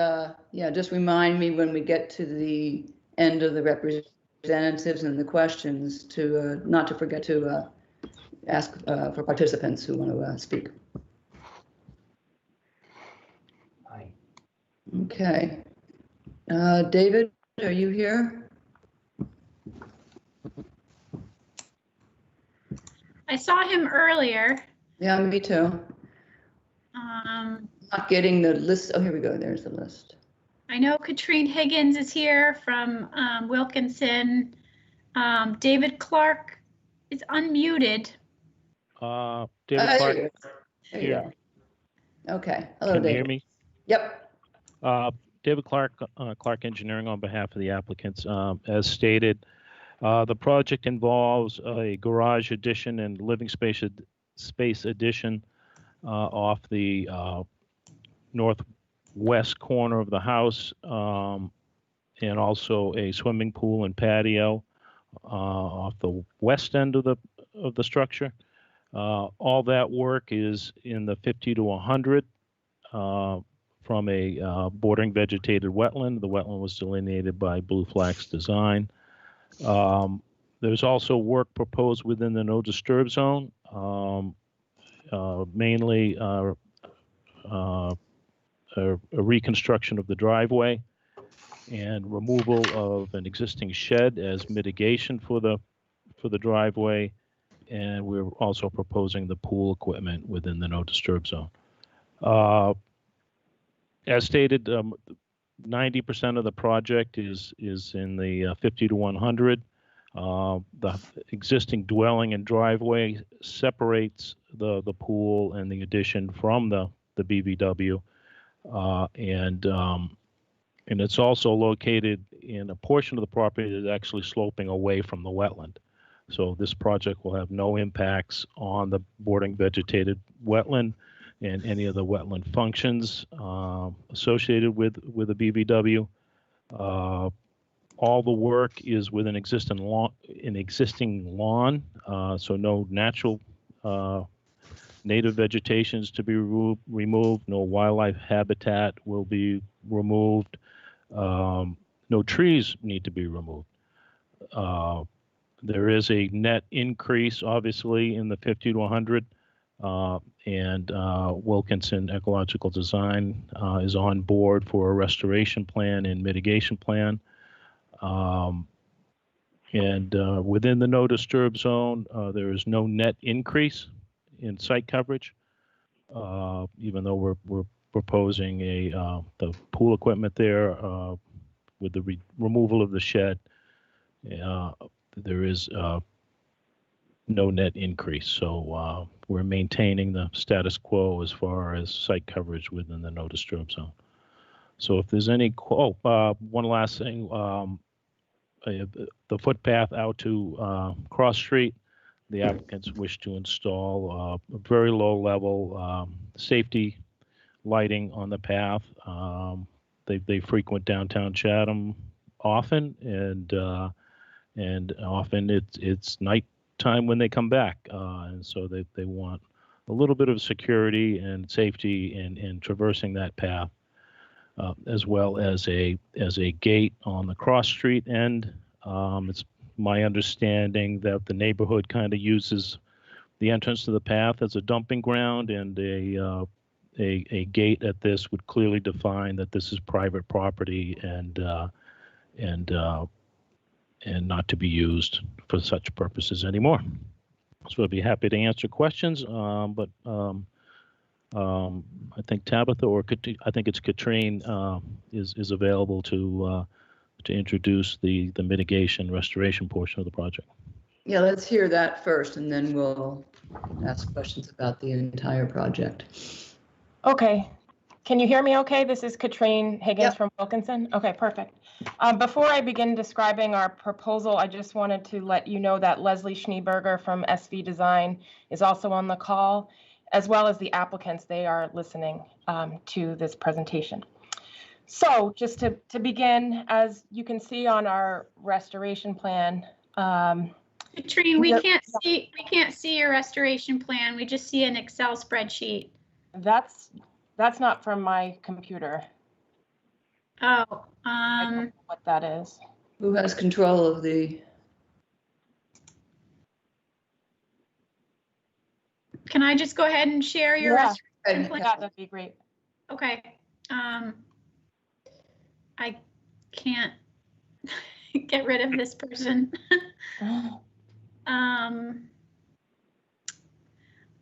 yeah, just remind me when we get to the end of the representatives and the questions to not to forget to ask for participants who want to speak. Aye. Okay. David, are you here? I saw him earlier. Yeah, me too. Not getting the list. Oh, here we go. There's the list. I know Katrine Higgins is here from Wilkinson. David Clark is unmuted. David Clark. There you go. Okay. Hello, Can David. you hear me? Yep. David Clark, Clark Engineering on behalf of the applicants. As stated, the project involves a garage addition and living space addition off the northwest corner of the house, and also a swimming pool and patio off the west end of the structure. All that work is in the 50 to 100 from a bordering vegetated wetland. The wetland was delineated by Blue Flax Design. There's also work proposed within the no disturb zone, mainly a reconstruction of the driveway and removal of an existing shed as mitigation for the driveway. And we're also proposing the pool equipment within the no disturb zone. As stated, 90% of the project is in the 50 to 100. The existing dwelling and driveway separates the pool and the addition from the BVW, and it's also located in a portion of the property that is actually sloping away from the wetland. So this project will have no impacts on the bordering vegetated wetland and any of the wetland functions associated with the BVW. All the work is with an existing lawn, so no natural native vegetation is to be removed. No wildlife habitat will be removed. No trees need to be removed. There is a net increase, obviously, in the 50 to 100, and Wilkinson Ecological Design is on board for a restoration plan and mitigation plan. Within the no disturb zone, there is no net increase in site coverage, even though we're proposing the pool equipment there with the removal of the shed. There is no net increase, so we're maintaining the status quo as far as site coverage within the no disturb zone. So if there's any, one last thing, the footpath out to Cross Street, the applicants wish to install a very low level safety lighting on the path. They frequent downtown Chatham often, and often it's nighttime when they come back, and so they want a little bit of security and safety in traversing that path, as well as a gate on the cross street end. It's my understanding that the neighborhood kind of uses the entrance to the path as a dumping ground, and a gate at this would clearly define that this is private property and not to be used for such purposes anymore. So I'd be happy to answer questions, but I think Tabitha I think it's Katrine is available to introduce the mitigation restoration portion of the project. Yeah, let's hear that first, and then we'll ask questions about the entire project. Okay. Can you hear me okay? This is Katrine Higgins from Wilkinson. Okay, perfect. Before I begin describing our proposal, I just wanted to let you know that Leslie Schneeberger from SV Design is also on the call, as well as the applicants. They are listening to this presentation. So just to begin, as you can see on our restoration plan, Katrine, we can't see your restoration plan. We just see an Excel spreadsheet. That's not from my computer. Oh, I don't know what that is. Who has control of the? Can I just go ahead and share your restoration plan? Yeah, that'd be great. Okay. I can't get rid of this person.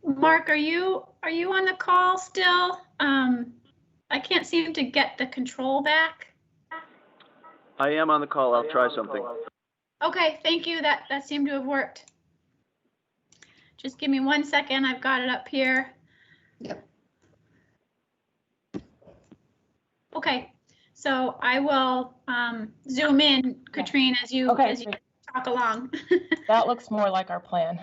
Mark, are you on the call still? I can't seem to get the control back. I am on the call. I'll try something. Okay, thank you. That seemed to have worked. Just give me 1 second. I've got it up here. Yep. Okay, so I will zoom in, Katrine, as you talk along. That looks more like our plan.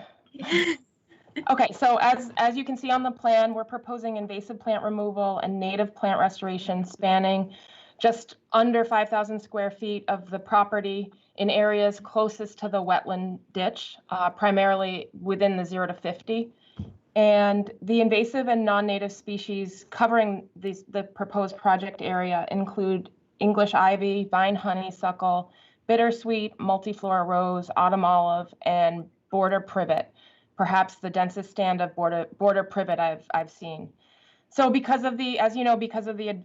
Okay, so as you can see on the plan, we're proposing invasive plant removal and native plant restoration spanning just under 5,000 square feet of the property in areas closest to the wetland ditch, primarily within the 0 to 50. And the invasive and non-native species covering the proposed project area include English ivy, vine honeysuckle, bittersweet, multiflora rose, autumn olive, and border privet. Perhaps the densest stand of border privet I've seen. So because of the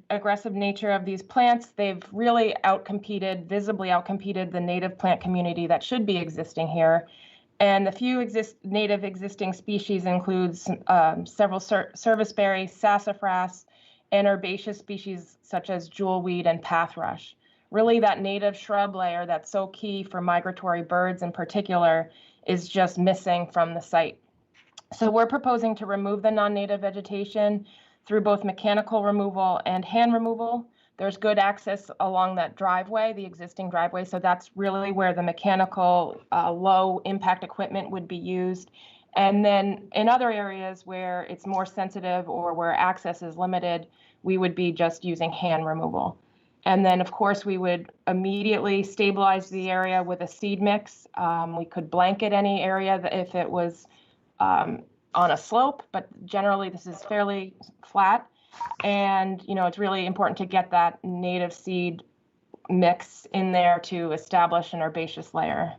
aggressive nature of these plants, they've really visibly outcompeted the native plant community that should be existing here. And the few native existing species includes several serviceberry, sassafras, and herbaceous species such as jewelweed and pathrush. Really, that native shrub layer that's so key for migratory birds in particular is just missing from the site. So we're proposing to remove the non-native vegetation through both mechanical removal and hand removal. There's good access along that driveway, the existing driveway, so that's really where the mechanical low impact equipment would be used. And then in other areas where it's more sensitive or where access is limited, we would be just using hand removal. And then, of course, we would immediately stabilize the area with a seed mix. We could blanket any area if it was on a slope, but generally this is fairly flat. And, it's really important to get that native seed mix in there to establish an herbaceous layer.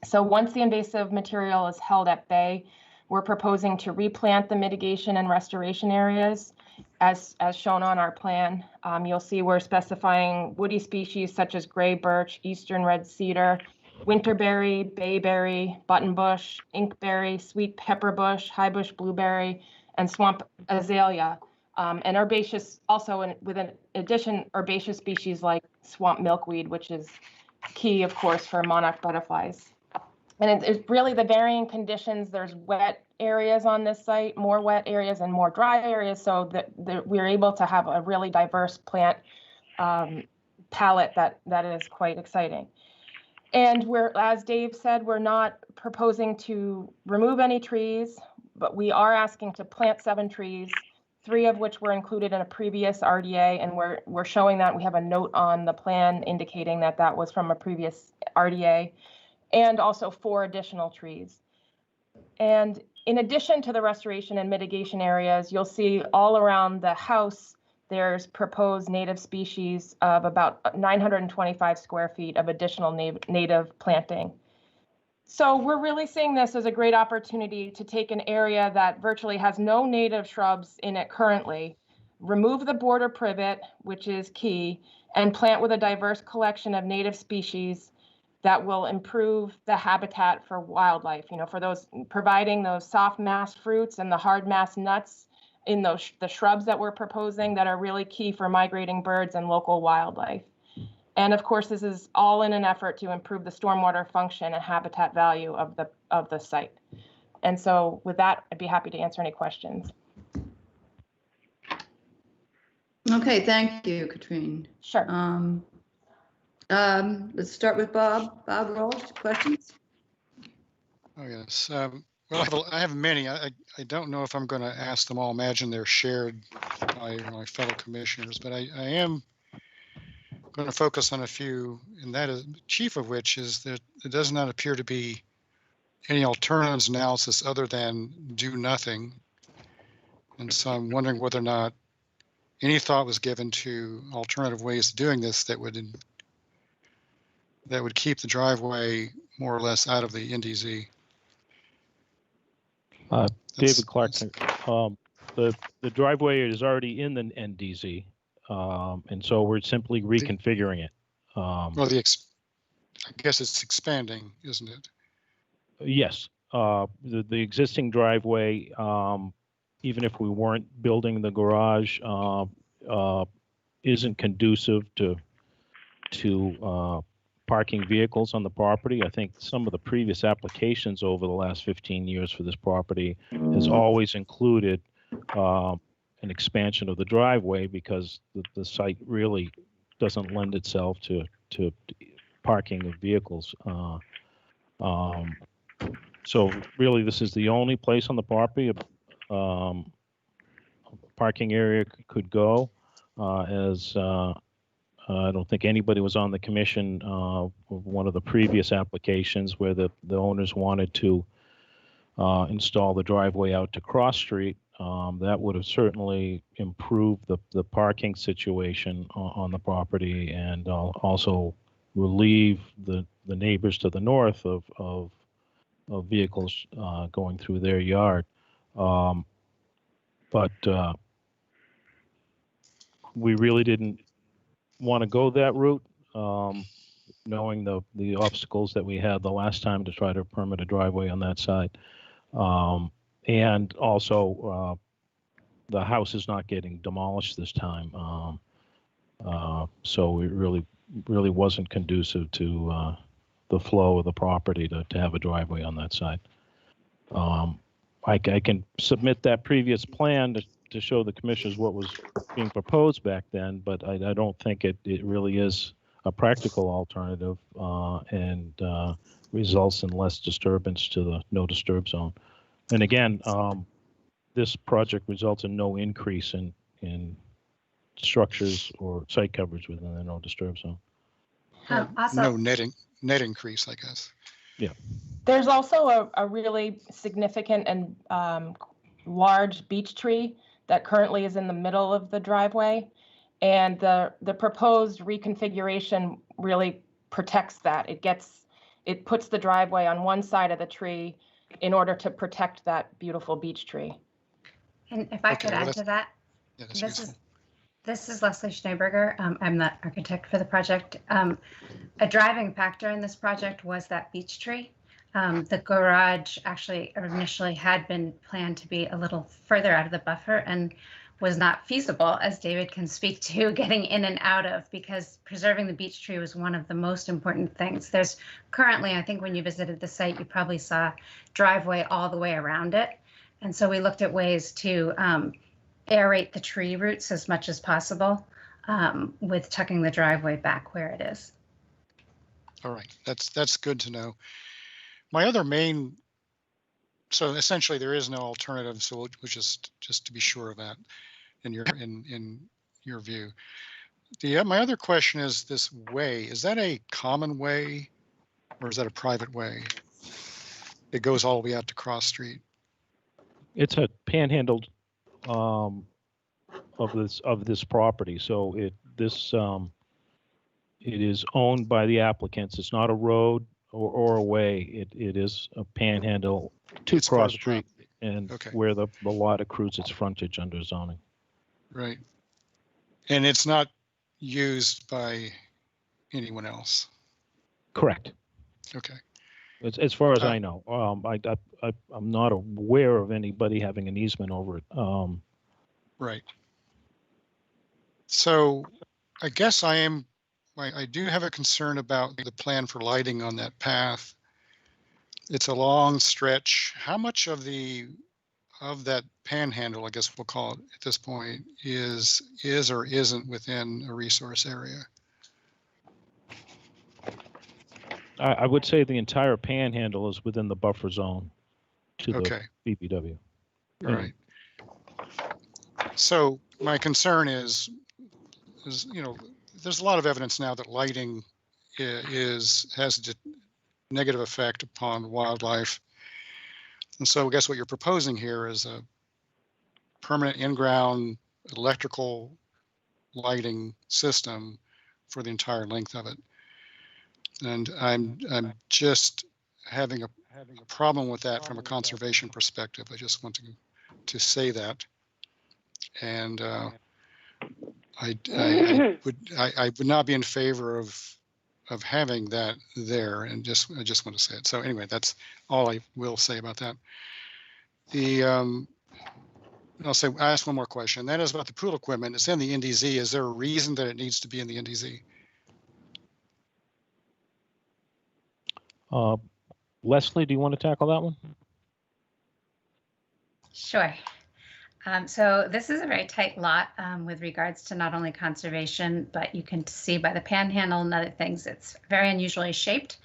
So once the invasive material is held at bay, we're proposing to replant the mitigation and restoration areas as shown on our plan. You'll see we're specifying woody species such as gray birch, eastern red cedar, winterberry, bayberry, buttonbush, inkberry, sweet pepperbush, highbush blueberry, and swamp azalea. And herbaceous, also with an addition, herbaceous species like swamp milkweed, which is key, of course, for monarch butterflies. And it's really the varying conditions. There's wet areas on this site, more wet areas and more dry areas, so that we're able to have a really diverse plant palette that is quite exciting. And as Dave said, we're not proposing to remove any trees, but we are asking to plant 7 trees 3 of which were included in a previous RDA, and we're showing that. We have a note on the plan indicating that that was from a previous RDA, and also 4 additional trees. And in addition to the restoration and mitigation areas, you'll see all around the house, there's proposed native species of about 925 square feet of additional native planting. So we're really seeing this as a great opportunity to take an area that virtually has no native shrubs in it currently, remove the border privet, which is key, and plant with a diverse collection of native species that will improve the habitat for wildlife, for those providing those soft mass fruits and the hard mass nuts in those the shrubs that we're proposing that are really key for migrating birds and local wildlife. And of course, this is all in an effort to improve the stormwater function and habitat value of the site. And so with that, I'd be happy to answer any questions. Okay, thank you, Katrine. Sure. Let's start with Bob. Bob Rolfe, questions? Oh, yes. Well, I have many. I don't know if I'm going to ask them all. Imagine they're shared by my fellow commissioners, but I am going to focus on a few, and that is chief of which is that it does not appear to be any alternatives analysis other than do nothing. And so I'm wondering whether or not any thought was given to alternative ways of doing this that would keep the driveway more or less out of the NDZ. David Clarkson, the driveway is already in the NDZ, and so we're simply reconfiguring it. Well, I guess it's expanding, isn't it? Yes, the existing driveway, even if we weren't building the garage, isn't conducive to parking vehicles on the property. I think some of the previous applications over the last 15 years for this property has always included an expansion of the driveway because the site really doesn't lend itself to parking of vehicles. So really, this is the only place on the property a parking area could go, as I don't think anybody was on the commission of one of the previous applications where the owners wanted to install the driveway out to Cross Street. That would have certainly improved the parking situation on the property and also relieve the neighbors to the north of vehicles going through their yard. But we really didn't want to go that route, knowing the obstacles that we had the last time to try to permit a driveway on that side. And also, the house is not getting demolished this time. So it really wasn't conducive to the flow of the property to have a driveway on that side. I can submit that previous plan to show the commissioners what was being proposed back then, but I don't think it really is a practical alternative and results in less disturbance to the no disturb zone. And again, this project results in no increase in structures or site coverage within the no disturb zone. No net increase, I guess. Yeah. There's also a really significant and large beech tree that currently is in the middle of the driveway, and the proposed reconfiguration really protects that. It puts the driveway on one side of the tree in order to protect that beautiful beech tree. And if I could add to that, this is Leslie Schneeberger. I'm the architect for the project. A driving factor in this project was that beech tree. The garage actually initially had been planned to be a little further out of the buffer and was not feasible, as David can speak to, getting in and out of, because preserving the beech tree was one of the most important things. There's currently, I think when you visited the site, you probably saw driveway all the way around it. And so we looked at ways to aerate the tree roots as much as possible with tucking the driveway back where it is. All right, that's good to know. My other so essentially there is no alternative, so we'll just to be sure of that. in your view. My other question is this way, is that a common way or is that a private way? It goes all the way out to Cross Street. It's a panhandled of this property. So it is owned by the applicants. It's not a road or a way. It is a panhandle to Cross Street and where the lot accrues its frontage under zoning. Right. And it's not used by anyone else. Correct. Okay. As far as I know, I'm not aware of anybody having an easement over it. Right. So I guess I do have a concern about the plan for lighting on that path. It's a long stretch. How much of that panhandle, I guess we'll call it at this point, is or isn't within a resource area? I would say the entire panhandle is within the buffer zone to the BPW. All right. So my concern is there's a lot of evidence now that lighting has a negative effect upon wildlife. And so I guess what you're proposing here is a permanent in-ground electrical lighting system for the entire length of it. And I'm just having a problem with that from a conservation perspective. I just want to say that. And I would not be in favor of having that there, and I just want to say it. So anyway, that's all I will say about that. I'll ask one more question. That is about the pool equipment. It's in the NDZ. Is there a reason that it needs to be in the NDZ? Leslie, do you want to tackle that one? Sure. So this is a very tight lot with regards to not only conservation, but you can see by the panhandle and other things, it's very unusually shaped.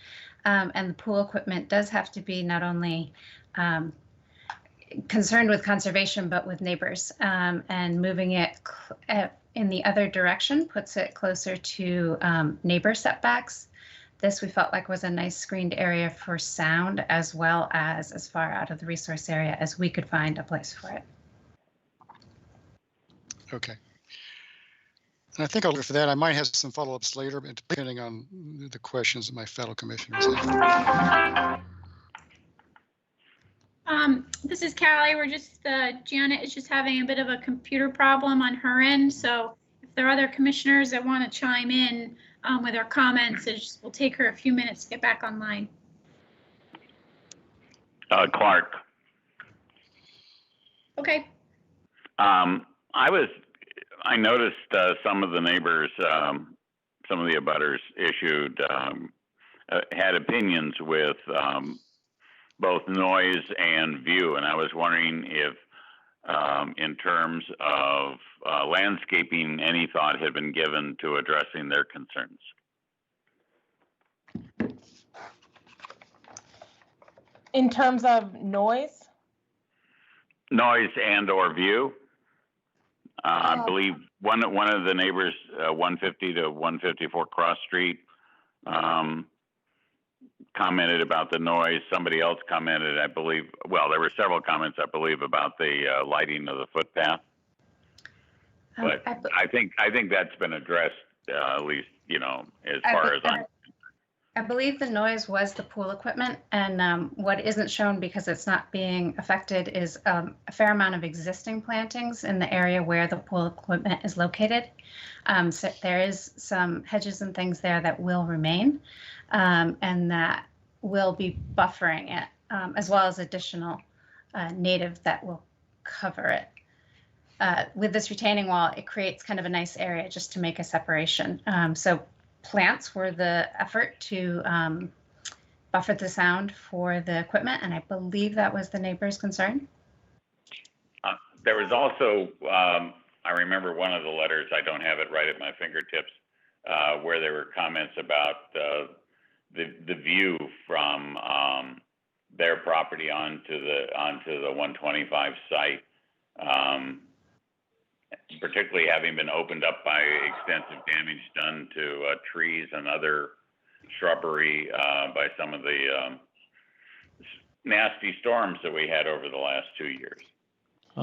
And the pool equipment does have to be not only concerned with conservation, but with neighbors. And moving it in the other direction puts it closer to neighbor setbacks. This we felt like was a nice screened area for sound, as well as far out of the resource area as we could find a place for it. Okay. And I think I'll leave for that. I might have some follow-ups later, but depending on the questions that my fellow commissioners have. This is Callie. We're just, Janet is just having a bit of a computer problem on her end. So if there are other commissioners that want to chime in with their comments, we'll take her a few minutes to get back online. Clark. Okay. I noticed some of the neighbors, some of the abutters issued, had opinions with both noise and view. And I was wondering if, in terms of landscaping, any thought had been given to addressing their concerns. In terms of noise? Noise and or view. I believe one of the neighbors, 150 to 154 Cross Street, commented about the noise. Somebody else commented, I believe, well, there were several comments, I believe, about the lighting of the footpath. But I think that's been addressed, at least, as far as I'm. I believe the noise was the pool equipment, and what isn't shown because it's not being affected is a fair amount of existing plantings in the area where the pool equipment is located. So there is some hedges and things there that will remain, and that will be buffering it, as well as additional native that will cover it. With this retaining wall, it creates kind of a nice area just to make a separation. So plants were the effort to buffer the sound for the equipment, and I believe that was the neighbor's concern. There was also, I remember one of the letters, I don't have it right at my fingertips, where there were comments about the view from their property onto the 125 site. particularly having been opened up by extensive damage done to trees and other shrubbery by some of the nasty storms that we had over the last 2 years.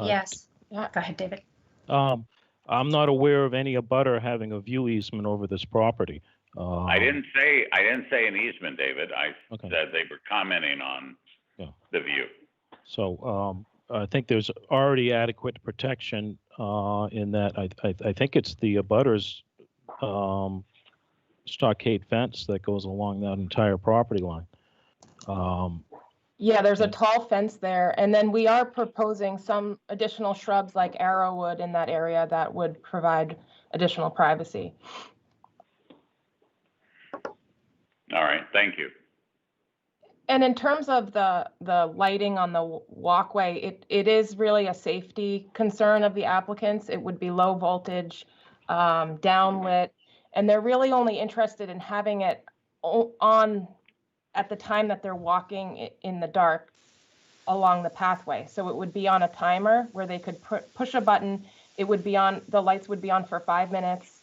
Yes. Go ahead, David. I'm not aware of any abutter having a view easement over this property. I didn't say an easement, David. I said they were commenting on the view. So I think there's already adequate protection in that. I think it's the abutters stockade fence that goes along that entire property line. Yeah, there's a tall fence there, and then we are proposing some additional shrubs like arrowwood in that area that would provide additional privacy. All right, thank you. And in terms of the lighting on the walkway, it is really a safety concern of the applicants. It would be low voltage, downlit, and they're really only interested in having it on at the time that they're walking in the dark along the pathway. So it would be on a timer where they could push a button. It would be on, the lights would be on for 5 minutes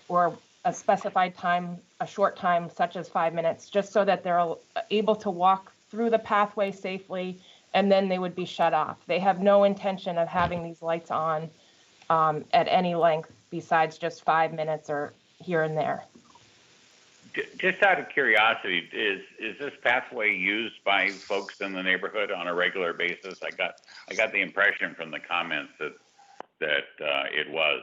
or a specified time, a short time, such as 5 minutes, just so that they're able to walk through the pathway safely, and then they would be shut off. They have no intention of having these lights on at any length besides just 5 minutes or here and there. Just out of curiosity, is this pathway used by folks in the neighborhood on a regular basis? I got the impression from the comments that it was.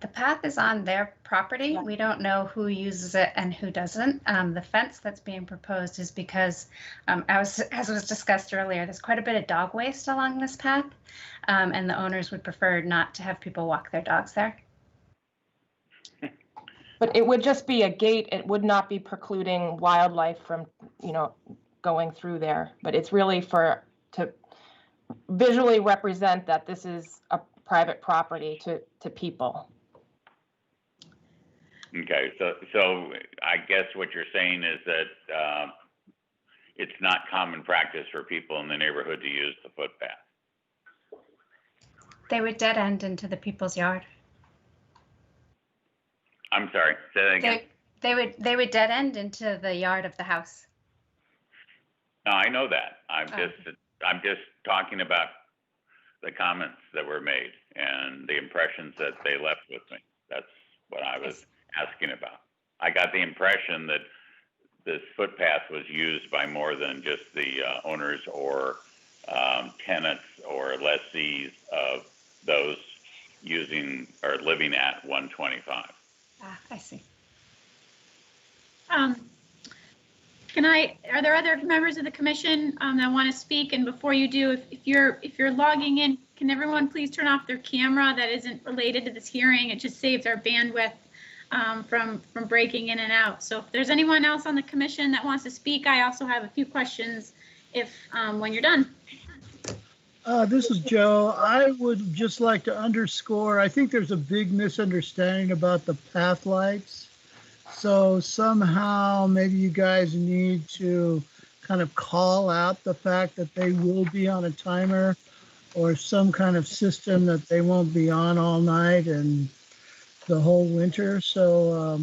The path is on their property. We don't know who uses it and who doesn't. The fence that's being proposed is because, as was discussed earlier, there's quite a bit of dog waste along this path, and the owners would prefer not to have people walk their dogs there. But it would just be a gate. It would not be precluding wildlife from, going through there. But it's really to visually represent that this is a private property to people. Okay, so I guess what you're saying is that it's not common practice for people in the neighborhood to use the footpath. They would dead end into the people's yard. I'm sorry, say that again. They would dead end into the yard of the house. No, I know that. I'm just talking about the comments that were made and the impressions that they left with me. That's what I was asking about. I got the impression that this footpath was used by more than just the owners or tenants or lessees of those using or living at 125. I see. Are there other members of the commission that want to speak? And before you do, if you're logging in, can everyone please turn off their camera that isn't related to this hearing? It just saves our bandwidth from breaking in and out. So if there's anyone else on the commission that wants to speak, I also have a few questions when you're done. This is Joe. I would just like to underscore, I think there's a big misunderstanding about the path lights. So somehow maybe you guys need to kind of call out the fact that they will be on a timer or some kind of system that they won't be on all night and the whole winter. So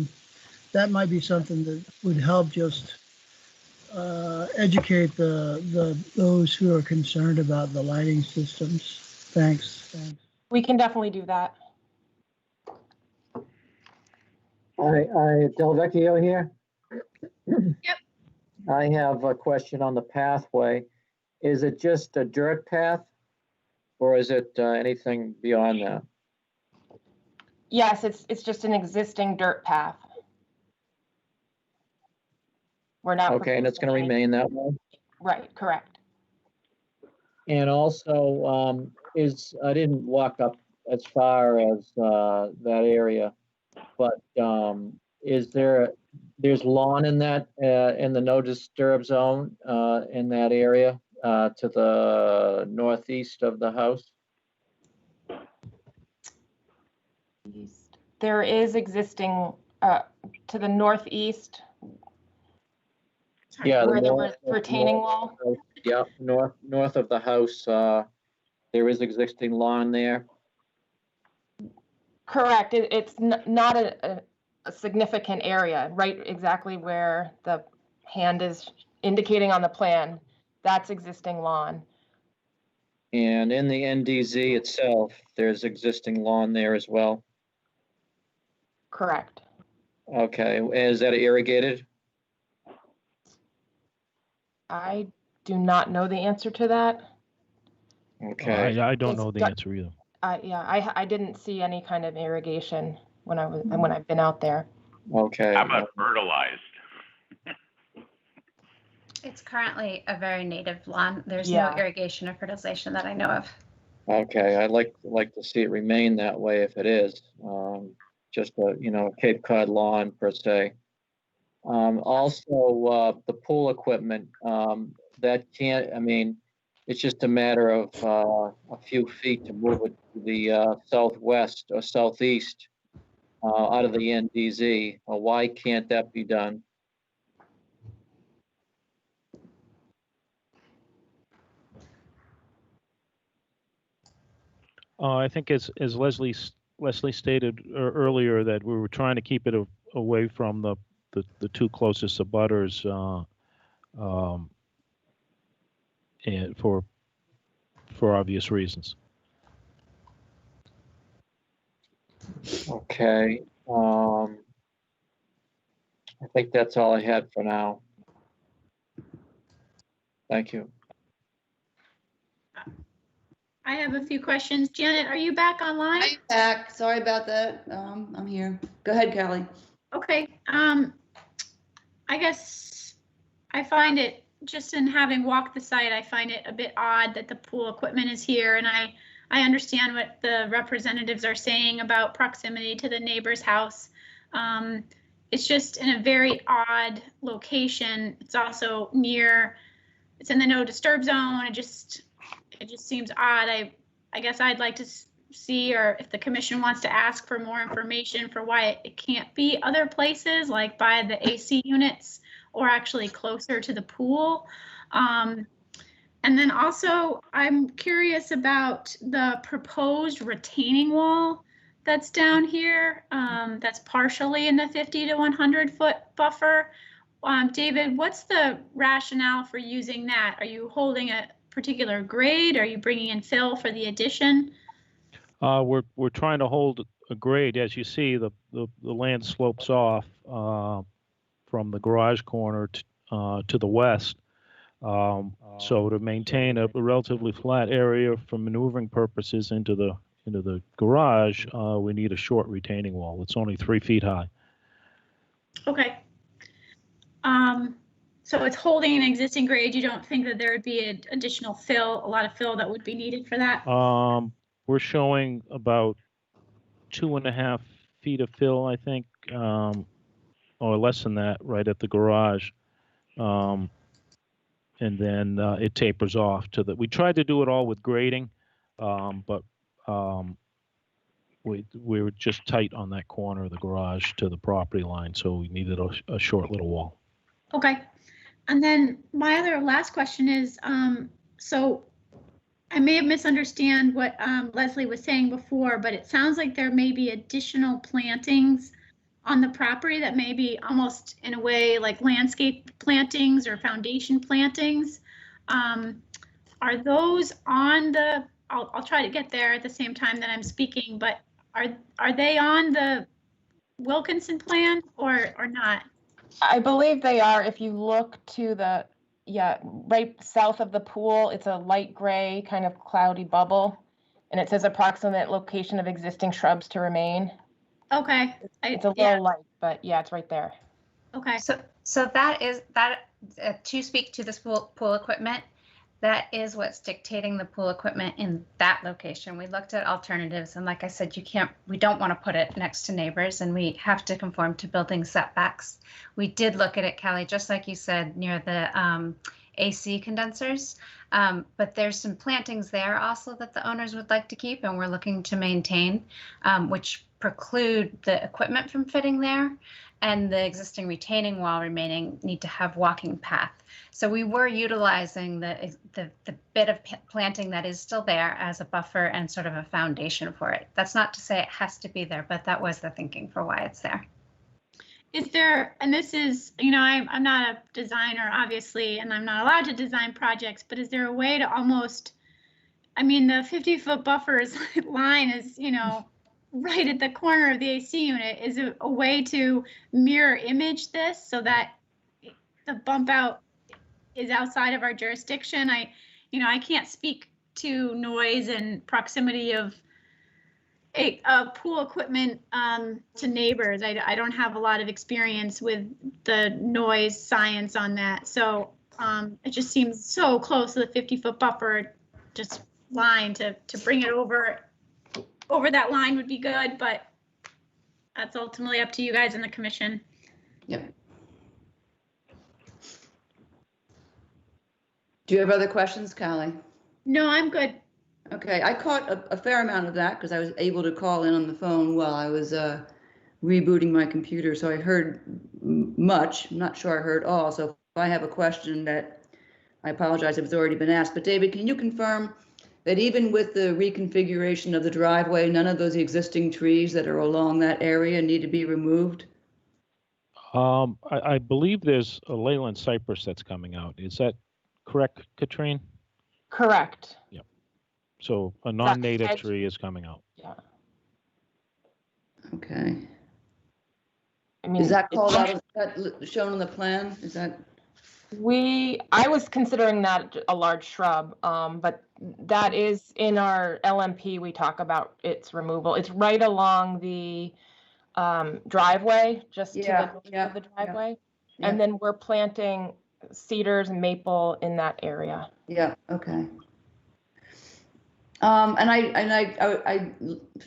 that might be something that would help just educate those who are concerned about the lighting systems. Thanks. We can definitely do that. Del Vecchio here. Yep. I have a question on the pathway. Is it just a dirt path or is it anything beyond that? Yes, it's just an existing dirt path. We're not. Okay, and it's going to remain that way? Right, correct. And also, I didn't walk up as far as that area, but there's lawn in that, in the no disturb zone in that area to the northeast of the house? There is existing to the northeast. Yeah, Where the north- retaining north- wall? Yeah, north of the house, there is existing lawn there. Correct. It's not a significant area, right? Exactly where the hand is indicating on the plan. That's existing lawn. And in the NDZ itself, there's existing lawn there as well. Correct. Okay, is that irrigated? I do not know the answer to that. Okay. I don't know the answer either. Yeah, I didn't see any kind of irrigation when I've been out there. Okay. How about fertilized? It's currently a very native lawn. There's Yeah. no irrigation or fertilization that I know of. Okay, I'd like to see it remain that way if it is. Just a, Cape Cod lawn per se. Also, the pool equipment, that can't, it's just a matter of a few feet to move it to the southwest or southeast out of the NDZ. Why can't that be done? I think as Leslie stated earlier, that we were trying to keep it away from the two closest abutters, and for obvious reasons. Okay. I think that's all I had for now. Thank you. I have a few questions. Janet, are you back online? I'm back. Sorry about that. I'm here. Go ahead, Kelly. Okay. I guess I find it, just in having walked the site, I find it a bit odd that the pool equipment is here, and I understand what the representatives are saying about proximity to the neighbor's house. It's just in a very odd location. It's also it's in the no disturb zone. It just seems odd. I guess I'd like to see, or if the commission wants to ask for more information for why it can't be other places, like by the AC units or actually closer to the pool. And then also, I'm curious about the proposed retaining wall that's down here, that's partially in the 50 to 100 foot buffer. David, what's the rationale for using that? Are you holding a particular grade? Are you bringing in fill for the addition? We're trying to hold a grade. As you see, the land slopes off from the garage corner to the west. So to maintain a relatively flat area for maneuvering purposes into the garage, we need a short retaining wall. It's only 3 feet high. Okay. So it's holding an existing grade. You don't think that there would be an additional fill, a lot of fill that would be needed for that? We're showing about 2.5 feet of fill, I think, or less than that, right at the garage. And then it tapers off to we tried to do it all with grading, but we were just tight on that corner of the garage to the property line, so we needed a short little wall. Okay. And then my last question is, so I may have misunderstood what Leslie was saying before, but it sounds like there may be additional plantings on the property that may be almost in a way like landscape plantings or foundation plantings. Are those on the, I'll try to get there at the same time that I'm speaking, but are they on the Wilkinson plan or not? I believe they are. If you look to right south of the pool, it's a light gray kind of cloudy bubble, and it says approximate location of existing shrubs to remain. Okay. It's a little light, but yeah, it's right there. Okay. So that is to speak to this pool equipment, that is what's dictating the pool equipment in that location. We looked at alternatives, and like I said, we don't want to put it next to neighbors, and we have to conform to building setbacks. We did look at it, Kelly, just like you said, near the AC condensers, but there's some plantings there also that the owners would like to keep, and we're looking to maintain, which preclude the equipment from fitting there, and the existing retaining wall remaining need to have walking path. So we were utilizing the bit of planting that is still there as a buffer and sort of a foundation for it. That's not to say it has to be there, but that was the thinking for why it's there. Is there, and this is, you know, I'm not a designer, obviously, and I'm not allowed to design projects, but is there a way to almost, I mean, the 50-foot buffers line is, you know, right at the corner of the AC unit. Is it a way to mirror image this so that the bump out is outside of our jurisdiction? You know, I can't speak to noise and proximity of pool equipment to neighbors. I don't have a lot of experience with the noise science on that. So it just seems so close to the 50-foot buffer, just line to bring it over that line would be good, but that's ultimately up to you guys in the commission. Yep. Do you have other questions, Callie? No, I'm good. Okay, I caught a fair amount of that because I was able to call in on the phone while I was rebooting my computer. So I heard much. I'm not sure I heard all. So if I have a question that, I apologize if it's already been asked. But David, can you confirm that even with the reconfiguration of the driveway, none of those existing trees that are along that area need to be removed? I believe there's a Leyland cypress that's coming out. Is that correct, Katrine? Correct. Yep. So a non-native tree is coming out. Yeah. Okay. I mean, is that called out? Is that shown on the plan? Is that? I was considering that a large shrub, but that is in our LMP. We talk about its removal. It's right along the driveway, just to the north of the driveway. Yeah. And then we're planting cedars and maple in that area. Yeah, okay. And I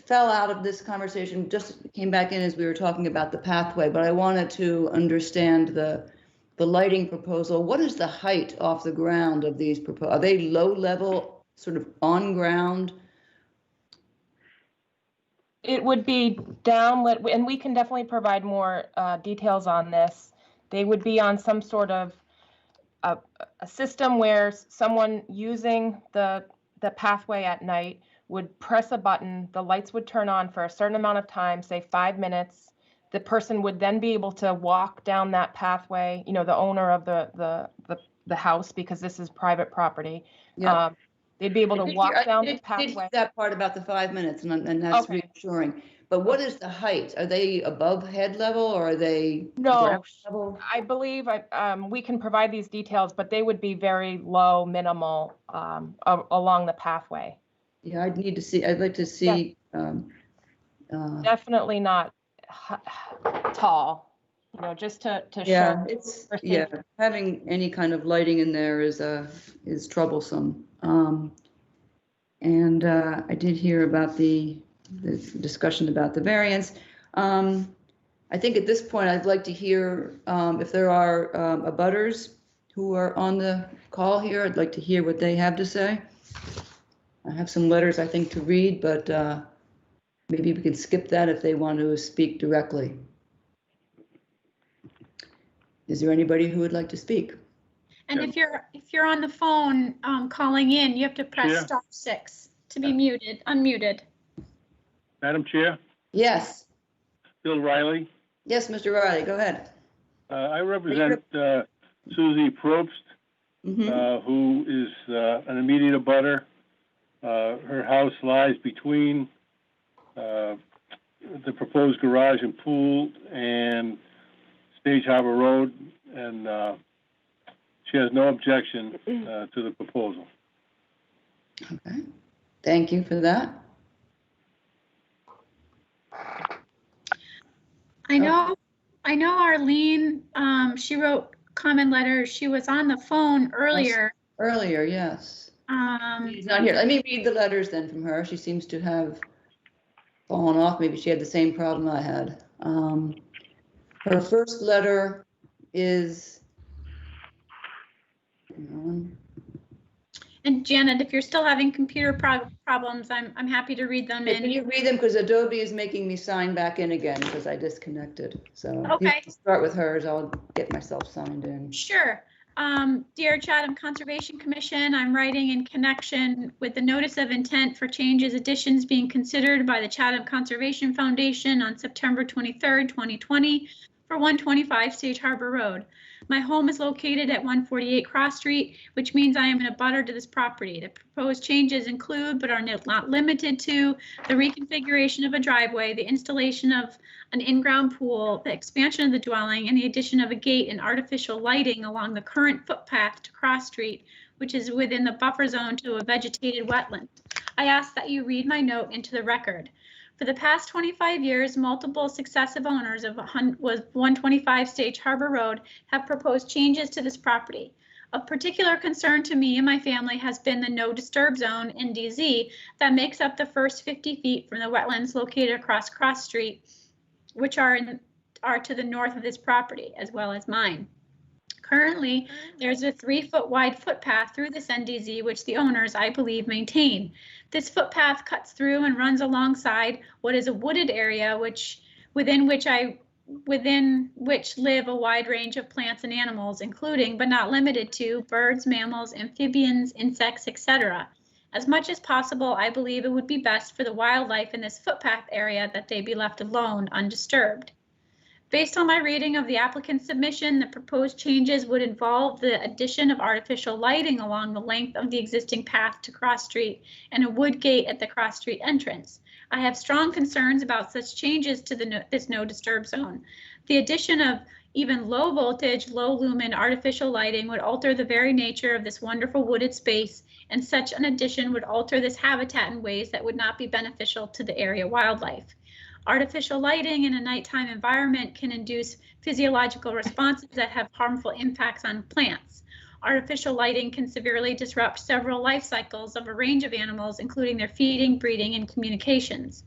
fell out of this conversation, just came back in as we were talking about the pathway, but I wanted to understand the lighting proposal. What is the height off the ground of these proposals? Are they low level, sort of on ground? It would be downlit, and we can definitely provide more details on this. They would be on some sort of a system where someone using the pathway at night would press a button, the lights would turn on for a certain amount of time, say 5 minutes. The person would then be able to walk down that pathway, you know, the owner of the house, because this is private property. Yeah. They'd be able to walk down the pathway. I did hear that part about the 5 minutes, and that's reassuring. But what is the height? Are they above head level, or are they ground level? I believe we can provide these details, but they would be very low, minimal along the pathway. Yeah, I'd need to see. I'd like to see. Definitely not tall. You know, just to yeah, show. Having any kind of lighting in there is troublesome. And I did hear about the discussion about the variance. I think at this point, I'd like to hear if there are abutters who are on the call here. I'd like to hear what they have to say. I have some letters, I think, to read, but maybe we can skip that if they want to speak directly. Is there anybody who would like to speak? And if you're on the phone calling in, you have to press *6 to be unmuted. Madam Chair? Yes. Bill Riley? Yes, Mr. Riley, go ahead. I represent Susie Probst, who is an immediate abutter. Her house lies between the proposed garage and pool and Stage Harbor Road, and she has no objection to the proposal. Okay, thank you for that. I know Arlene, she wrote comment letters. She was on the phone earlier. Earlier, yes. She's not here. Let me read the letters then from her. She seems to have fallen off. Maybe she had the same problem I had. Her first letter is, and And Janet, if you're still having computer problems, I'm happy to read them. Can you read them? Because Adobe is making me sign back in again because I disconnected. So okay. You can start with hers. I'll get myself signed in. Sure. Dear Chatham Conservation Commission, I'm writing in connection with the notice of intent for changes additions being considered by the Chatham Conservation Foundation on September 23rd, 2020 for 125 Sage Harbor Road. My home is located at 148 Cross Street, which means I am in a butter to this property. The proposed changes include, but are not limited to, the reconfiguration of a driveway, the installation of an in-ground pool, the expansion of the dwelling, and the addition of a gate and artificial lighting along the current footpath to Cross Street, which is within the buffer zone to a vegetated wetland. I ask that you read my note into the record. For the past 25 years, multiple successive owners of 125 Sage Harbor Road have proposed changes to this property. Of particular concern to me and my family has been the no disturb zone (NDZ) that makes up the first 50 feet from the wetlands located across Cross Street, which are to the north of this property, as well as mine. Currently, there's a 3-foot wide footpath through this NDZ, which the owners, I believe, maintain. This footpath cuts through and runs alongside what is a wooded area, within which live a wide range of plants and animals, including but not limited to birds, mammals, amphibians, insects, etc. As much as possible, I believe it would be best for the wildlife in this footpath area that they be left alone, undisturbed. Based on my reading of the applicant's submission, the proposed changes would involve the addition of artificial lighting along the length of the existing path to Cross Street and a wood gate at the Cross Street entrance. I have strong concerns about such changes to this no disturb zone. The addition of even low voltage, low lumen artificial lighting would alter the very nature of this wonderful wooded space, and such an addition would alter this habitat in ways that would not be beneficial to the area wildlife. Artificial lighting in a nighttime environment can induce physiological responses that have harmful impacts on plants. Artificial lighting can severely disrupt several life cycles of a range of animals, including their feeding, breeding, and communications.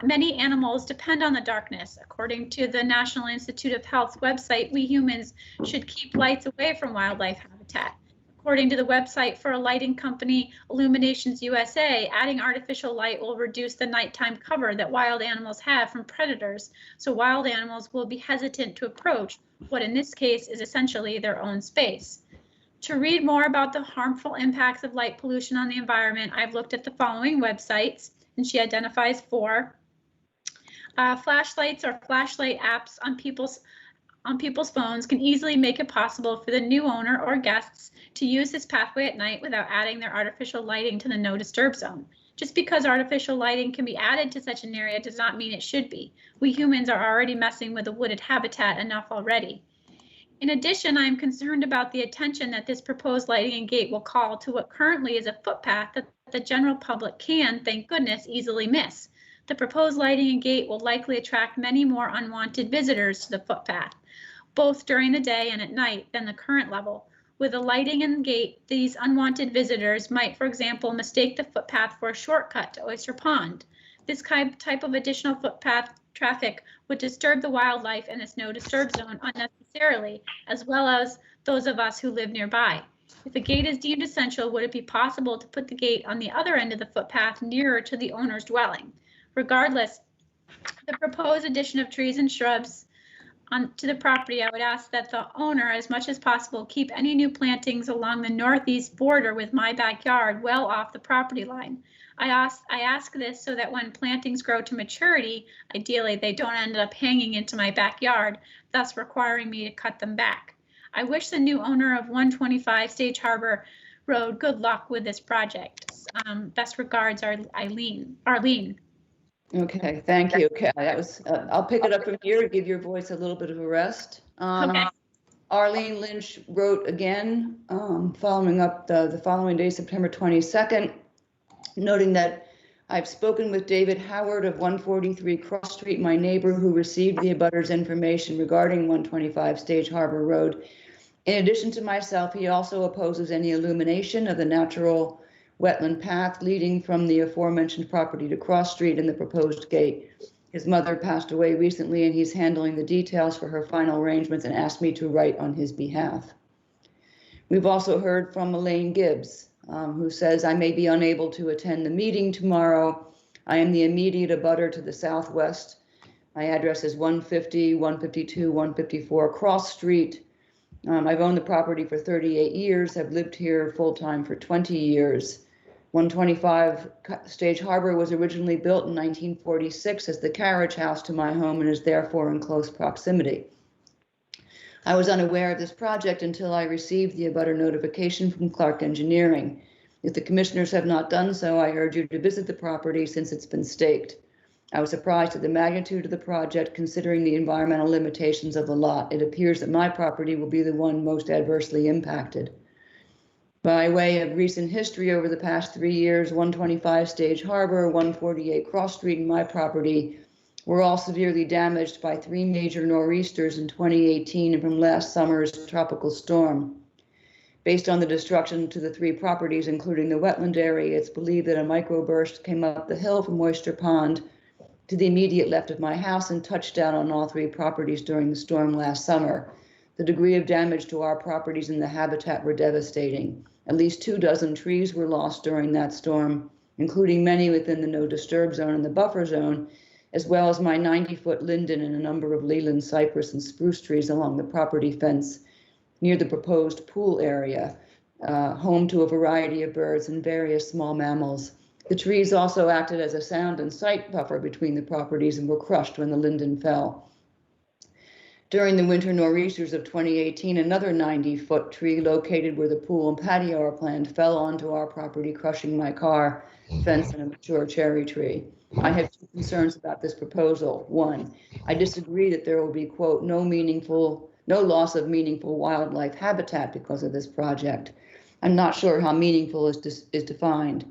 Many animals depend on the darkness. According to the National Institute of Health website, we humans should keep lights away from wildlife habitat. According to the website for a lighting company, Illuminations USA, adding artificial light will reduce the nighttime cover that wild animals have from predators, so wild animals will be hesitant to approach what in this case is essentially their own space. To read more about the harmful impacts of light pollution on the environment, I've looked at the following websites, and she identifies 4. Flashlights or flashlight apps on people's phones can easily make it possible for the new owner or guests to use this pathway at night without adding their artificial lighting to the no disturb zone. Just because artificial lighting can be added to such an area does not mean it should be. We humans are already messing with the wooded habitat enough already. In addition, I am concerned about the attention that this proposed lighting and gate will call to what currently is a footpath that the general public can, thank goodness, easily miss. The proposed lighting and gate will likely attract many more unwanted visitors to the footpath, both during the day and at night, than the current level. With the lighting and gate, these unwanted visitors might, for example, mistake the footpath for a shortcut to Oyster Pond. This type of additional footpath traffic would disturb the wildlife in this no disturb zone unnecessarily, as well as those of us who live nearby. If a gate is deemed essential, would it be possible to put the gate on the other end of the footpath nearer to the owner's dwelling? Regardless, the proposed addition of trees and shrubs to the property, I would ask that the owner, as much as possible, keep any new plantings along the northeast border with my backyard well off the property line. I ask this so that when plantings grow to maturity, ideally they don't end up hanging into my backyard, thus requiring me to cut them back. I wish the new owner of 125 Sage Harbor Road good luck with this project. Best regards, Arlene. Okay, thank you. Okay, that was. I'll pick it up from here to give your voice a little bit of a rest. Okay. Arlene Lynch wrote again, following up the following day, September 22nd, noting that I've spoken with David Howard of 143 Cross Street, my neighbor who received the abutters information regarding 125 Sage Harbor Road. In addition to myself, he also opposes any illumination of the natural wetland path leading from the aforementioned property to Cross Street and the proposed gate. His mother passed away recently and he's handling the details for her final arrangements and asked me to write on his behalf. We've also heard from Elaine Gibbs. who says, I may be unable to attend the meeting tomorrow. I am the immediate abutter to the southwest. My address is 150, 152, 154 Cross Street. I've owned the property for 38 years. I've lived here full-time for 20 years. 125 Stage Harbor was originally built in 1946 as the carriage house to my home and is therefore in close proximity. I was unaware of this project until I received the abutter notification from Clark Engineering. If the commissioners have not done so, I urge you to visit the property since it's been staked. I was surprised at the magnitude of the project considering the environmental limitations of the lot. It appears that my property will be the one most adversely impacted. By way of recent history over the past 3 years, 125 Stage Harbor, 148 Cross Street, and my property were all severely damaged by 3 major nor'easters in 2018 and from last summer's tropical storm. Based on the destruction to the 3 properties, including the wetland area, it's believed that a microburst came up the hill from Oyster Pond to the immediate left of my house and touched down on all 3 properties during the storm last summer. The degree of damage to our properties and the habitat were devastating. At least 24 trees were lost during that storm, including many within the no disturb zone and the buffer zone, as well as my 90-foot linden and a number of Leland cypress and spruce trees along the property fence near the proposed pool area, home to a variety of birds and various small mammals. The trees also acted as a sound and sight buffer between the properties and were crushed when the linden fell. During the winter nor'easters of 2018, another 90-foot tree located where the pool and patio are planned fell onto our property, crushing my car, fence, and a mature cherry tree. I have 2 concerns about this proposal. 1, I disagree that there will be, quote, no loss of meaningful wildlife habitat because of this project. I'm not sure how meaningful is defined.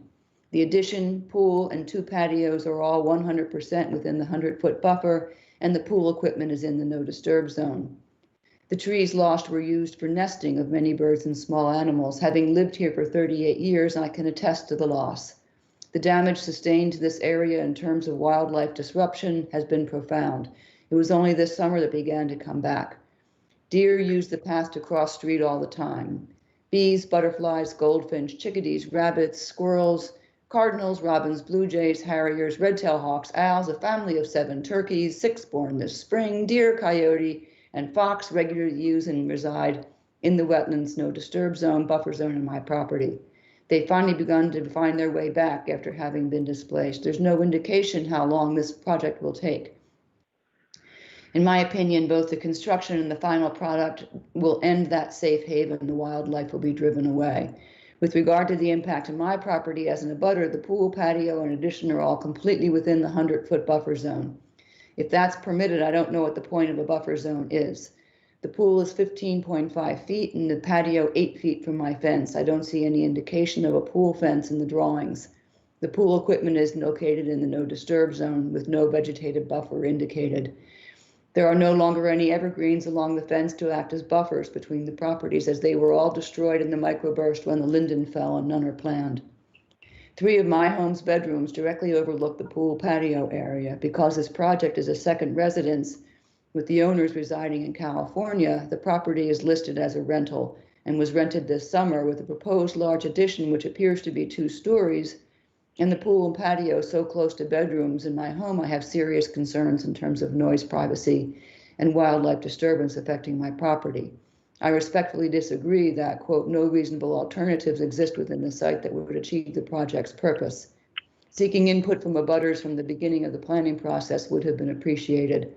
The addition, pool, and 2 patios are all 100% within the 100-foot buffer, and the pool equipment is in the no disturb zone. The trees lost were used for nesting of many birds and small animals. Having lived here for 38 years, I can attest to the loss. The damage sustained to this area in terms of wildlife disruption has been profound. It was only this summer that began to come back. Deer use the path to Cross Street all the time. Bees, butterflies, goldfinch, chickadees, rabbits, squirrels, cardinals, robins, blue jays, harriers, red-tailed hawks, owls, a family of 7 turkeys, 6 born this spring, deer, coyote, and fox regularly use and reside in the wetlands no disturb zone, buffer zone, in my property. They finally begun to find their way back after having been displaced. There's no indication how long this project will take. In my opinion, both the construction and the final product will end that safe haven and the wildlife will be driven away. With regard to the impact on my property as an abutter, the pool, patio, and addition are all completely within the 100-foot buffer zone. If that's permitted, I don't know what the point of a buffer zone is. The pool is 15.5 feet and the patio 8 feet from my fence. I don't see any indication of a pool fence in the drawings. The pool equipment is located in the no disturb zone with no vegetative buffer indicated. There are no longer any evergreens along the fence to act as buffers between the properties, as they were all destroyed in the microburst when the linden fell and none are planned. 3 of my home's bedrooms directly overlook the pool patio area. Because this project is a second residence with the owners residing in California, the property is listed as a rental and was rented this summer with a proposed large addition which appears to be 2 stories. And the pool and patio so close to bedrooms in my home, I have serious concerns in terms of noise, privacy, and wildlife disturbance affecting my property. I respectfully disagree that, quote, no reasonable alternatives exist within the site that would achieve the project's purpose. Seeking input from abutters from the beginning of the planning process would have been appreciated.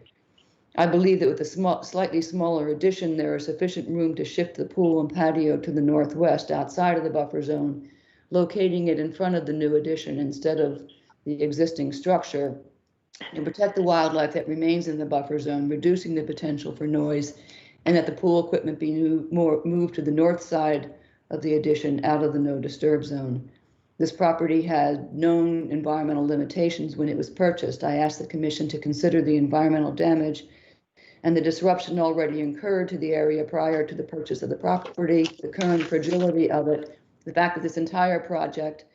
I believe that with a slightly smaller addition, there is sufficient room to shift the pool and patio to the northwest outside of the buffer zone, locating it in front of the new addition instead of the existing structure, to protect the wildlife that remains in the buffer zone, reducing the potential for noise, and that the pool equipment be moved to the north side of the addition out of the no disturb zone. This property had known environmental limitations when it was purchased. I asked the commission to consider the environmental damage and the disruption already incurred to the area prior to the purchase of the property, the current fragility of it, the fact that this entire project,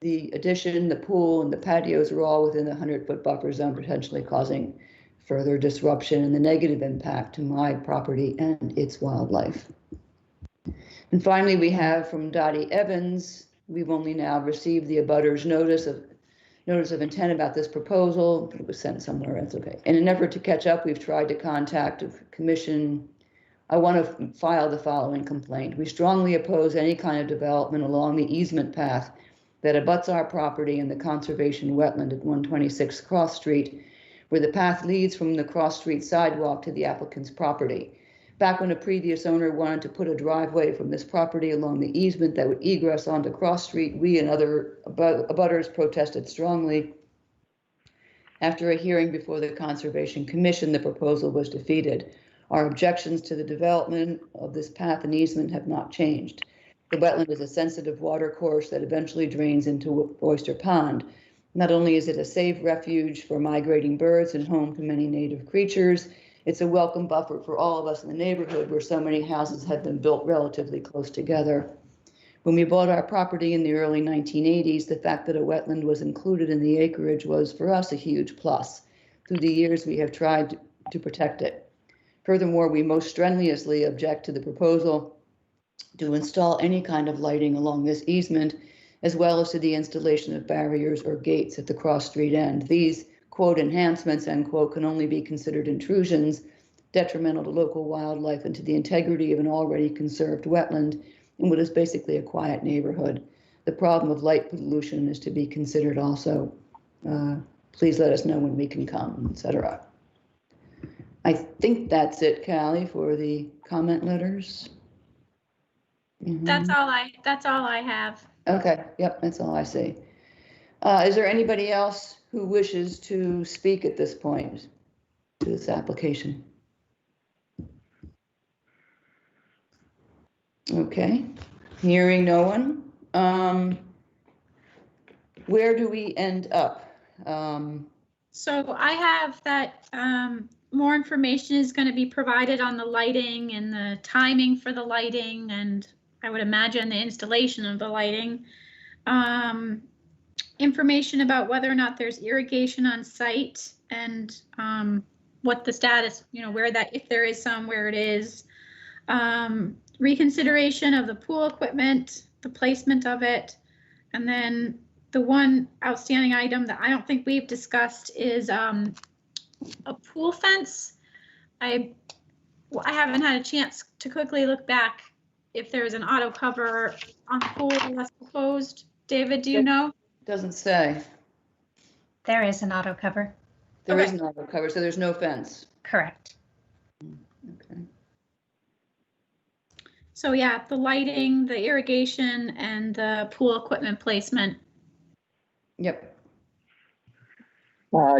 the addition, the pool, and the patios are all within the 100-foot buffer zone, potentially causing further disruption and the negative impact to my property and its wildlife. And finally, we have from Dottie Evans, we've only now received the abutters notice of intent about this proposal. It was sent somewhere, that's okay. In an effort to catch up, we've tried to contact the commission. I want to file the following complaint. We strongly oppose any kind of development along the easement path that abuts our property in the conservation wetland at 126 Cross Street, where the path leads from the Cross Street sidewalk to the applicant's property. Back when a previous owner wanted to put a driveway from this property along the easement that would egress onto Cross Street, we and other abutters protested strongly. After a hearing before the Conservation Commission, the proposal was defeated. Our objections to the development of this path and easement have not changed. The wetland is a sensitive water course that eventually drains into Oyster Pond. Not only is it a safe refuge for migrating birds and home to many native creatures, it's a welcome buffer for all of us in the neighborhood where so many houses have been built relatively close together. When we bought our property in the early 1980s, the fact that a wetland was included in the acreage was for us a huge plus. Through the years, we have tried to protect it. Furthermore, we most strenuously object to the proposal to install any kind of lighting along this easement, as well as to the installation of barriers or gates at the cross street end. These, quote, enhancements, end quote, can only be considered intrusions detrimental to local wildlife and to the integrity of an already conserved wetland in what is basically a quiet neighborhood. The problem of light pollution is to be considered also. Please let us know when we can come, etc. I think that's it, Callie, for the comment letters. That's all I have. Okay, yep, that's all I see. Is there anybody else who wishes to speak at this point to this application? Okay, hearing no one. Where do we end up? So I have that more information is going to be provided on the lighting and the timing for the lighting, and I would imagine the installation of the lighting. Information about whether or not there's irrigation on site and what the status, where that, if there is some, where it is. Reconsideration of the pool equipment, the placement of it, and then the one outstanding item that I don't think we've discussed is a pool fence. I haven't had a chance to quickly look back if there's an auto cover on the pool that's proposed. David, do you know? Doesn't say. There is an auto cover. There is an auto cover, so there's no fence. Correct. Okay. So yeah, the lighting, the irrigation, and the pool equipment placement. Yep.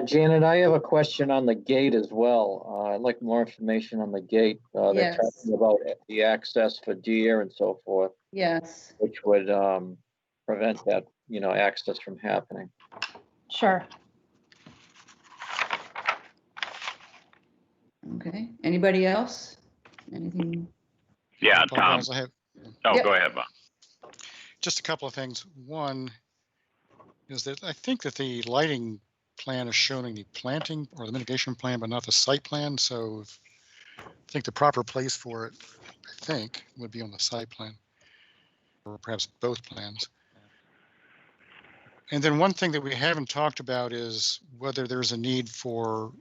Janet, I have a question on the gate as well. I'd like more information on the gate. They're Yes. talking about the access for deer and so forth, Yes. which would prevent that, access from happening. Sure. Okay. Anybody else? Anything? Yeah, Tom. Yep. Go ahead, Bob. Just a couple of things. One is that I think that the lighting plan is shown in the planting or the mitigation plan, but not the site plan. So I think the proper place for it, I think, would be on the site plan, or perhaps both plans. And then one thing that we haven't talked about is whether there's a need for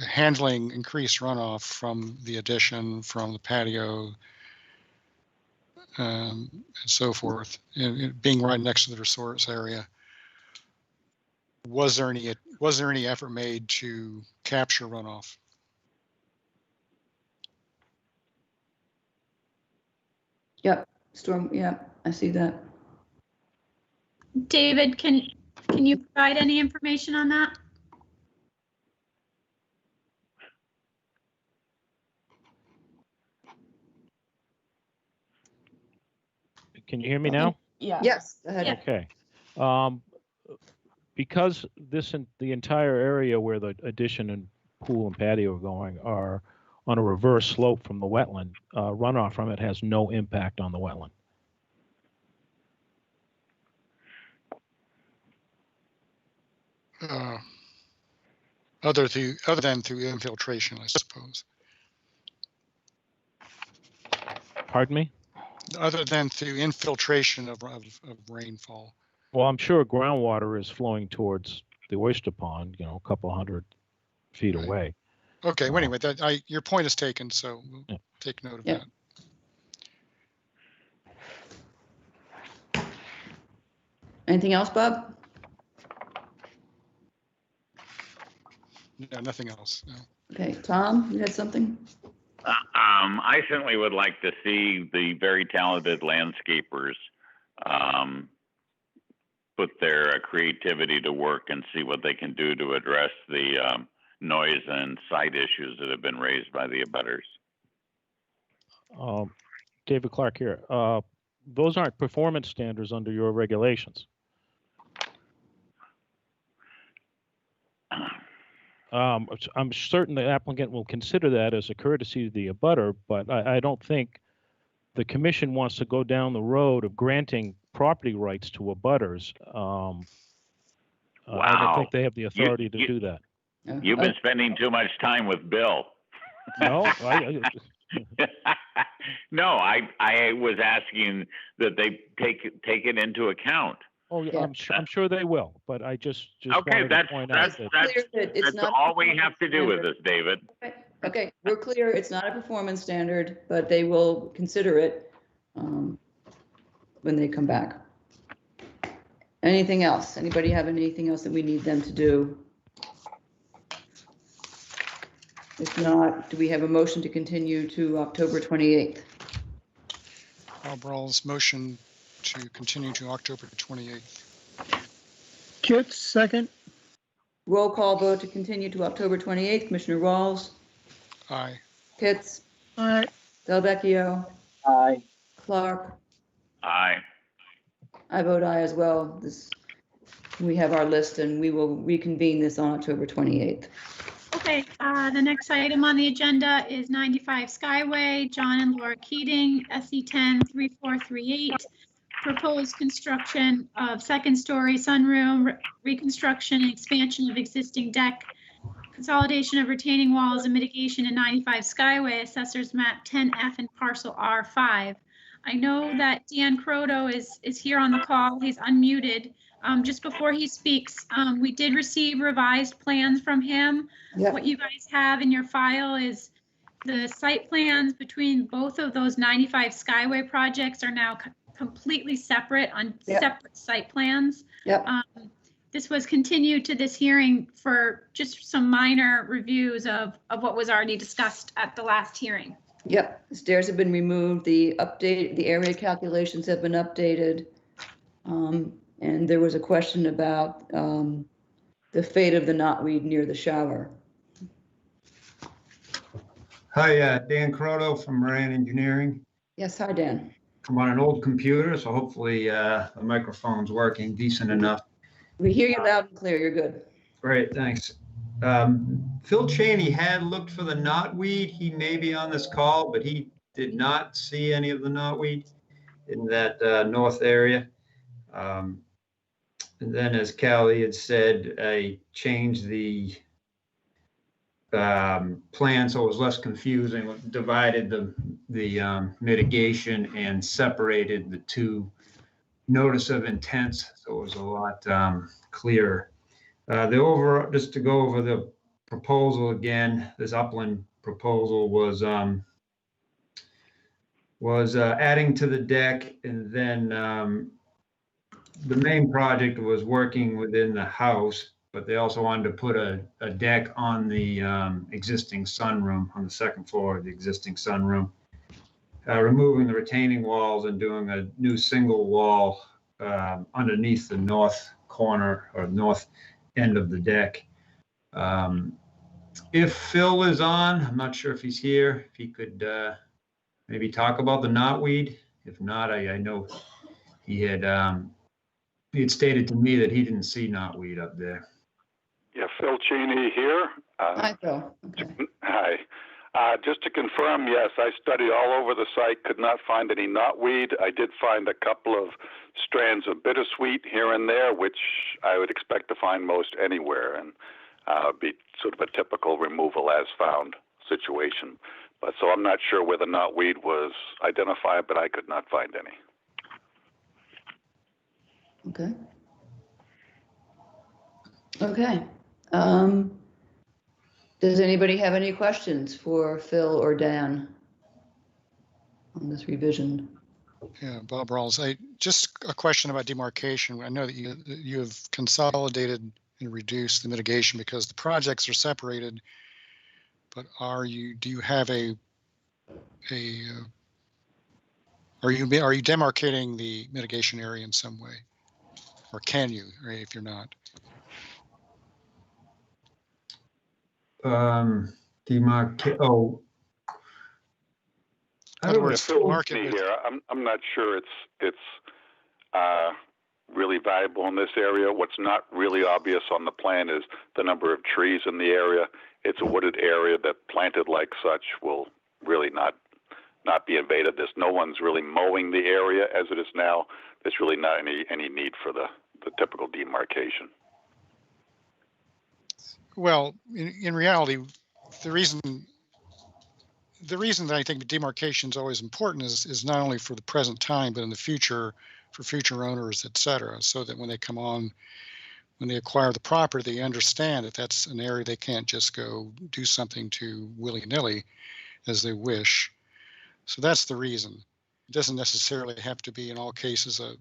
handling increased runoff from the addition, from the patio, and so forth, and being right next to the resource area. Was there any effort made to capture runoff? Yep. Storm. Yep. I see that. David, can you provide any information on that? Can you hear me now? Yeah. Yes. Go ahead. Okay. Because the entire area where the addition and pool and patio are going are on a reverse slope from the wetland, runoff from it has no impact on the wetland. Other than through infiltration, I suppose. Pardon me? Other than through infiltration of rainfall. Well, I'm sure groundwater is flowing towards the oyster pond, a couple 100 feet away. Okay, well, anyway, your point is taken, so we'll take note of that. Anything else, Bob? No, nothing else. No. Okay, Tom, you had something? I certainly would like to see the very talented landscapers put their creativity to work and see what they can do to address the noise and site issues that have been raised by the abutters. David Clark here. Those aren't performance standards under your regulations. I'm certain the applicant will consider that as a courtesy to the abutter, but I don't think the commission wants to go down the road of granting property rights to abutters. I don't think they have the authority to do that. You've been spending too much time with Bill. No, no, I was asking that they take it into account. Oh, yeah. I'm sure they will, but I just okay. Wanted to point out that that's all we have to do with this, David. Okay, we're clear. It's not a performance standard, but they will consider it when they come back. Anything else? Anybody have anything else that we need them to do? If not, do we have a motion to continue to October 28th? Bob Rawls motion to continue to October 28th. Kits, second. Roll call vote to continue to October 28th. Commissioner Rawls. Aye. Kits. Aye. Delvecchio. Aye. Clark. Aye. I vote aye as well. We have our list and we will reconvene this on October 28th. Okay, the next item on the agenda is 95 Skyway, John and Laura Keating, SE 10-3438. Proposed construction of second-story sunroom, reconstruction and expansion of existing deck, consolidation of retaining walls and mitigation in 95 Skyway, Assessor's Map 10F and Parcel R5. I know that Dan Croto is here on the call. He's unmuted. Just before he speaks, we did receive revised plans from him. Yep. What you guys have in your file is the site plans between both of those 95 Skyway projects are now completely separate on separate site plans. Yep. This was continued to this hearing for just some minor reviews of what was already discussed at the last hearing. Yep, the stairs have been removed, the area calculations have been updated. And there was a question about the fate of the knotweed near the shower. Hi, Dan Croto from Moran Engineering. Yes, hi, Dan. I'm on an old computer, so hopefully the microphone's working decent enough. We hear you loud and clear. You're good. Great, thanks. Phil Cheney had looked for the knotweed. He may be on this call, but he did not see any of the knotweed in that north area. And then, as Callie had said, I changed the plan so it was less confusing, divided the mitigation and separated the two notice of intents, so it was a lot clearer. Just to go over the proposal again, this upland proposal was adding to the deck, and then the main project was working within the house, but they also wanted to put a deck on the existing sunroom, on the second floor of the existing sunroom, removing the retaining walls and doing a new single wall underneath the north corner or north end of the deck. If Phil is on, I'm not sure if he's here, if he could maybe talk about the knotweed. If not, I know he had stated to me that he didn't see knotweed up there. Yeah, Phil Cheney here. Hi, Phil. Okay. Hi. Just to confirm, yes, I studied all over the site, could not find any knotweed. I did find a couple of strands of bittersweet here and there, which I would expect to find most anywhere, and be sort of a typical removal as found situation. But so I'm not sure where the knotweed was identified, but I could not find any. Okay. Okay. Does anybody have any questions for Phil or Dan on this revision? Yeah, Bob Rawls. Just a question about demarcation. I know that you have consolidated and reduced the mitigation because the projects are separated. But do you have are you demarcating the mitigation area in some way, or can you, right, if you're not? Demarcate. Oh, in other words, Phil, me here. I'm not sure it's really valuable in this area. What's not really obvious on the plan is the number of trees in the area. It's a wooded area that planted like such will really not be invaded. There's no one's really mowing the area as it is now. There's really not any need for the typical demarcation. Well, in reality, the reason that I think demarcation is always important is not only for the present time, but in the future, for future owners, et cetera, so that when they come on, when they acquire the property, they understand that that's an area they can't just go do something to willy-nilly as they wish. So that's the reason. It doesn't necessarily have to be in all cases a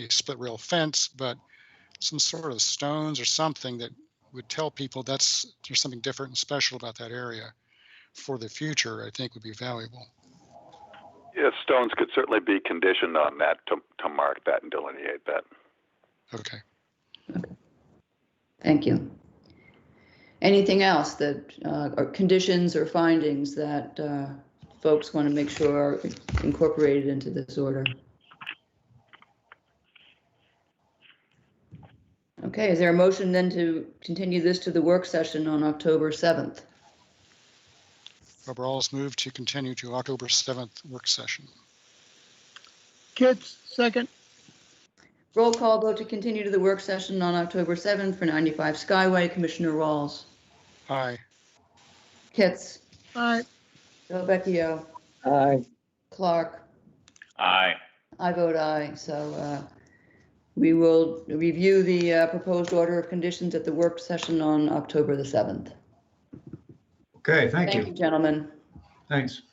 split rail fence, but some sort of stones or something that would tell people there's something different and special about that area for the future, I think would be valuable. Yeah, stones could certainly be conditioned on that to mark that and delineate that. Okay. Thank you. Anything else that are conditions or findings that folks want to make sure are incorporated into this order? Okay, is there a motion then to continue this to the work session on October 7th? Bob Rawls moved to continue to October 7th work session. Kitts, second. Roll call vote to continue to the work session on October 7th for 95 Skyway. Commissioner Rawls. Aye. Kitts. Aye. Delvecchio. Aye. Clark. Aye. I vote aye. So we will review the proposed order of conditions at the work session on October the 7th. Okay, thank you. Thank you, gentlemen. Thanks.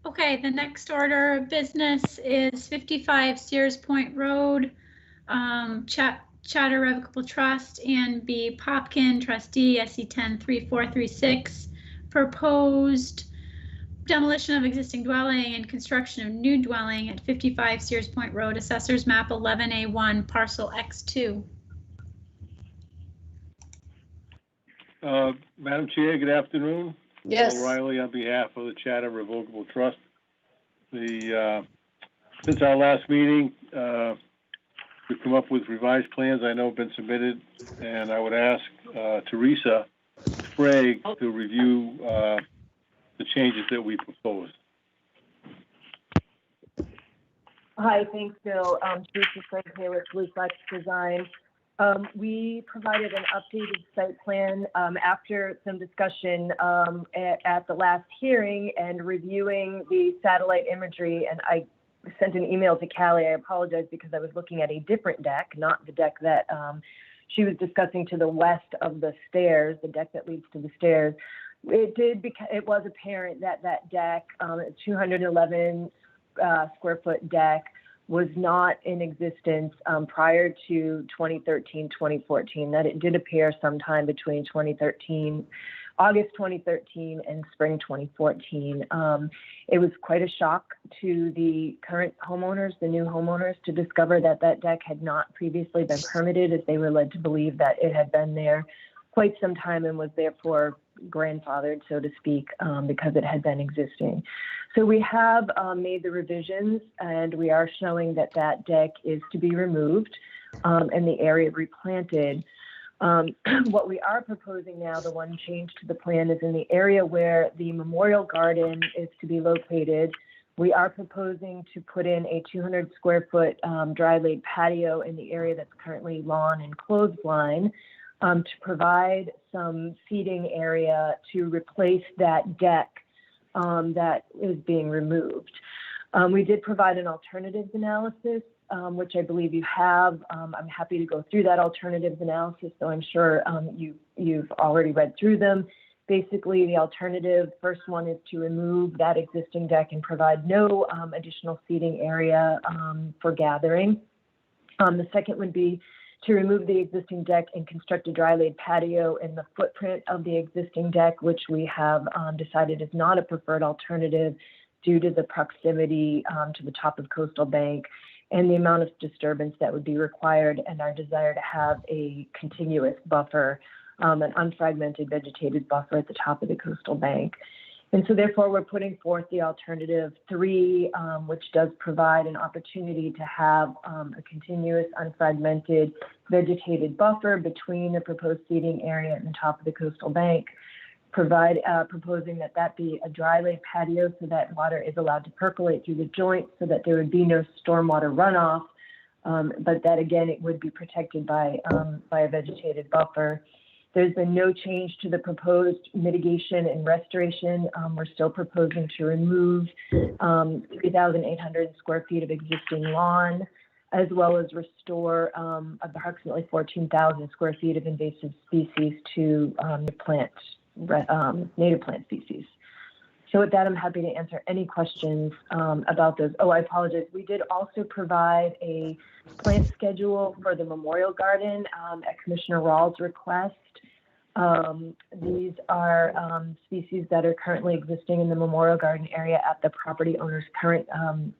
Okay, the next order of business is 55 Sears Point Road, Chatter Revocable Trust, and B. Popkin, trustee, SE 103436, proposed demolition of existing dwelling and construction of new dwelling at 55 Sears Point Road, Assessors Map 11A1, Parcel X2. Madam Chair, good afternoon. Yes. Bill Riley on behalf of the Chatham Revocable Trust. Since our last meeting, we've come up with revised plans I know have been submitted, and I would ask Teresa Sprague to review the changes that we proposed. Hi, thanks, Bill. Teresa Sprague here with Blue Flex Design. We provided an updated site plan after some discussion at the last hearing and reviewing the satellite imagery, and I sent an email to Callie. I apologize because I was looking at a different deck, not the deck that she was discussing to the west of the stairs, the deck that leads to the stairs. It was apparent that that deck, a 211 square foot deck, was not in existence prior to 2013, 2014, that it did appear sometime between August 2013 and spring 2014. It was quite a shock to the current homeowners, the new homeowners, to discover that that deck had not previously been permitted, as they were led to believe that it had been there quite some time and was therefore grandfathered, so to speak, because it had been existing. So we have made the revisions, and we are showing that that deck is to be removed and the area replanted. What we are proposing now, the one change to the plan, is in the area where the memorial garden is to be located. We are proposing to put in a 200 square foot dry laid patio in the area that's currently lawn and clothesline, to provide some seating area to replace that deck that is being removed. We did provide an alternatives analysis, which I believe you have. I'm happy to go through that alternatives analysis, so I'm sure you've already read through them. Basically, the alternative, first one is to remove that existing deck and provide no additional seating area for gathering. The second would be to remove the existing deck and construct a dry laid patio in the footprint of the existing deck, which we have decided is not a preferred alternative due to the proximity to the top of Coastal Bank and the amount of disturbance that would be required, and our desire to have a continuous buffer, an unfragmented vegetated buffer at the top of the Coastal Bank. And so therefore, we're putting forth the alternative 3, which does provide an opportunity to have a continuous unfragmented vegetated buffer between the proposed seating area and the top of the Coastal Bank. Proposing that be a dry laid patio so that water is allowed to percolate through the joints so that there would be no stormwater runoff, but that again, it would be protected by a vegetated buffer. There's been no change to the proposed mitigation and restoration. We're still proposing to remove 3,800 square feet of existing lawn, as well as restore approximately 14,000 square feet of invasive species to native plant species. So with that, I'm happy to answer any questions about those. Oh, I apologize. We did also provide a plant schedule for the Memorial Garden at Commissioner Rawls' request. These are species that are currently existing in the Memorial Garden area at the property owner's current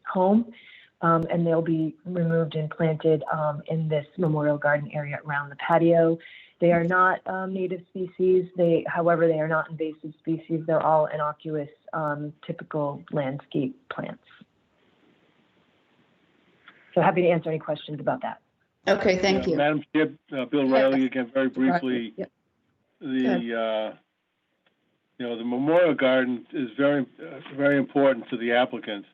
home, and they'll be removed and planted in this Memorial Garden area around the patio. They are not native species. However, they are not invasive species. They're all innocuous, typical landscape plants. So happy to answer any questions about that. Okay, thank you. Madam Chair, Bill Riley again, very briefly. Yep. The Memorial Garden is very important to the applicants.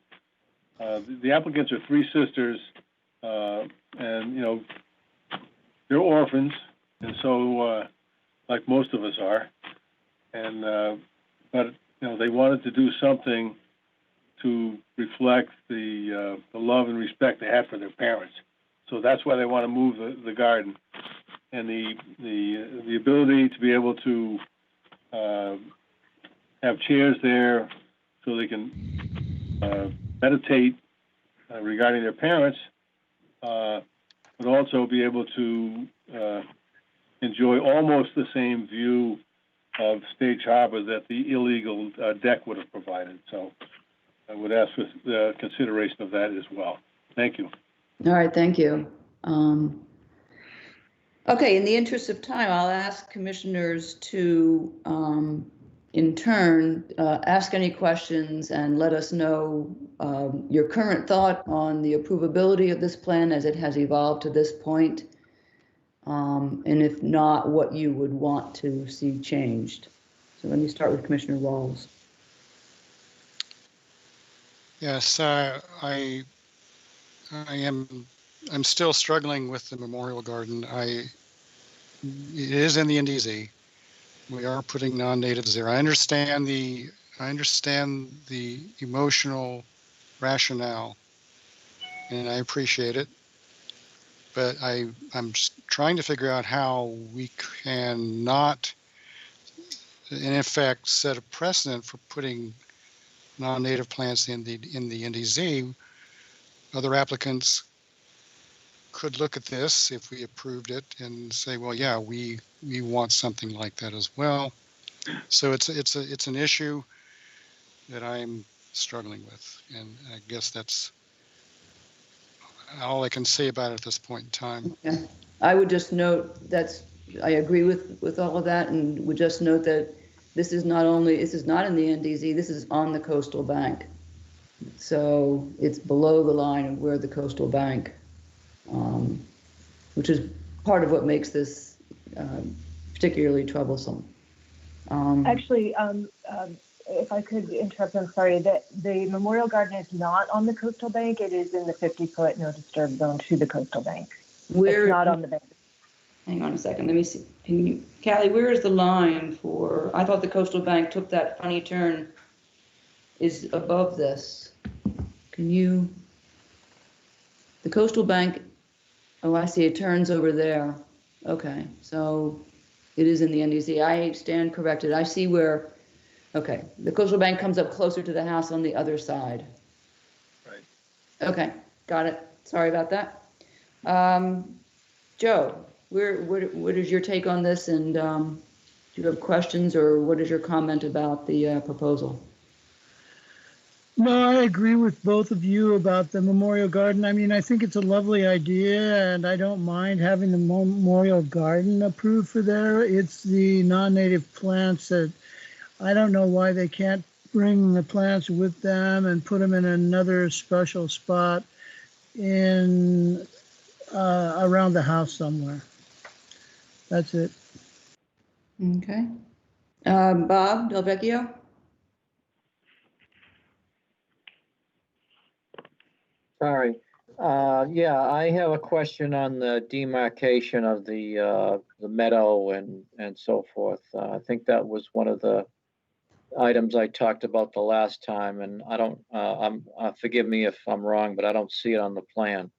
The applicants are 3 sisters, and they're orphans, and so like most of us are, and but they wanted to do something to reflect the love and respect they had for their parents. So that's why they want to move the garden, and the ability to be able to have chairs there so they can meditate regarding their parents, but also be able to enjoy almost the same view of Stage Harbor that the illegal deck would have provided. So I would ask for the consideration of that as well. Thank you. All right, thank you. Okay, in the interest of time, I'll ask commissioners to, in turn, ask any questions and let us know your current thought on the approvability of this plan as it has evolved to this point. And if not, what you would want to see changed. So let me start with Commissioner Rawls. Yes, I'm still struggling with the Memorial Garden. It is in the NDZ. We are putting non-natives there. I understand the emotional rationale, and I appreciate it. But I'm just trying to figure out how we can not, in effect, set a precedent for putting non-native plants in the NDZ. Other applicants could look at this if we approved it and say, well, yeah, we want something like that as well. So it's an issue that I'm struggling with, and I guess that's all I can say about it at this point in time. Yeah. I would just note I agree with all of that, and would just note that this is not in the NDZ, this is on the coastal bank. So it's below the line of where the coastal bank, which is part of what makes this particularly troublesome. Actually, if I could interrupt, I'm sorry, that the Memorial Garden is not on the coastal bank. It is in the 50-foot no disturb zone to the coastal bank. It's not on the bank. Hang on a second, let me see. Callie, where is the line for, I thought the coastal bank took that funny turn is above this. Can you, the coastal bank, oh, I see, it turns over there. Okay, so it is in the NDZ. I stand corrected. I see where, okay, the coastal bank comes up closer to the house on the other side. Right. Okay, got it. Sorry about that. Joe, what is your take on this, and do you have questions, or what is your comment about the proposal? No, I agree with both of you about the memorial garden. I mean, I think it's a lovely idea, and I don't mind having the memorial garden approved for there. It's the non-native plants that I don't know why they can't bring the plants with them and put them in another special spot in around the house somewhere. That's it. Okay. Bob Del Vecchio? Sorry. Yeah, I have a question on the demarcation of the meadow and so forth. I think that was one of the items I talked about the last time, and I don't, forgive me if I'm wrong, but I don't see it on the plan.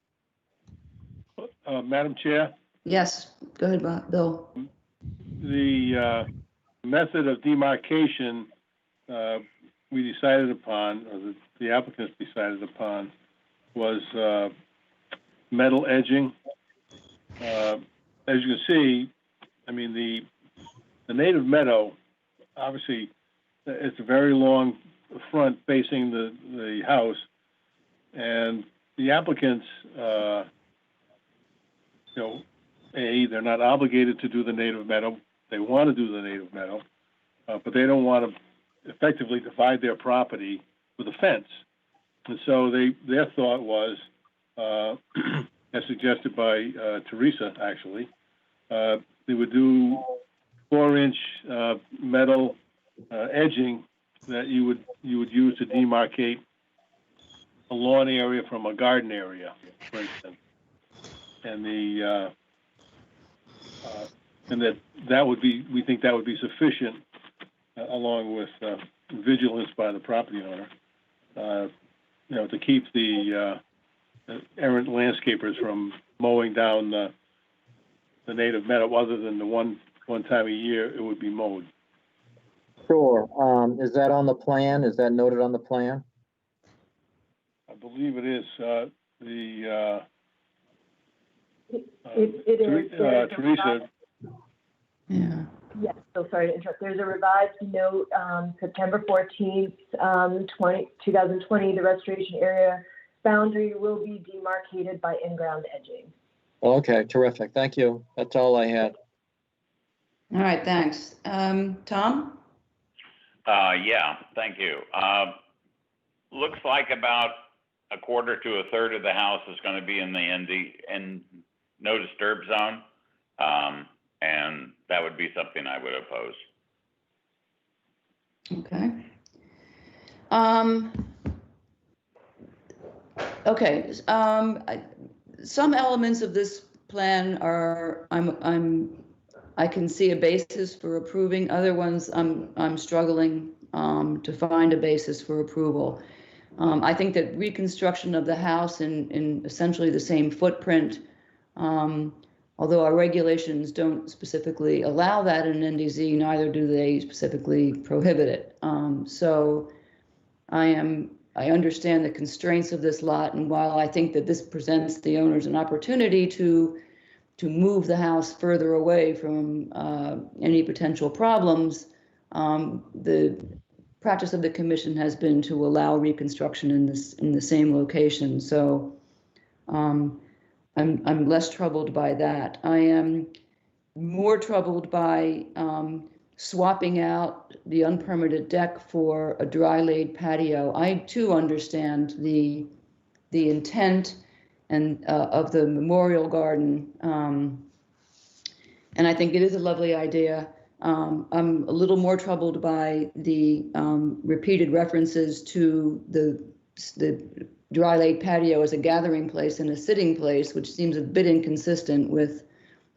Madam Chair? Yes, go ahead, Bob. Bill. The method of demarcation we decided upon, or the applicants decided upon, was metal edging. As you can see, I mean, the native meadow, obviously, it's a very long front facing the house, and the applicants, they're not obligated to do the native meadow. They want to do the native meadow, but they don't want to effectively divide their property with a fence. And so their thought was, as suggested by Teresa, actually, they would do 4-inch metal edging that you would use to demarcate a lawn area from a garden area, for instance, and that would be, we think that would be sufficient, along with vigilance by the property owner, to keep the errant landscapers from mowing down the native meadow, other than the one time a year it would be mowed. Sure. Is that on the plan? Is that noted on the plan? I believe it is. It is. Teresa. Yeah. Yes, so sorry to interrupt. There's a revised note, September 14th, 2020, the restoration area boundary will be demarcated by in-ground edging. Okay, terrific. Thank you. That's all I had. All right, thanks. Tom? Yeah, thank you. Looks like about a quarter to a third of the house is going to be in the no disturb zone. And that would be something I would oppose. Okay. Okay. Some elements of this plan are I can see a basis for approving. Other ones I'm struggling to find a basis for approval. I think that reconstruction of the house in essentially the same footprint, although our regulations don't specifically allow that in NDZ, neither do they specifically prohibit it. So I understand the constraints of this lot, and while I think that this presents the owners an opportunity to move the house further away from any potential problems, the practice of the commission has been to allow reconstruction in the same location. So I'm less troubled by that. I am more troubled by swapping out the unpermitted deck for a dry-laid patio. I too understand the intent and of the memorial garden, and I think it is a lovely idea. I'm a little more troubled by the repeated references to the dry-laid patio as a gathering place and a sitting place, which seems a bit inconsistent with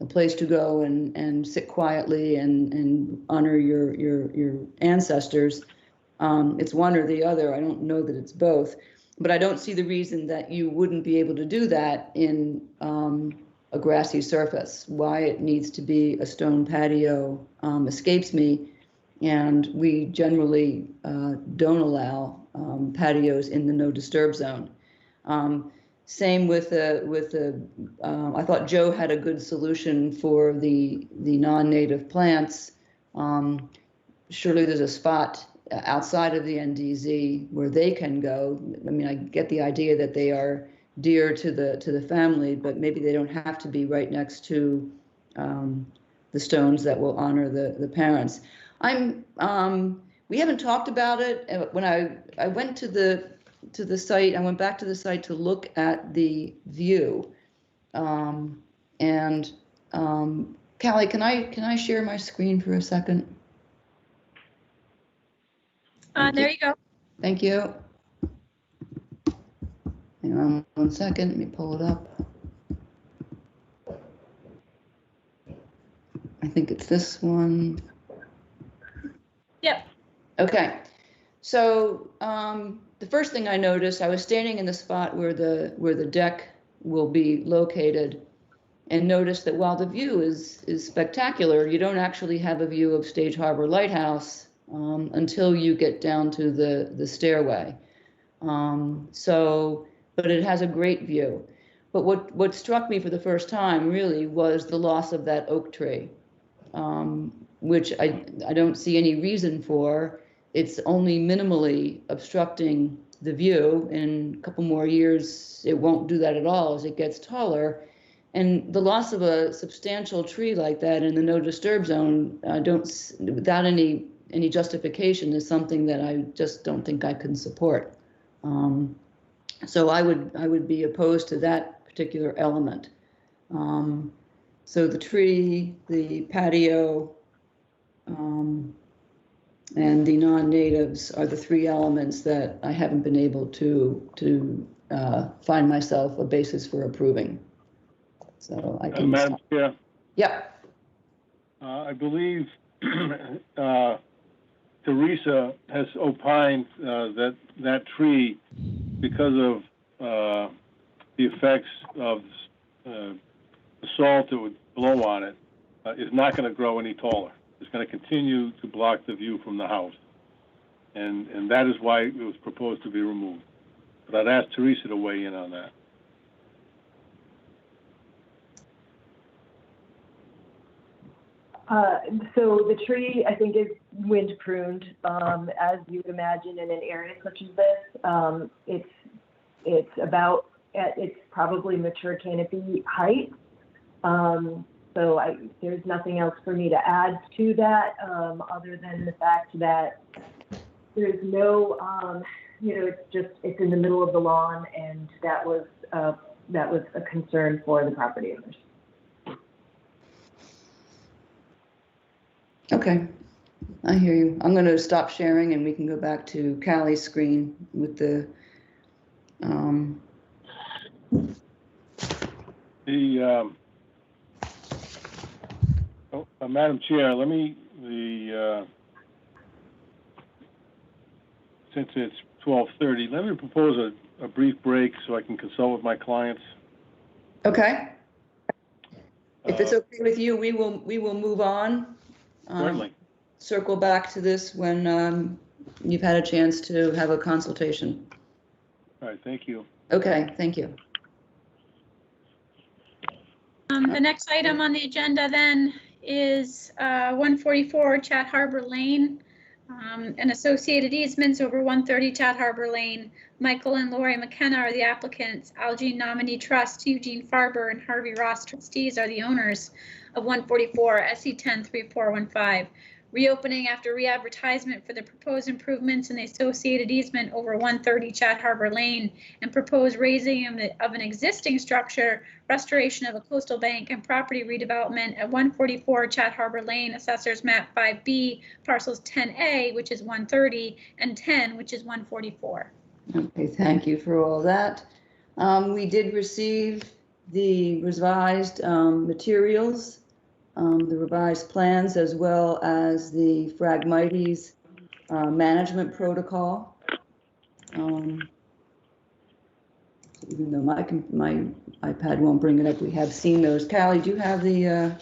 a place to go and sit quietly and honor your ancestors. It's one or the other. I don't know that it's both, but I don't see the reason that you wouldn't be able to do that in a grassy surface. Why it needs to be a stone patio escapes me, and we generally don't allow patios in the no disturb zone. Same with I thought Joe had a good solution for the non-native plants. Surely there's a spot outside of the NDZ where they can go. I mean, I get the idea that they are dear to the family, but maybe they don't have to be right next to the stones that will honor the parents. We haven't talked about it. When I went to the site, I went back to the site to look at the view. Callie, can I share my screen for a second? There you go. Thank you. Hang on 1 second, let me pull it up. I think it's this one. Yep. Okay. So the first thing I noticed, I was standing in the spot where the deck will be located, and noticed that while the view is spectacular, you don't actually have a view of Stage Harbor Lighthouse until you get down to the stairway. But it has a great view. But what struck me for the first time really was the loss of that oak tree, which I don't see any reason for. It's only minimally obstructing the view. In a couple more years, it won't do that at all as it gets taller. And the loss of a substantial tree like that in the no disturb zone, without any justification, is something that I just don't think I can support. So I would be opposed to that particular element. So the tree, the patio, and the non-natives are the three elements that I haven't been able to find myself a basis for approving. So I can. Madam Chair. Yeah. I believe Teresa has opined that tree, because of the effects of the salt that would blow on it, is not going to grow any taller. It's going to continue to block the view from the house. And that is why it was proposed to be removed. But I'd ask Teresa to weigh in on that. So the tree, I think, is wind pruned, as you would imagine in an area such as this. It's about at its probably mature canopy height. So there's nothing else for me to add to that, other than the fact that there's no, it's in the middle of the lawn, and that was a concern for the property owners. Okay, I hear you. I'm going to stop sharing and we can go back to Callie's screen with the. Madam Chair, since it's 12:30, let me propose a brief break so I can consult with my clients. Okay. If it's okay with you, we will move on. Certainly. Circle back to this when you've had a chance to have a consultation. All right, thank you. Okay, thank you. The next item on the agenda then is 144 Chat Harbor Lane and associated easements over 130 Chat Harbor Lane. Michael and Lori McKenna are the applicants. Algene Nominee Trust, Eugene Farber and Harvey Ross trustees are the owners of 144 SE 103415. Reopening after re-advertisement for the proposed improvements in the associated easement over 130 Chat Harbor Lane and proposed raising of an existing structure, restoration of a coastal bank, and property redevelopment at 144 Chat Harbor Lane, Assessors Map 5B, parcels 10A, which is 130, and 10, which is 144. Okay, thank you for all that. We did receive the revised materials, the revised plans, as well as the Phragmites management protocol. Even though my iPad won't bring it up, we have seen those. Callie, do you have the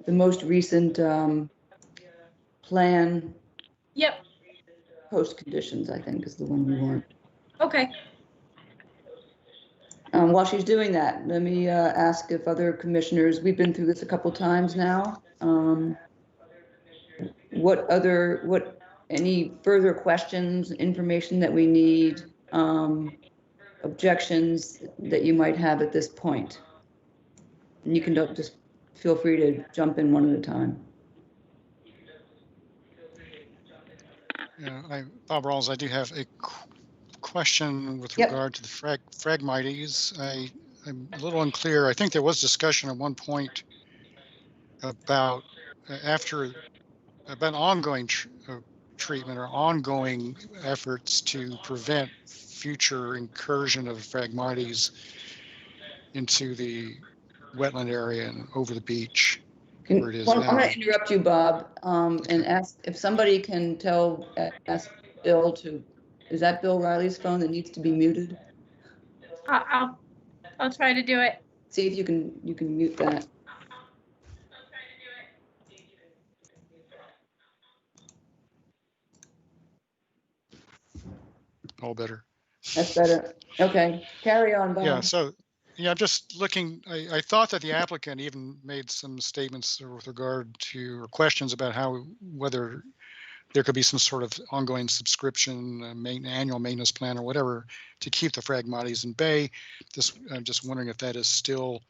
most recent plan? Yep. Post conditions, I think, is the one you want. Okay. While she's doing that, let me ask if other commissioners, we've been through this a couple times now. Any further questions, information that we need, objections that you might have at this point? And you can just feel free to jump in one at a time. Yeah, Bob Rawls, I do have a question with regard to the Phragmites. I'm a little unclear. I think there was discussion at one point about ongoing treatment or ongoing efforts to prevent future incursion of Phragmites into the wetland area and over the beach where it is now. I'm going to interrupt you, Bob, and ask if somebody can ask Bill to, is that Bill Riley's phone that needs to be muted? I'll try to do it. See if you can mute that. All better. That's better. Okay, carry on, Bob. Yeah, so I'm just looking, I thought that the applicant even made some statements with regard to, or questions about whether there could be some sort of ongoing subscription, annual maintenance plan or whatever to keep the Phragmites in bay. I'm just wondering if that is still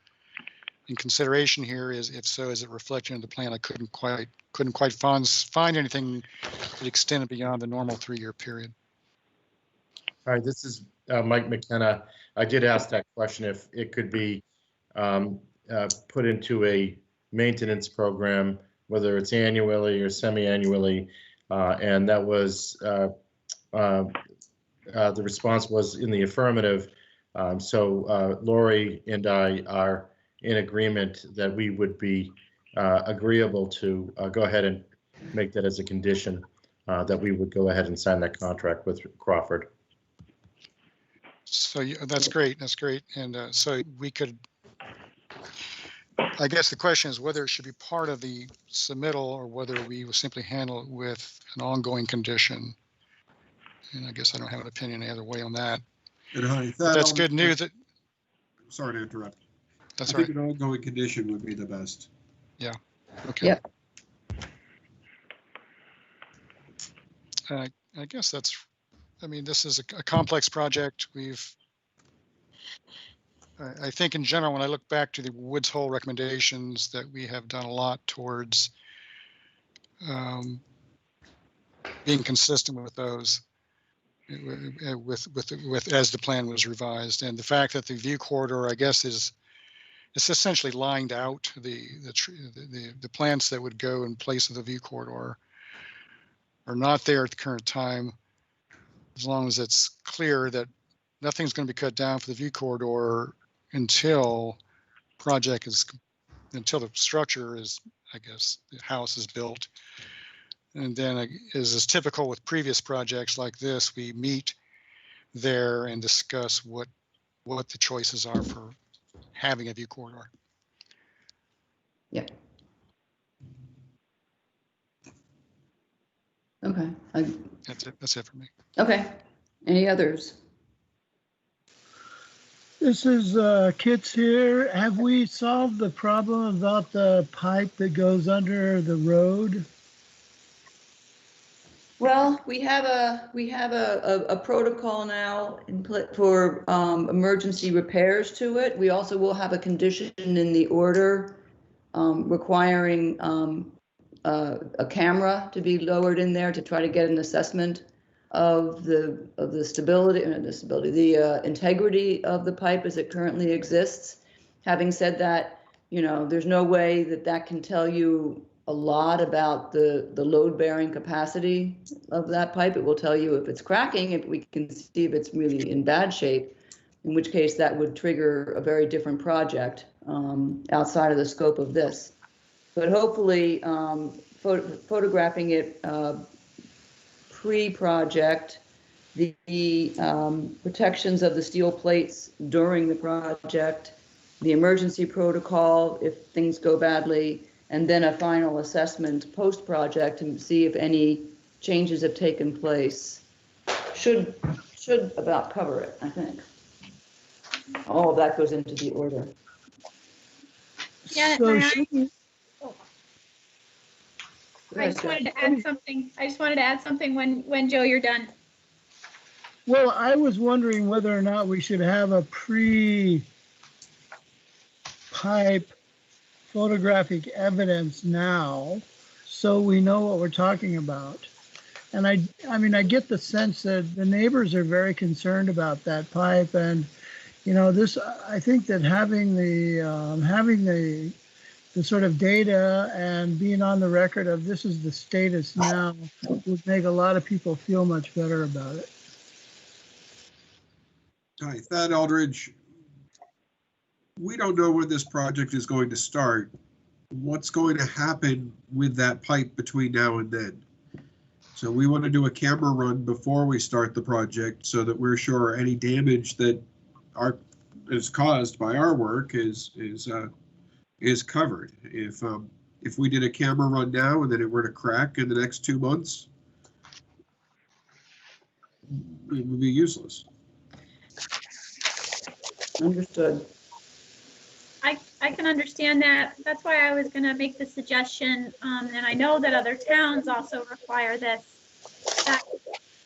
in consideration here. If so, is it reflected in the plan? I couldn't quite find anything that extended beyond the normal 3-year period. All right, this is Mike McKenna. I did ask that question if it could be put into a maintenance program, whether it's annually or semi-annually, and that was the response was in the affirmative. So Lori and I are in agreement that we would be agreeable to go ahead and make that as a condition, that we would go ahead and sign that contract with Crawford. So that's great. That's great. And so we could, I guess the question is whether it should be part of the submittal or whether we will simply handle it with an ongoing condition. And I guess I don't have an opinion either way on that. That's good news. Sorry to interrupt. That's I right. think an ongoing condition would be the best. Yeah. Okay. Yep. I guess this is a complex project. I think in general, when I look back to the Woods Hole recommendations, that we have done a lot towards being consistent with those, with as the plan was revised, and the fact that the view corridor, I guess, it's essentially lined out. The plants that would go in place of the view corridor are not there at the current time. As long as it's clear that nothing's going to be cut down for the view corridor until the structure is, I guess, the house is built. And then, as is typical with previous projects like this, we meet there and discuss what the choices are for having a view corridor. Yep. Okay. That's it for me. Okay. Any others? This is Kits here. Have we solved the problem about the pipe that goes under the road? Well, we have a protocol now for emergency repairs to it. We also will have a condition in the order requiring a camera to be lowered in there to try to get an assessment of the stability, the integrity of the pipe as it currently exists. Having said that, there's no way that can tell you a lot about the load-bearing capacity of that pipe. It will tell you if it's cracking, if we can see if it's really in bad shape, in which case that would trigger a very different project outside of the scope of this. But hopefully, photographing it pre-project, the protections of the steel plates during the project, the emergency protocol if things go badly, and then a final assessment post-project and see if any changes have taken place. Should about cover it, I think. All of that goes into the order. Yeah, So I just wanted to add something. I just wanted to add something when Joe, you're done. Well, I was wondering whether or not we should have a pre-pipe photographic evidence now, so we know what we're talking about. And I mean, I get the sense that the neighbors are very concerned about that pipe, and you know, this. I think that having the sort of data and being on the record of this is the status now would make a lot of people feel much better about it. Hi, Thad Eldridge. We don't know when this project is going to start. What's going to happen with that pipe between now and then? So we want to do a camera run before we start the project so that we're sure any damage that is caused by our work is covered. If we did a camera run now and then it were to crack in the next 2 months, it would be useless. Understood. I can understand that. That's why I was going to make the suggestion, and I know that other towns also require this, that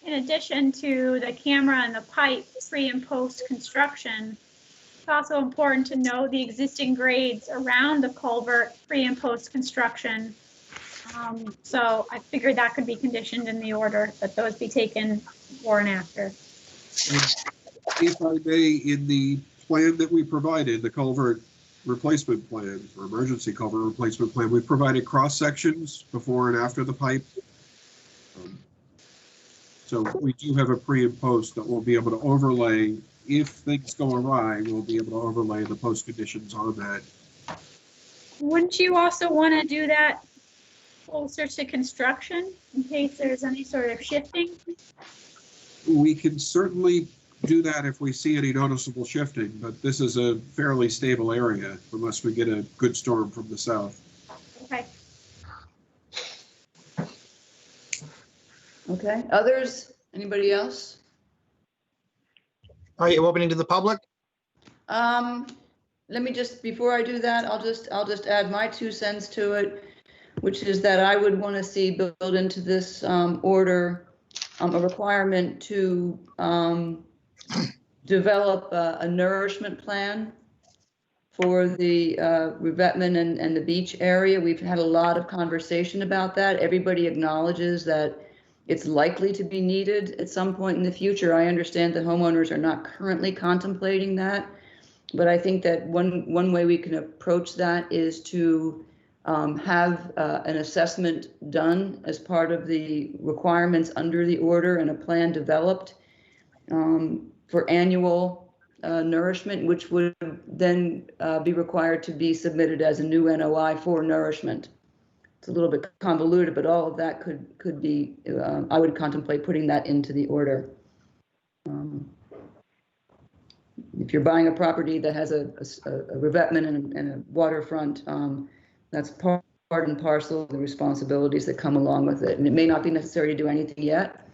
in addition to the camera and the pipe pre and post construction, it's also important to know the existing grades around the culvert pre and post construction. So I figured that could be conditioned in the order, that those be taken before and after. If I may, in the plan that we provided, the culvert replacement plan, or emergency culvert replacement plan, we provided cross sections before and after the pipe. So we do have a pre and post that we'll be able to overlay. If things go awry, we'll be able to overlay the post conditions on that. Wouldn't you also want to do that closer to construction in case there's any sort of shifting? We can certainly do that if we see any noticeable shifting, but this is a fairly stable area unless we get a good storm from the south. Okay. Okay. Others? Anybody else? Are you opening to the public? Let me just, before I do that, I'll just add my 2 cents to it, which is that I would want to see built into this order a requirement to develop a nourishment plan for the revetment and the beach area. We've had a lot of conversation about that. Everybody acknowledges that it's likely to be needed at some point in the future. I understand that homeowners are not currently contemplating that, but I think that one way we can approach that is to have an assessment done as part of the requirements under the order and a plan developed for annual nourishment, which would then be required to be submitted as a new NOI for nourishment. It's a little bit convoluted, but all of that could be, I would contemplate putting that into the order. If you're buying a property that has a revetment and a waterfront, that's part and parcel of the responsibilities that come along with it. And it may not be necessary to do anything yet,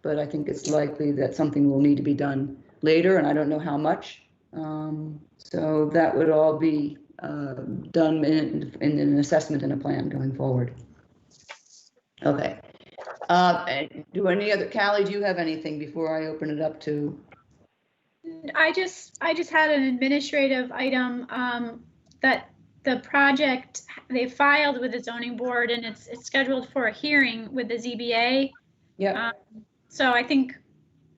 but I think it's likely that something will need to be done later, and I don't know how much. So that would all be done in an assessment and a plan going forward. Okay. Do any other, Callie, do you have anything before I open it up to? I just had an administrative item that the project, they filed with the zoning board and it's scheduled for a hearing with the ZBA. Yeah. So I think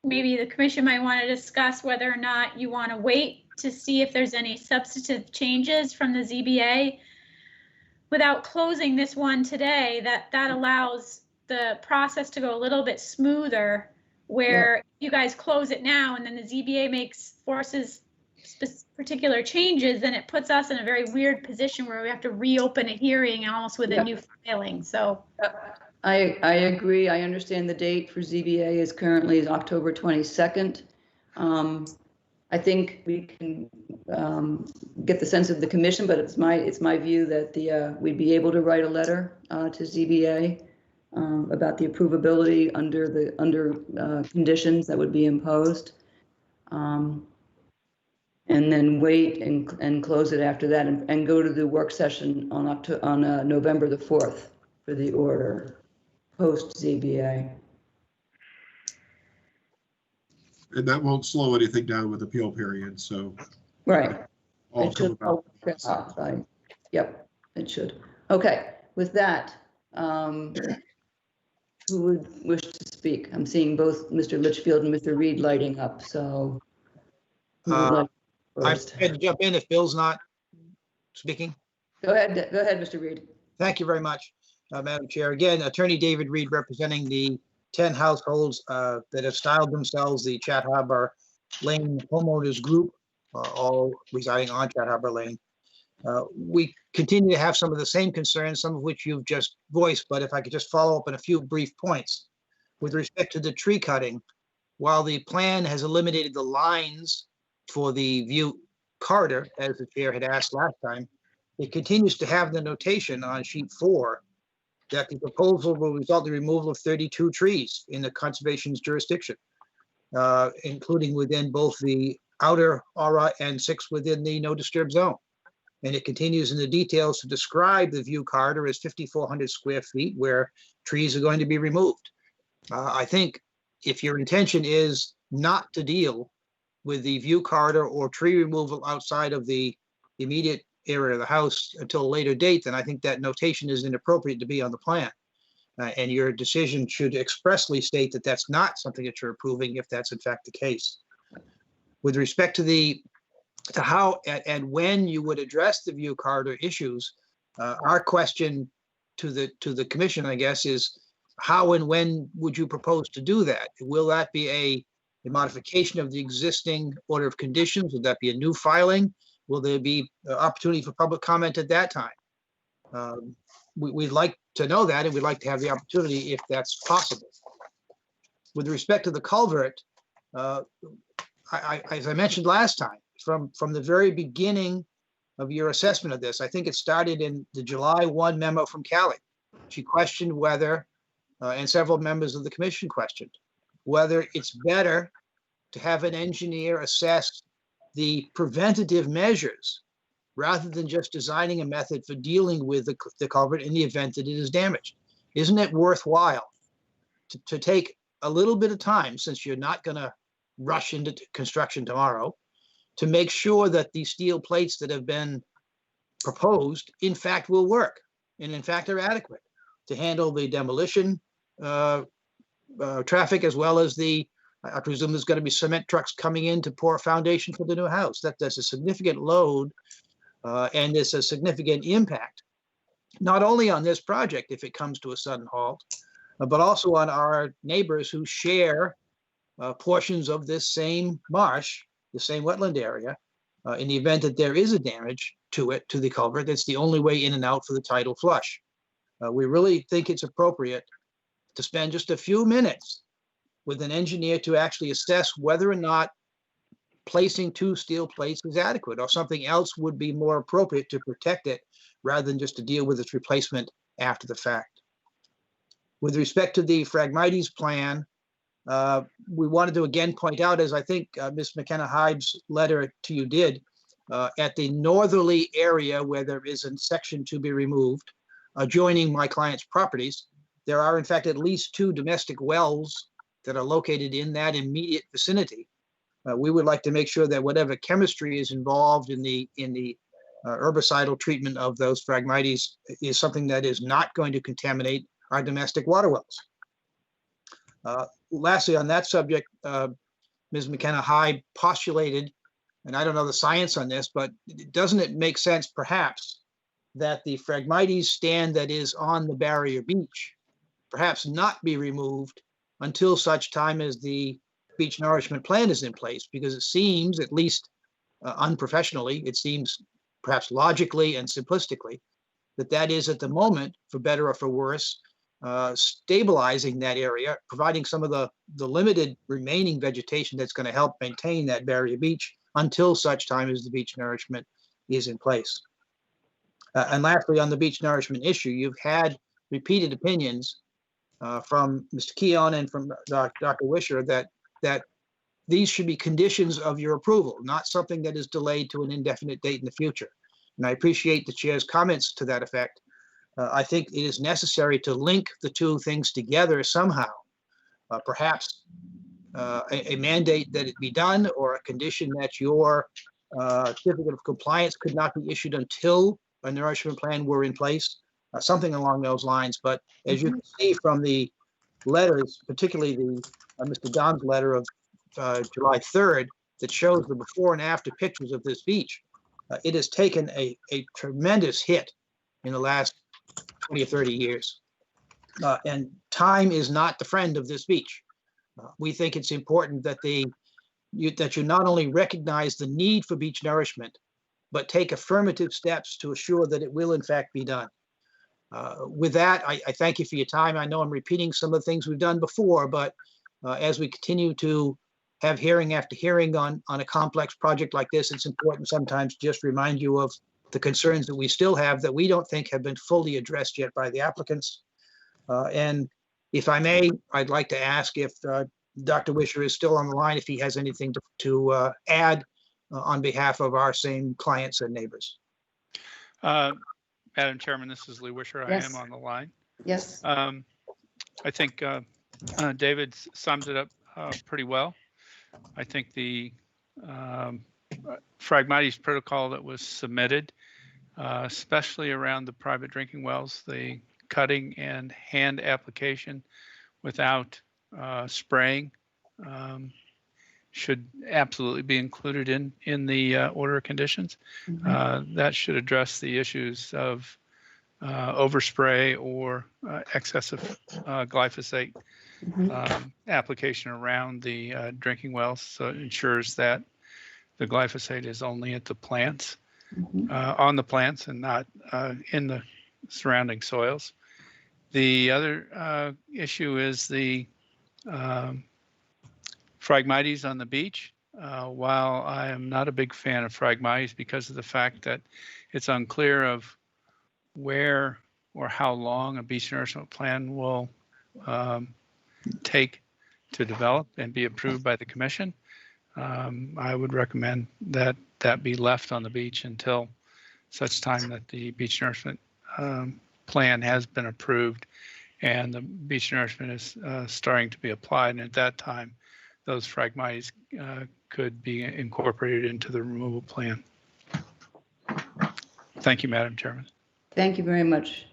maybe the commission might want to discuss whether or not you want to wait to see if there's any substantive changes from the ZBA without closing this one today. That allows the process to go a little bit smoother, where you guys close it now and then the ZBA forces particular changes, then it puts us in a very weird position where we have to reopen a hearing almost with a new filing. So I agree. I understand the date for ZBA is currently October 22nd. I think we can get the sense of the commission, but it's my view that we'd be able to write a letter to ZBA about the approvability under conditions that would be imposed. And then wait and close it after that and go to the work session on November the 4th for the order post ZBA. And that won't slow anything down with appeal period, so. Right. All It come should about. all work out, right? Yep, it should. Okay, with that, who would wish to speak? I'm seeing both Mr. Litchfield and Mr. Reed lighting up, so. who would like I'm first? prepared to jump in if Bill's not speaking. Go ahead, Mr. Reed. Thank you very much, Madam Chair. Again, Attorney David Reed representing the 10 households that have styled themselves the Chat Harbor Lane Homeowners Group, all residing on Chat Harbor Lane. We continue to have some of the same concerns, some of which you've just voiced, but if I could just follow up on a few brief points. With respect to the tree cutting, while the plan has eliminated the lines for the view corridor, as the chair had asked last time, it continues to have the notation on sheet 4 that the proposal will result in the removal of 32 trees in the conservation's jurisdiction, including within both the outer aura and 6 within the no disturb zone. And it continues in the details to describe the view corridor as 5,400 square feet where trees are going to be removed. I think if your intention is not to deal with the view corridor or tree removal outside of the immediate area of the house until a later date, then I think that notation is inappropriate to be on the plan. And your decision should expressly state that that's not something that you're approving if that's in fact the case. With respect to how and when you would address the view corridor issues, our question to the commission, I guess, is how and when would you propose to do that? Will that be a modification of the existing order of conditions? Would that be a new filing? Will there be opportunity for public comment at that time? We'd like to know that, and we'd like to have the opportunity if that's possible. With respect to the culvert, as I mentioned last time, from the very beginning of your assessment of this, I think it started in the July 1 memo from Callie. She questioned whether, and several members of the commission questioned, whether it's better to have an engineer assess the preventative measures rather than just designing a method for dealing with the culvert in the event that it is damaged. Isn't it worthwhile to take a little bit of time, since you're not going to rush into construction tomorrow, to make sure that the steel plates that have been proposed in fact will work and in fact are adequate to handle the demolition traffic, as well as I presume there's going to be cement trucks coming in to pour a foundation for the new house. That's a significant load and it's a significant impact, not only on this project if it comes to a sudden halt, but also on our neighbors who share portions of this same marsh, the same wetland area. In the event that there is a damage to the culvert, that's the only way in and out for the tidal flush. We really think it's appropriate to spend just a few minutes with an engineer to actually assess whether or not placing 2 steel plates is adequate, or something else would be more appropriate to protect it rather than just to deal with its replacement after the fact. With respect to the Phragmites plan, we wanted to again point out, as I think Ms. McKenna-Hyde's letter to you did, at the northerly area where there is a section to be removed, adjoining my client's properties, there are in fact at least 2 domestic wells that are located in that immediate vicinity. We would like to make sure that whatever chemistry is involved in the herbicidal treatment of those Phragmites is something that is not going to contaminate our domestic water wells. Lastly, on that subject, Ms. McKenna-Hyde postulated, and I don't know the science on this, but doesn't it make sense perhaps that the Phragmites stand that is on the barrier beach perhaps not be removed until such time as the beach nourishment plan is in place? Because it seems, at least unprofessionally, it seems perhaps logically and simplistically, that is at the moment, for better or for worse, stabilizing that area, providing some of the limited remaining vegetation that's going to help maintain that barrier beach until such time as the beach nourishment is in place. And lastly, on the beach nourishment issue, you've had repeated opinions from Mr. Keon and from Dr. Wisher that these should be conditions of your approval, not something that is delayed to an indefinite date in the future. And I appreciate the chair's comments to that effect. I think it is necessary to link the two things together somehow. Perhaps a mandate that it be done, or a condition that your certificate of compliance could not be issued until a nourishment plan were in place, something along those lines. But as you can see from the letters, particularly the Mr. Don's letter of July 3rd, that shows the before and after pictures of this beach, it has taken a tremendous hit in the last 20 or 30 years. And time is not the friend of this beach. We think it's important that that you not only recognize the need for beach nourishment, but take affirmative steps to assure that it will in fact be done. With that, I thank you for your time. I know I'm repeating some of the things we've done before, but as we continue to have hearing after hearing on a complex project like this, it's important sometimes just remind you of the concerns that we still have that we don't think have been fully addressed yet by the applicants. And if I may, I'd like to ask if Dr. Wisher is still on the line, if he has anything to add on behalf of our same clients and neighbors. Madam Chairman, this is Lee Wisher. Yes. I am on the line. Yes. I think David summed it up pretty well. I think the Phragmites protocol that was submitted, especially around the private drinking wells, the cutting and hand application without spraying, should absolutely be included in the order of conditions. That should address the issues of overspray or excessive glyphosate application around the drinking wells. So it ensures that the glyphosate is only at the plants, on the plants, and not in the surrounding soils. The other issue is the Phragmites on the beach. While I am not a big fan of Phragmites because of the fact that it's unclear of where or how long a beach nourishment plan will take to develop and be approved by the commission, I would recommend that that be left on the beach until such time that the beach nourishment plan has been approved and the beach nourishment is starting to be applied. And at that time, those Phragmites could be incorporated into the removal plan. Thank you, Madam Chairman. Thank you very much.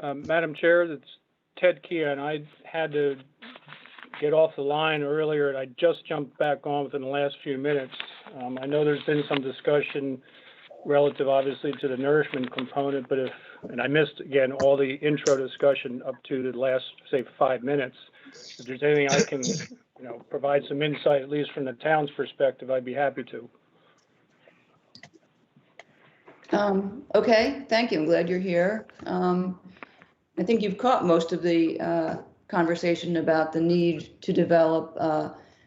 Madam Chair, it's Ted Kia, and I had to get off the line earlier, and I just jumped back on within the last few minutes. I know there's been some discussion relative, obviously, to the nourishment component, but and I missed, again, all the intro discussion up to the last, say, 5 minutes. If there's anything I can, provide some insight, at least from the town's perspective, I'd be happy to. Okay, thank you. I'm glad you're here. I think you've caught most of the conversation about the need to develop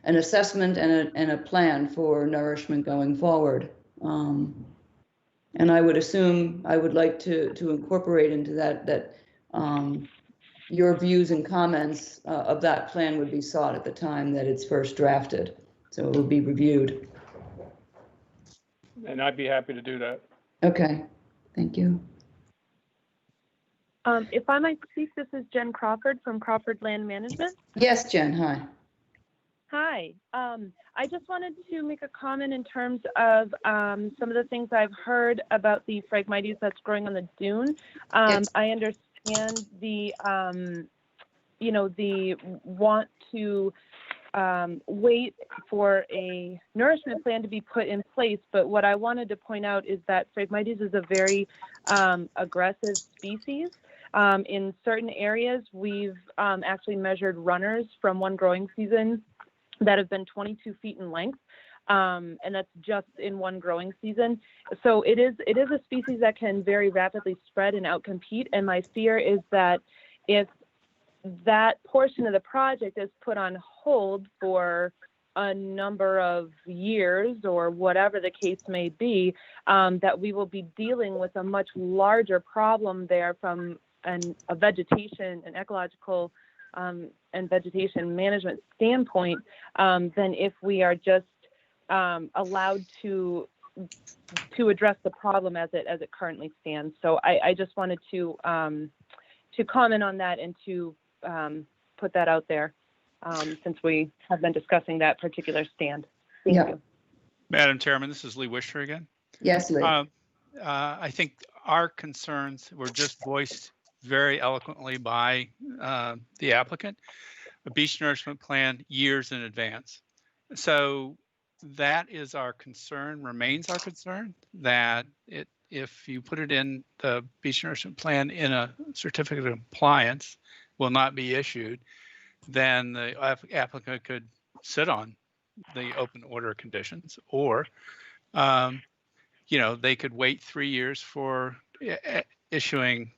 an assessment and a plan for nourishment going forward. And I would assume, I would like to incorporate into that your views and comments of that plan would be sought at the time that it's first drafted. So it will be reviewed. And I'd be happy to do that. Okay, thank you. If I might speak, this is Jen Crawford from Crawford Land Management. Yes, Jen, hi. Hi. I just wanted to make a comment in terms of some of the things I've heard about the Phragmites that's growing on the dune. Yes. I understand the, the want to wait for a nourishment plan to be put in place. But what I wanted to point out is that Phragmites is a very aggressive species. In certain areas, we've actually measured runners from one growing season that have been 22 feet in length, and that's just in one growing season. So it is a species that can very rapidly spread and outcompete. And my fear is that if that portion of the project is put on hold for a number of years or whatever the case may be, that we will be dealing with a much larger problem there from a vegetation and ecological and vegetation management standpoint than if we are just allowed to address the problem as it currently stands. So I just wanted to comment on that and to put that out there since we have been discussing that particular stand. Thank you. Madam Chairman, this is Lee Wisher again. Yes, Lee. I think our concerns were just voiced very eloquently by the applicant. A beach nourishment plan years in advance. So that is our concern, remains our concern, that if you put it in the beach nourishment plan in a certificate of compliance will not be issued, then the applicant could sit on the open order conditions, or they could wait 3 years for issuing,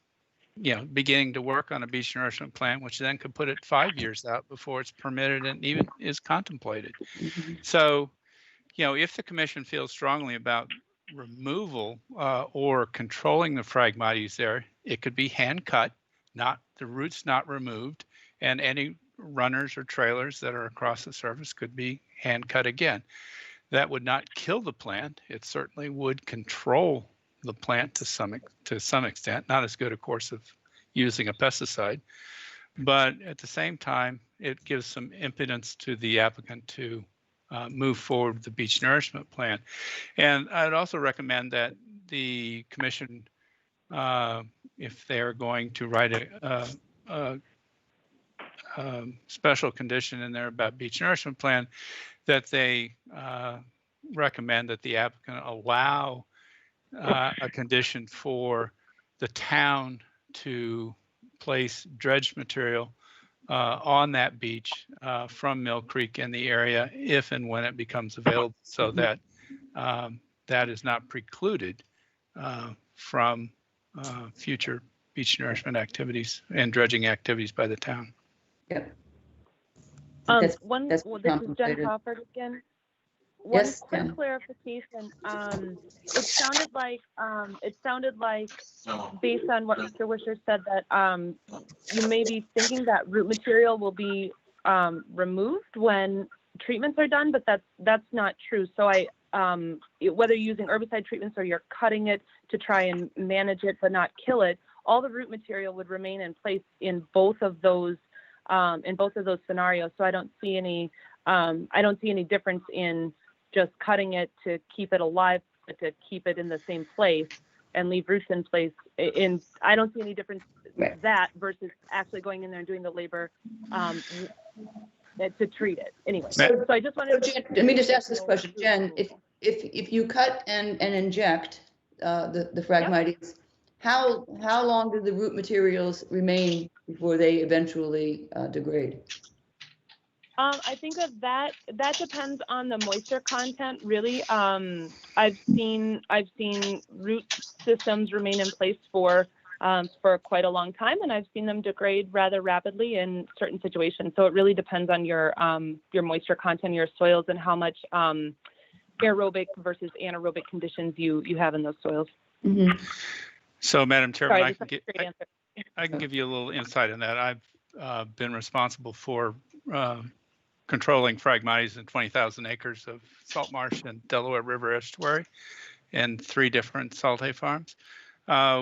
beginning to work on a beach nourishment plan, which then could put it 5 years out before it's permitted and even is contemplated. So, if the commission feels strongly about removal or controlling the Phragmites there, it could be hand cut, not the roots not removed, and any runners or trailers that are across the surface could be hand cut again. That would not kill the plant. It certainly would control the plant to some extent, not as good, of course, of using a pesticide, but at the same time, it gives some impotence to the applicant to move forward with the beach nourishment plan. And I'd also recommend that the commission, if they're going to write a special condition in there about beach nourishment plan, that they recommend that the applicant allow a condition for the town to place dredge material on that beach from Mill Creek in the area if and when it becomes available, so that that is not precluded from future beach nourishment activities and dredging activities by the town. Yep. This is Jen Crawford again. One Yes, quick Jen. clarification. It sounded like based on what Mr. Wisher said, that you may be thinking that root material will be removed when treatments are done, but that's not true. So whether you're using herbicide treatments or you're cutting it to try and manage it but not kill it, all the root material would remain in place in both of those scenarios. So I don't see any difference in just cutting it to keep it alive, but to keep it in the same place and leave roots in place. I don't see any difference that versus actually going in there and doing the labor to treat it. Anyway, so I just wanted to. Jen, let me just ask this question, Jen. If you cut and inject the Phragmites, how long do the root materials remain before they eventually degrade? I think that depends on the moisture content, really. I've seen root systems remain in place for quite a long time, and I've seen them degrade rather rapidly in certain situations. So it really depends on your moisture content, your soils, and how much aerobic versus anaerobic conditions you have in those soils. Mm-hmm. So, Madam Chairman, Sorry, I can give you a little insight in that. I've been responsible for controlling Phragmites in 20,000 acres of salt marsh and Delaware River estuary and 3 different salte farms.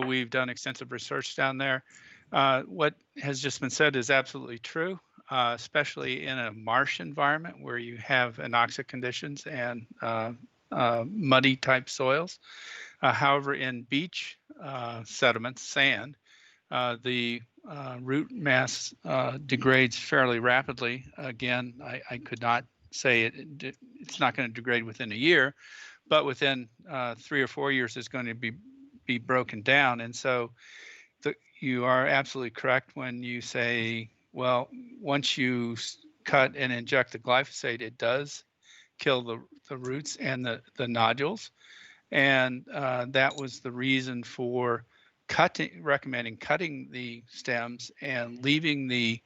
We've done extensive research down there. What has just been said is absolutely true, especially in a marsh environment where you have anoxic conditions and muddy type soils. However, in beach sediments, sand, the root mass degrades fairly rapidly. Again, I could not say it's not going to degrade within a year, but within 3 or 4 years, it's going to be broken down. And so you are absolutely correct when you say, well, once you cut and inject the glyphosate, it does kill the roots and the nodules. And that was the reason for recommending cutting the stems and leaving the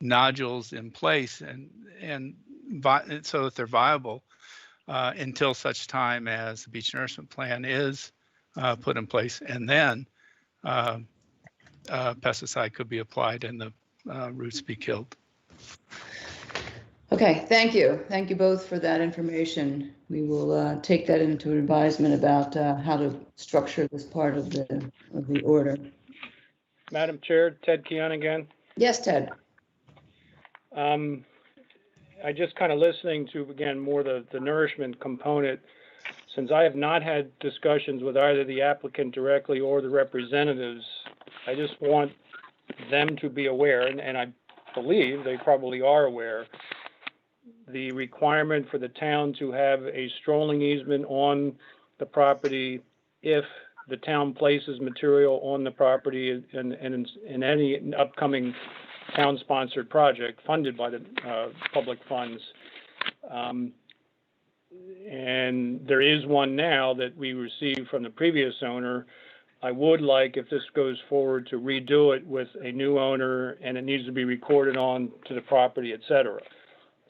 nodules in place and so that they're viable until such time as the beach nourishment plan is put in place, and then pesticide could be applied and the roots be killed. Okay, thank you. Thank you both for that information. We will take that into advisement about how to structure this part of the order. Madam Chair, Ted Keon again. Yes, Ted. I just kind of listening to, again, more the nourishment component. Since I have not had discussions with either the applicant directly or the representatives, I just want them to be aware, and I believe they probably are aware, the requirement for the town to have a strolling easement on the property if the town places material on the property in any upcoming town-sponsored project funded by the public funds. And there is one now that we received from the previous owner. I would like, if this goes forward, to redo it with a new owner, and it needs to be recorded on to the property, et cetera.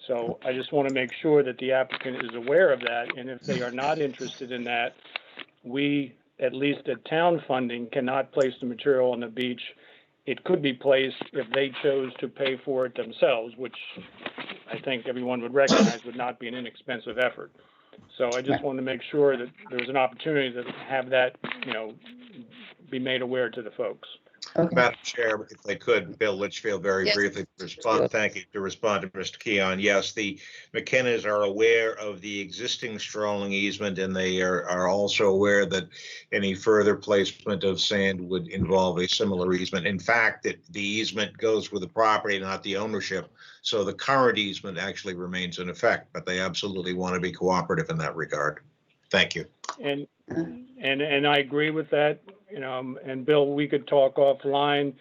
So I just want to make sure that the applicant is aware of that, and if they are not interested in that, we, at least at town funding, cannot place the material on the beach. It could be placed if they chose to pay for it themselves, which I think everyone would recognize would not be an inexpensive effort. So I just want to make sure that there's an opportunity to have that, be made aware to the folks. Okay. Madam Chair, if I could, Bill Litchfield, very Yes. briefly to respond. Thank you. To respond to Mr. Keon, yes, the McKennas are aware of the existing strolling easement, and they are also aware that any further placement of sand would involve a similar easement. In fact, that the easement goes with the property, not the ownership. So the current easement actually remains in effect, but they absolutely want to be cooperative in that regard. Thank you. And I agree with that, and Bill, we could talk offline.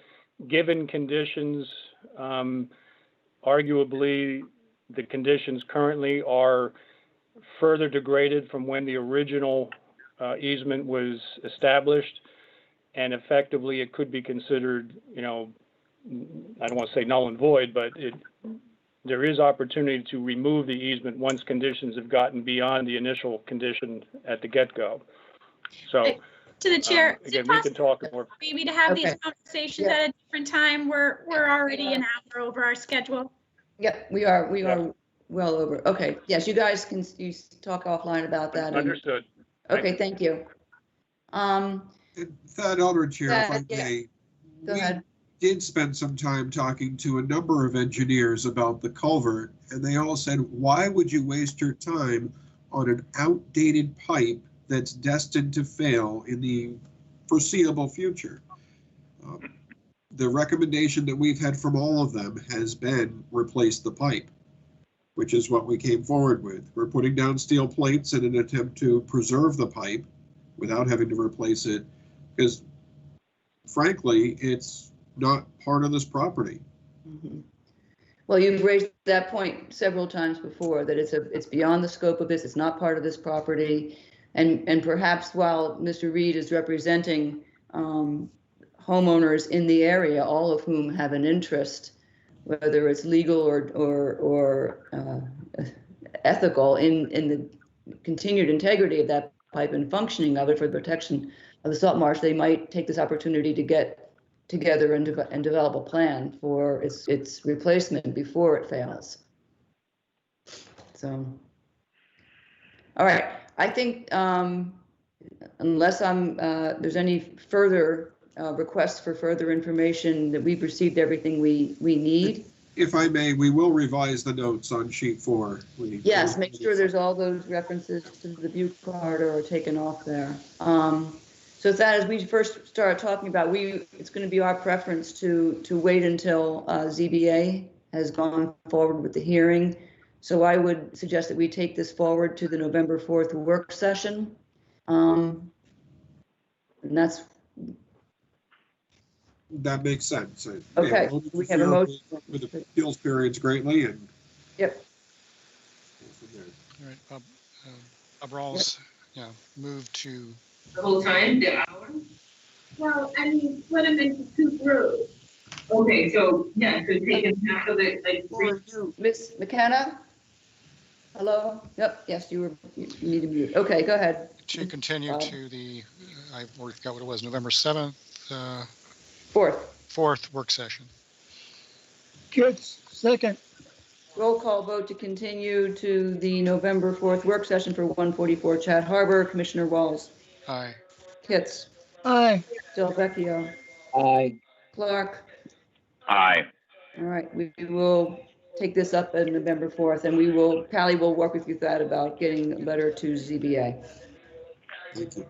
Given conditions, arguably the conditions currently are further degraded from when the original easement was established, and effectively it could be considered, I don't want to say null and void, but there is opportunity to remove the easement once conditions have gotten beyond the initial condition at the get-go. So, to the chair, again, we can talk more. Maybe to have these conversations at a different time. We're already an hour over our schedule. Yep, we are well over. Okay, yes, you guys can talk offline about that. Understood. Okay, thank you. Thad Eldridge here, if I may. Go ahead. Did spend some time talking to a number of engineers about the culvert, and they all said, why would you waste your time on an outdated pipe that's destined to fail in the foreseeable future? The recommendation that we've had from all of them has been replace the pipe, which is what we came forward with. We're putting down steel plates in an attempt to preserve the pipe without having to replace it, because frankly, it's not part of this property. Mm-hmm. Well, you've raised that point several times before, that it's beyond the scope of this. It's not part of this property, and perhaps while Mr. Reed is representing homeowners in the area, all of whom have an interest, whether it's legal or ethical, in the continued integrity of that pipe and functioning of it for the protection of the salt marsh, they might take this opportunity to get together and develop a plan for its replacement before it fails. So, all right, I think unless there's any further requests for further information, that we've received everything we need. If I may, we will revise the notes on sheet 4. Yes, make sure there's all those references to the Butte corridor are taken off there. So that, as we first started talking about, it's going to be our preference to wait until ZBA has gone forward with the hearing. So I would suggest that we take this forward to the November 4th work session. And that makes sense. Okay, yeah, we have a motion. With the appeals periods greatly, and yep. All right, Bob Rawls, move to the whole time, the hour? Well, I mean, split them into two groups. Okay, so, yeah, so take them half of it, like, Miss McKenna? Hello? Yep, yes, you need to mute. Okay, go ahead. To continue to the, I already forgot what it was, November 7th. 4th work session. Kits, second. Roll call vote to continue to the November 4th work session for 144 Chat Harbor. Commissioner Walls. Aye. Kits. Aye. Delvecchio. Aye. Clark. Aye. All right, we will take this up on November 4th, and Callie will work with you that about getting a letter to ZBA. Thank you.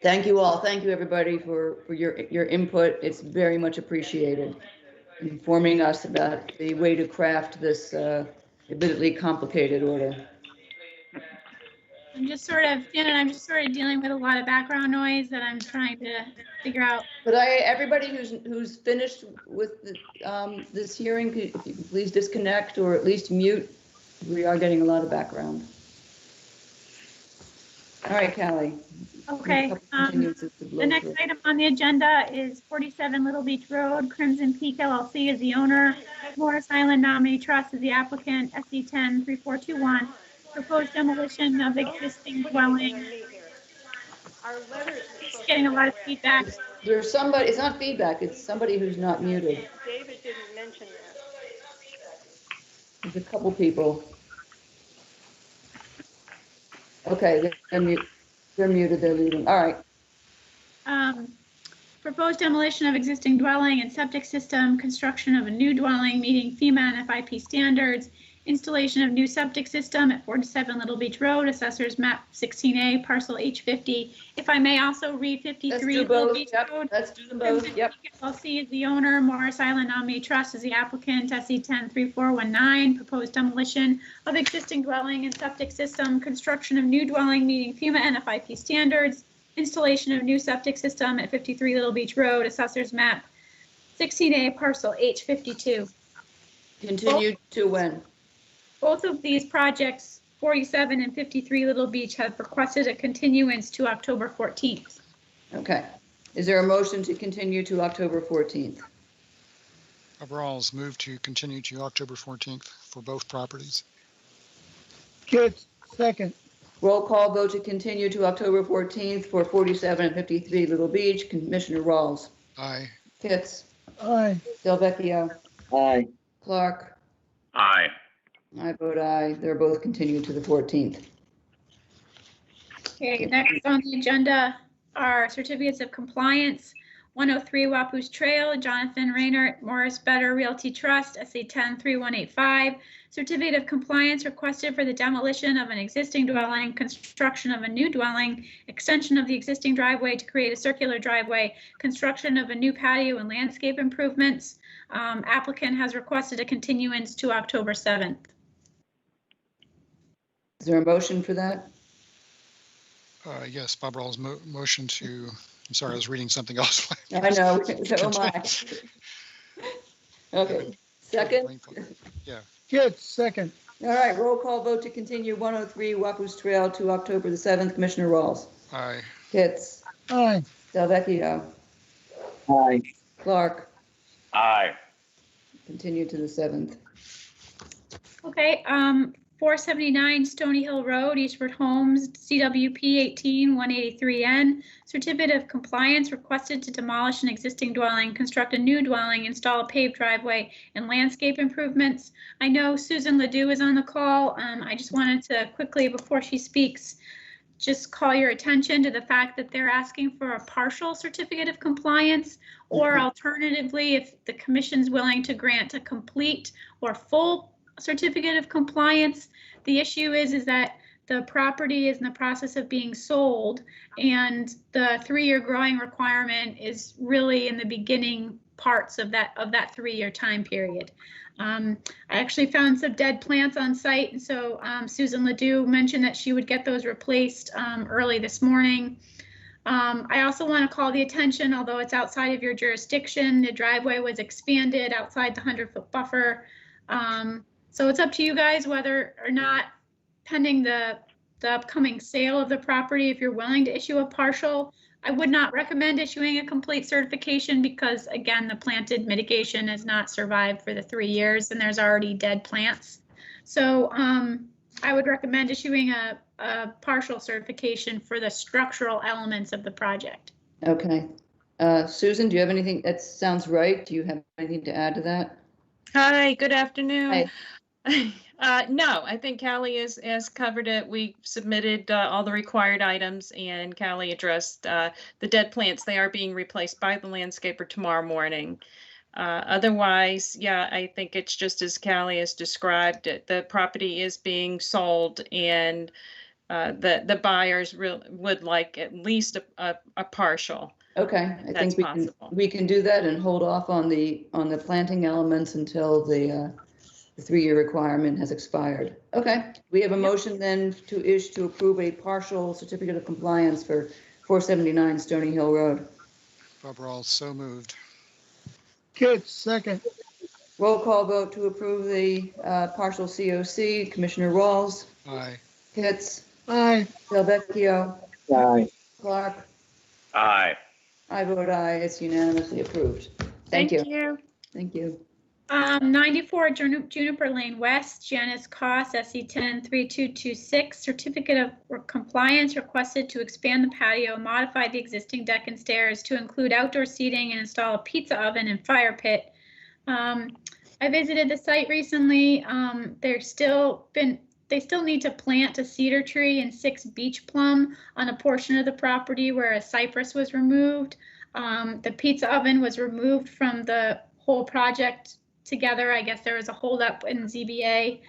Thank you all. Thank you, everybody, for your input. It's very much appreciated. Informing us about the way to craft this admittedly complicated order. I'm just sort of dealing with a lot of background noise that I'm trying to figure out. But everybody who's finished with this hearing, if you could please disconnect or at least mute. We are getting a lot of background. All right, Callie. Okay. The next item on the agenda is 47 Little Beach Road. Crimson Peak LLC is the owner. Morris Island Nominee Trust is the applicant. SE 10-3421. Proposed demolition of existing dwelling. Just getting a lot of feedback. There's somebody, it's not feedback, it's somebody who's not muted. David didn't mention that. There's a couple people. Okay, they're muted, they're leaving. All right. Proposed demolition of existing dwelling and septic system, construction of a new dwelling meeting FEMA and FIP standards, installation of new septic system at 47 Little Beach Road, Assessor's Map 16A, Parcel H50. If I may also read 53 Little Beach Road. Let's do them both. Yep. LLC is the owner. Morris Island Nominee Trust is the applicant. SE 10-3419. Proposed demolition of existing dwelling and septic system, construction of new dwelling meeting FEMA and FIP standards, installation of new septic system at 53 Little Beach Road, Assessor's Map 16A, Parcel H52. Continue to when? Both of these projects, 47 and 53 Little Beach, have requested a continuance to October 14th. Okay. Is there a motion to continue to October 14th? Rawls move to continue to October 14th for both properties. Kits, second. Roll call vote to continue to October 14th for 47 and 53 Little Beach. Commissioner Rawls. Aye. Kits. Aye. Delvecchio. Aye. Clark. Aye. I vote aye. They're both continued to the 14th. Okay, next on the agenda are certificates of compliance. 103 Wapu's Trail, Jonathan Rayner, Morris Better Realty Trust, SE 10-3185. Certificate of compliance requested for the demolition of an existing dwelling, construction of a new dwelling, extension of the existing driveway to create a circular driveway, construction of a new patio and landscape improvements. Applicant has requested a continuance to October 7th. Is there a motion for that? Yes, Bob Rawls motion to, I'm sorry, I was reading something else. I know, so am I. Okay, second? Yeah. Kits, second. All right, roll call vote to continue 103 Wapu's Trail to October the 7th. Commissioner Rawls. Aye. Kits. Aye. Delvecchio. Aye. Clark. Aye. Continue to the 7th. Okay, 479 Stony Hill Road, Eastford Homes, CWP 18-183N. Certificate of compliance requested to demolish an existing dwelling, construct a new dwelling, install a paved driveway, and landscape improvements. I know Susan Ledoux is on the call. I just wanted to quickly, before she speaks, just call your attention to the fact that they're asking for a partial certificate of compliance, or alternatively, if the commission's willing to grant a complete or full certificate of compliance. The issue is that the property is in the process of being sold, and the 3-year growing requirement is really in the beginning parts of that 3-year time period. I actually found some dead plants on site, and so Susan Ledoux mentioned that she would get those replaced early this morning. I also want to call the attention, although it's outside of your jurisdiction, the driveway was expanded outside the 100-foot buffer. So it's up to you guys whether or not, pending the upcoming sale of the property, if you're willing to issue a partial I would not recommend issuing a complete certification because, again, the planted mitigation has not survived for the 3 years and there's already dead plants. So I would recommend issuing a partial certification for the structural elements of the project. Okay. Susan, do you have anything? That sounds right. Do you have anything to add to that? Hi, good afternoon. Hi. No, I think Callie has covered it. We submitted all the required items and Callie addressed the dead plants. They are being replaced by the landscaper tomorrow morning. Otherwise, yeah, I think it's just as Callie has described it. The property is being sold and the buyers would like at least a partial. Okay, I think we can do that and hold off on the planting elements until the 3-year requirement has expired. Okay, we have a motion then to approve a partial certificate of compliance for 479 Stony Hill Road. Bob Rawls, so moved. Kits, second. Roll call vote to approve the partial COC. Commissioner Rawls. Aye. Kits. Aye. Delvecchio. Aye. Clark. Aye. I vote aye. It's unanimously approved. Thank you. Thank you. 94 Juniper Lane West, Janice Koss, SE 103226, certificate of compliance requested to expand the patio, modify the existing deck and stairs to include outdoor seating and install a pizza oven and fire pit. I visited the site recently. They still need to plant a cedar tree and 6 beech plum on a portion of the property where a cypress was removed. The pizza oven was removed from the whole project together. I guess there was a holdup in ZBA.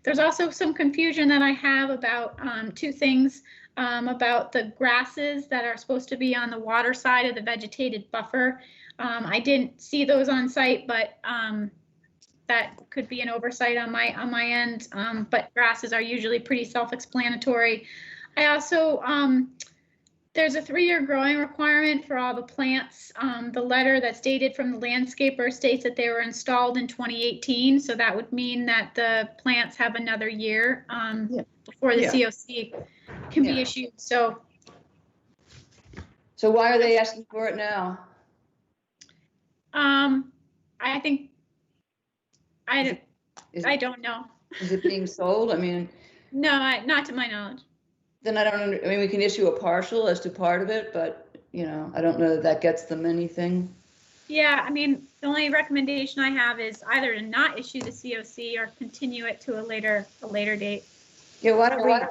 There's also some confusion that I have about 2 things about the grasses that are supposed to be on the water side of the vegetated buffer. I didn't see those on site, but that could be an oversight on my end. But grasses are usually pretty self-explanatory. I also there's a 3-year growing requirement for all the plants. The letter that's dated from the landscaper states that they were installed in 2018. So that would mean that the plants have another year before the COC can be issued. So why are they asking for it now? I think, I don't know. Is it being sold? I mean. No, not to my knowledge. Then I mean, we can issue a partial as to part of it, but, you know, I don't know that that gets them anything. Yeah, I mean, the only recommendation I have is either to not issue the COC or continue it to a later date. Yeah, why don't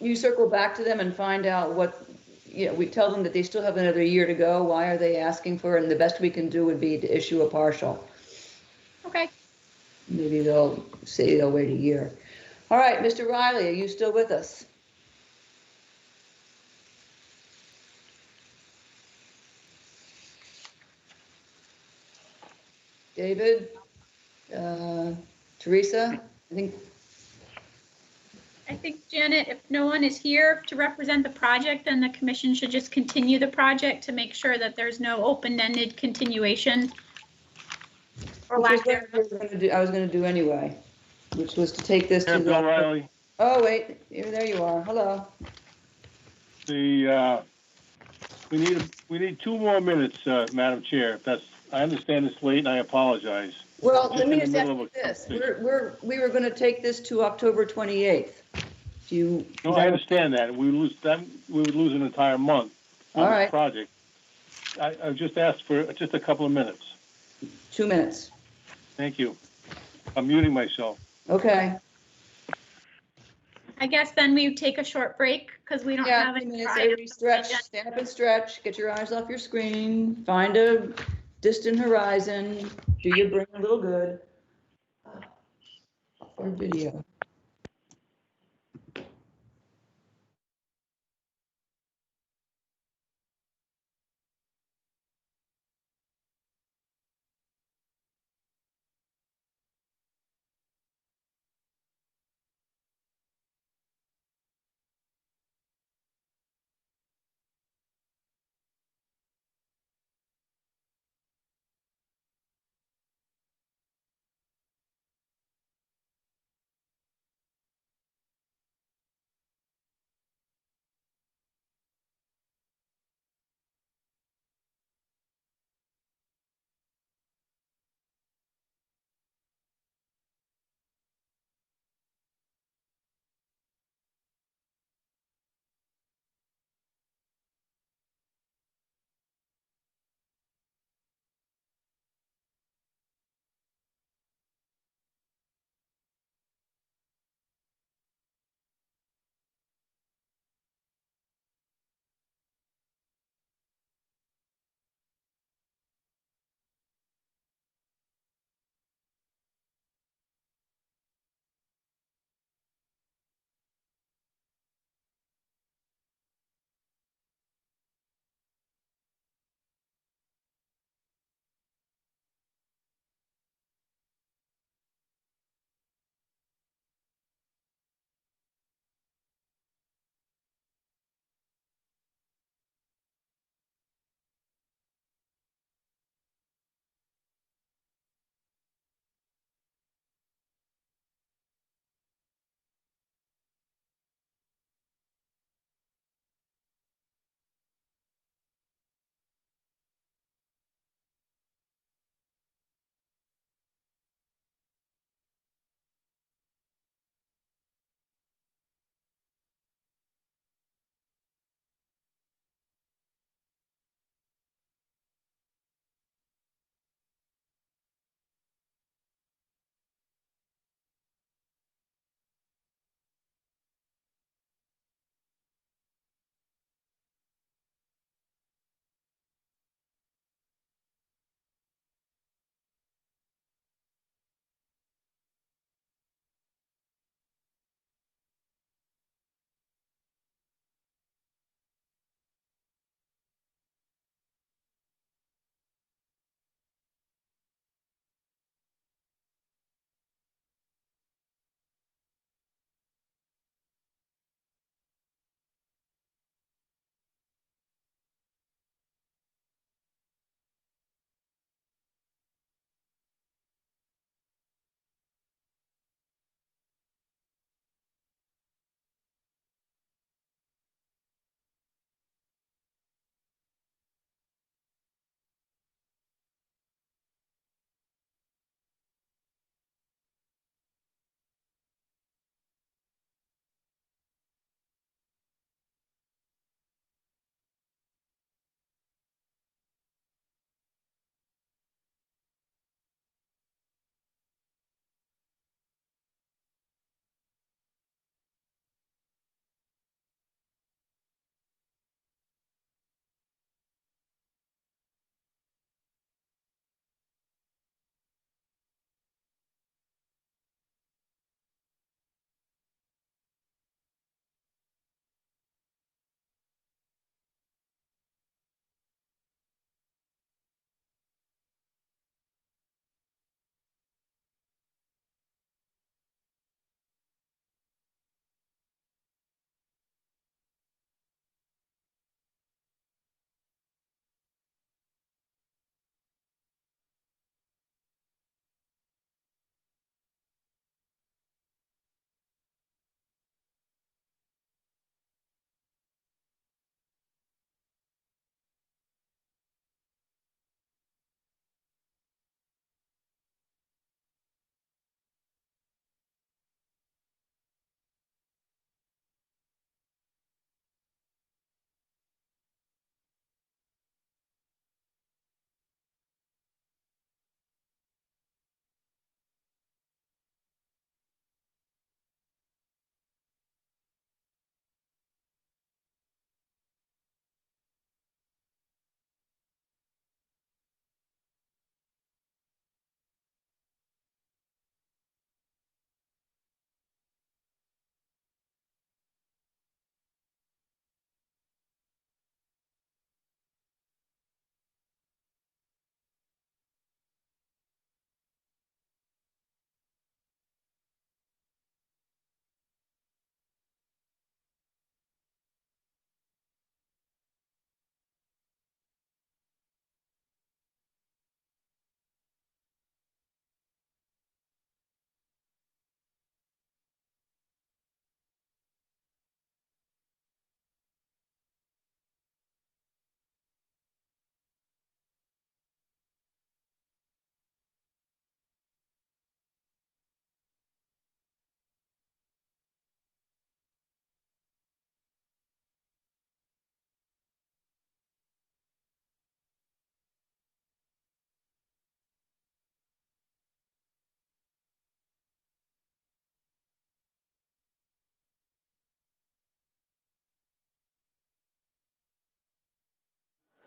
you circle back to them and find out what, we tell them that they still have another year to go. Why are they asking for it? And the best we can do would be to issue a partial. Okay. Maybe they'll say they'll wait a year. All right, Mr. Riley, are you still with us? David, Teresa, I think, Janet, if no one is here to represent the project, then the commission should just continue the project to make sure that there's no open-ended continuation. Or lack thereof. I was going to do anyway, which was to take this to the. Bill Riley. Oh wait, there you are. Hello. We need 2 more minutes, Madam Chair. I understand it's late and I apologize. Well, let me just ask this. We were going to take this to October 28th. No, I understand that. We would lose an entire month on this project. I just asked for just a couple of minutes. 2 minutes. Thank you. I'm muting myself. Okay. I guess then we take a short break because we don't have any minutes. Stretch, stand up and stretch. Get your eyes off your screen. Find a distant horizon. Do your brain a little good. Or video.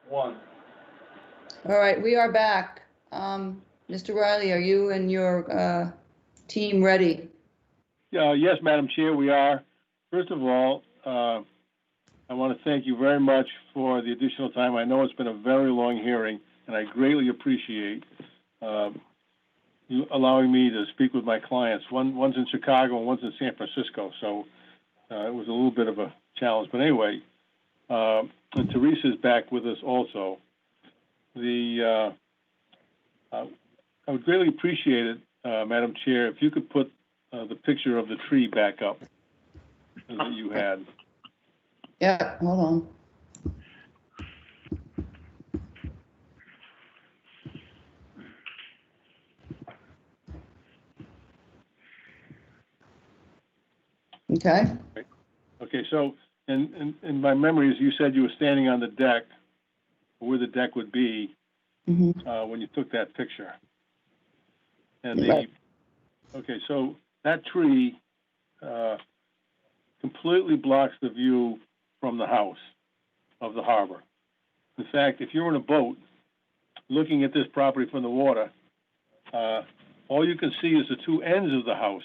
One. All right, we are back. Mr. Riley, are you and your team ready? Yes, Madam Chair, we are. First of all, I want to thank you very much for the additional time. I know it's been a very long hearing, and I greatly appreciate you allowing me to speak with my clients. One's in Chicago and one's in San Francisco, so it was a little bit of a challenge. But anyway, and Teresa's back with us also. I would greatly appreciate it, Madam Chair, if you could put the picture of the tree back up that you had. Yeah, hold on. Okay. Okay, so in my memory, as you said, you were standing on the deck, where the deck would be when you took that picture. And okay, so that tree completely blocks the view from the house of the harbor. In fact, if you're in a boat looking at this property from the water, all you can see is the two ends of the house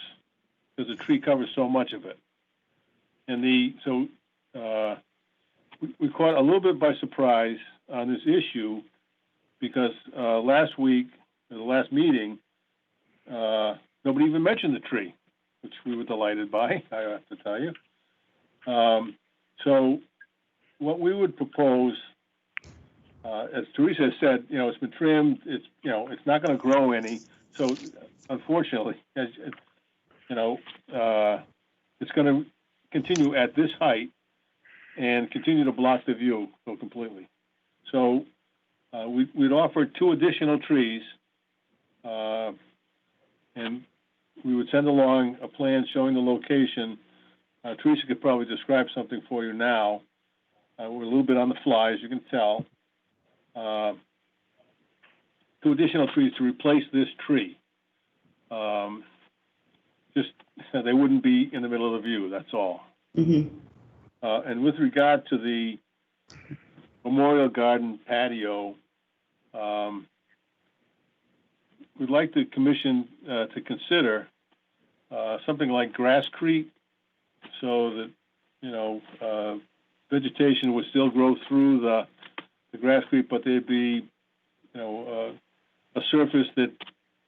because the tree covers so much of it. And we caught a little bit by surprise on this issue because last week, at the last meeting, nobody even mentioned the tree, which we were delighted by, I have to tell you. So what we would propose, as Teresa said, it's been trimmed, it's not going to grow any. So unfortunately, it's going to continue at this height and continue to block the view so completely. So we'd offer 2 additional trees, and we would send along a plan showing the location. Teresa could probably describe something for you now. We're a little bit on the fly, as you can tell. 2 additional trees to replace this tree. Just so they wouldn't be in the middle of the view, that's all. And with regard to the Memorial Garden patio, we'd like the commission to consider something like grasscrete, so that vegetation would still grow through the grasscrete, but there'd be a surface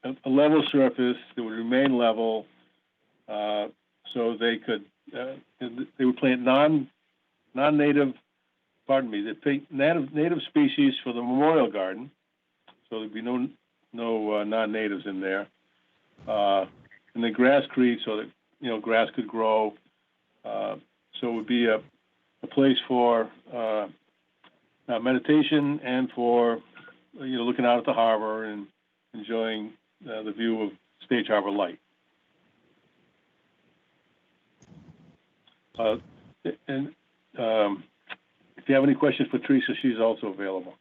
a level surface that would remain level, so they would plant non-native, they'd plant native species for the Memorial Garden, so there'd be no non-natives in there, and the grasscrete, so that grass could grow, so it would be a place for meditation and for looking out at the harbor and enjoying the view of Stage Harbor Light. And if you have any questions for Teresa, she's also available.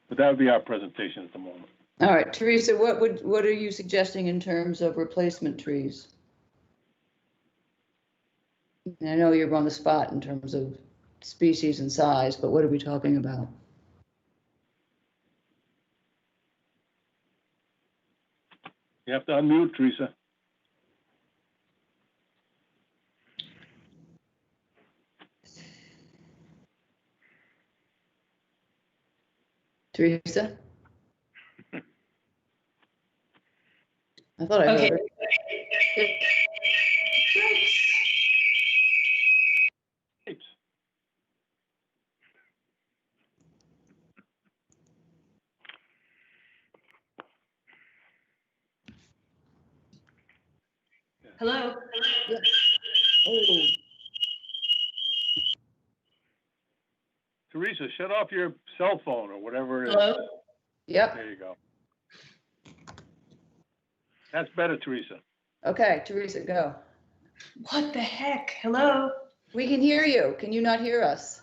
But that would be our presentation at the moment. All right, Teresa, what are you suggesting in terms of replacement trees? And I know you're on the spot in terms of species and size, but what are we talking about? You have to unmute, Teresa. Teresa? I thought I heard her. Hello? Oh. Teresa, shut off your cell phone or whatever it is. Hello? Yep. There you go. That's better, Teresa. Okay, Teresa, go. What the heck? Hello? We can hear you. Can you not hear us?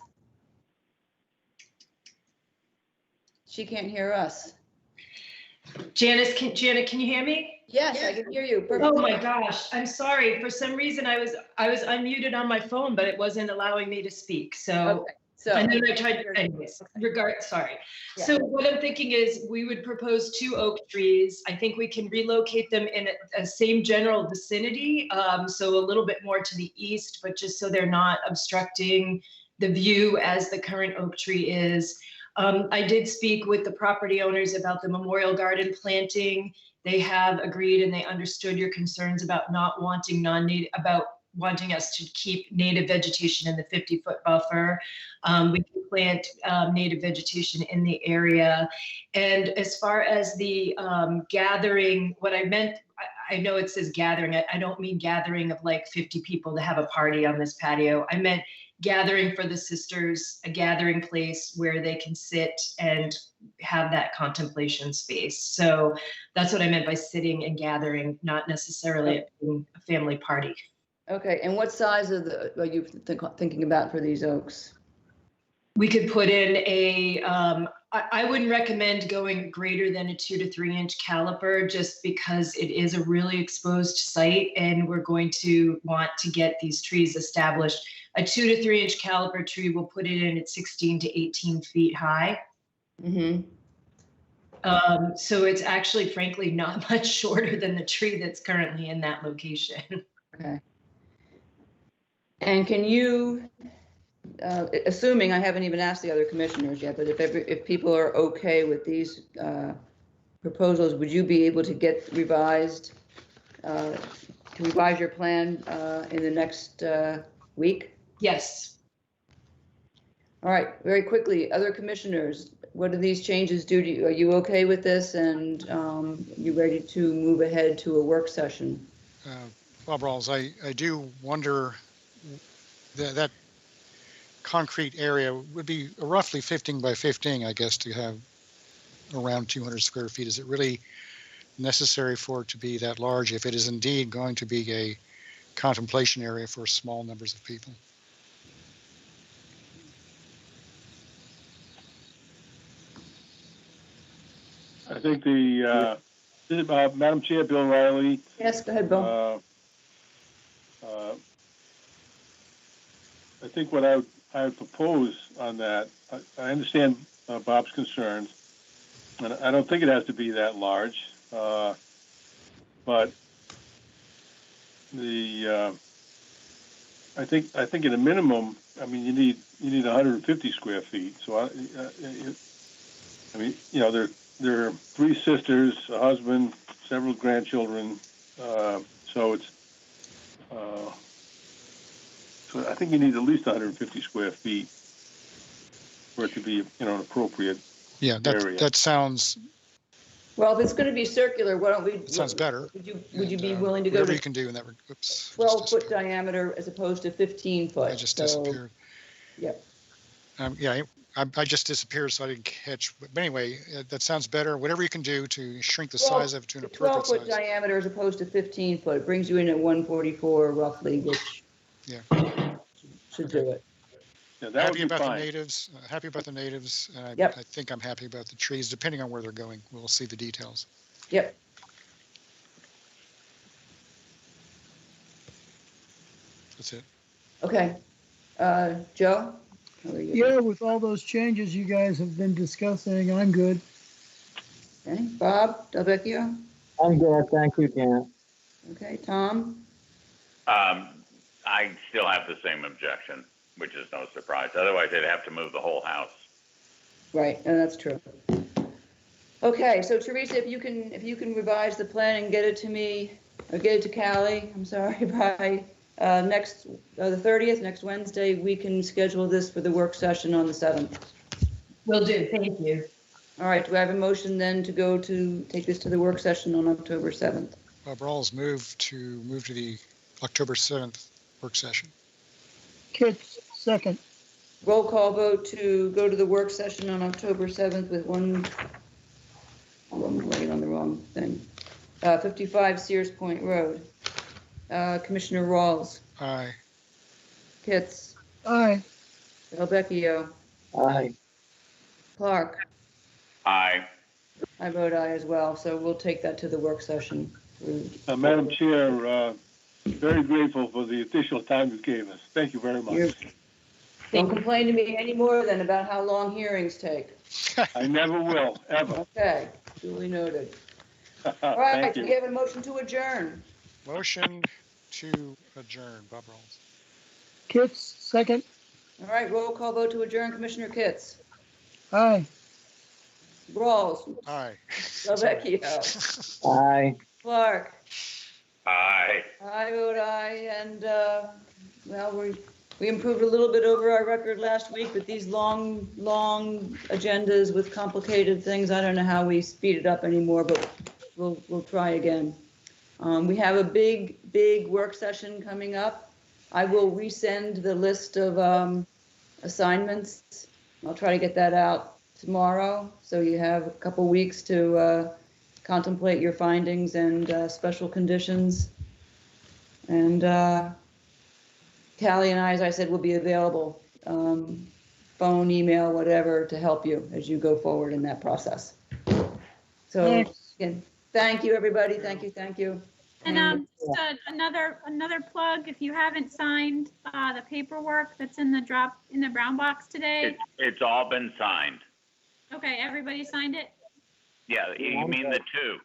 She can't hear us. Janet, can you hear me? Yes, I can hear you. Perfect. Oh my gosh, I'm sorry. For some reason, I was unmuted on my phone, but it wasn't allowing me to speak. So okay. So. And then I tried, anyways, sorry. Yeah. So what I'm thinking is we would propose 2 oak trees. I think we can relocate them in a same general vicinity. So a little bit more to the east, but just so they're not obstructing the view as the current oak tree is. I did speak with the property owners about the memorial garden planting. They have agreed and they understood your concerns about not wanting wanting us to keep native vegetation in the 50-foot buffer. We can plant native vegetation in the area. And as far as the gathering, what I meant, I know it says gathering, I don't mean gathering of like 50 people to have a party on this patio. I meant gathering for the sisters, a gathering place where they can sit and have that contemplation space. So that's what I meant by sitting and gathering, not necessarily it being a family party. Okay, and what size are you thinking about for these oaks? We could put in a, I wouldn't recommend going greater than a 2 to 3 inch caliper just because it is a really exposed site and we're going to want to get these trees established. A 2 to 3 inch caliper tree will put it in at 16 to 18 feet high. Mm-hmm. So it's actually, frankly, not much shorter than the tree that's currently in that location. Okay. And can you, assuming I haven't even asked the other commissioners yet, but if people are okay with these proposals, would you be able to get revised, to revise your plan in the next week? Yes. All right, very quickly, other commissioners, what do these changes do to you? Are you okay with this and you ready to move ahead to a work session? Bob Rawls, I do wonder that concrete area would be roughly 15 by 15, I guess, to have around 200 square feet. Is it really necessary for it to be that large if it is indeed going to be a contemplation area for small numbers of people? I think Madam Chair, Bill Riley. Yes, go ahead, Bill. I think what I would propose on that, I understand Bob's concerns, and I don't think it has to be that large, but I think at a minimum, I mean, you need 150 square feet. So I mean, you know, there are 3 sisters, a husband, several grandchildren, so it's. So I think you need at least 150 square feet for it to be, you know, an appropriate area. That sounds. Well, if it's going to be circular, why don't we? It sounds better. Would you be willing to go whatever to? You can do in that. Oops. 12-foot diameter as opposed to 15 foot. I just disappeared. Yep. Yeah, I just disappeared, so I didn't catch. But anyway, that sounds better. Whatever you can do to shrink the size of it to an appropriate size. 12-foot diameter as opposed to 15 foot. It brings you in at 144 roughly, which should do it. Yeah, that happy would be about fine. the natives. Happy about the natives. And Yep. I think I'm happy about the trees, depending on where they're going. We'll see the details. Yep. That's it. Okay. Joe? How are you? Yeah, with all those changes you guys have been discussing, I'm good. Okay. Bob Delvecchio? I'm good, thank you, Janet. Okay. Tom? I still have the same objection, which is no surprise. Otherwise, they'd have to move the whole house. Right, and that's true. Okay, so Teresa, if you can revise the plan and get it to me, or get it to Callie, I'm sorry, by the 30th, next Wednesday, we can schedule this for the work session on the 7th. Will do, thank you. All right, do I have a motion then to take this to the work session on October 7th? Bob Rawls move to the October 7th work session. Kits, second. Roll call vote to go to the work session on October 7th with I'm writing on the wrong thing. 55 Sears Point Road. Commissioner Rawls. Aye. Kits. Aye. Delvecchio. Aye. Clark. Aye. I vote aye as well, so we'll take that to the work session. Madam Chair, very grateful for the additional time you gave us. Thank you very much. Don't complain to me anymore then about how long hearings take. I never will, ever. Okay, duly noted. All right, Thank we you. have a motion to adjourn. Motion to adjourn. Bob Rawls. Kits, second. All right, roll call vote to adjourn. Commissioner Kitts. Aye. Rawls. Aye. Delvecchio. Aye. Clark. Aye. I vote aye, and, well, we improved a little bit over our record last week, but these long agendas with complicated things, I don't know how we speed it up anymore, but we'll try again. We have a big work session coming up. I will resend the list of assignments. I'll try to get that out tomorrow, so you have a couple weeks to contemplate your findings and special conditions. And Callie and I, as I said, will be available, phone, email, whatever, to help you as you go forward in that process. So again, thank you, everybody. Thank you. And just another plug, if you haven't signed the paperwork that's in the brown box today. It's all been signed. Okay, everybody signed it? Yeah, you mean the two?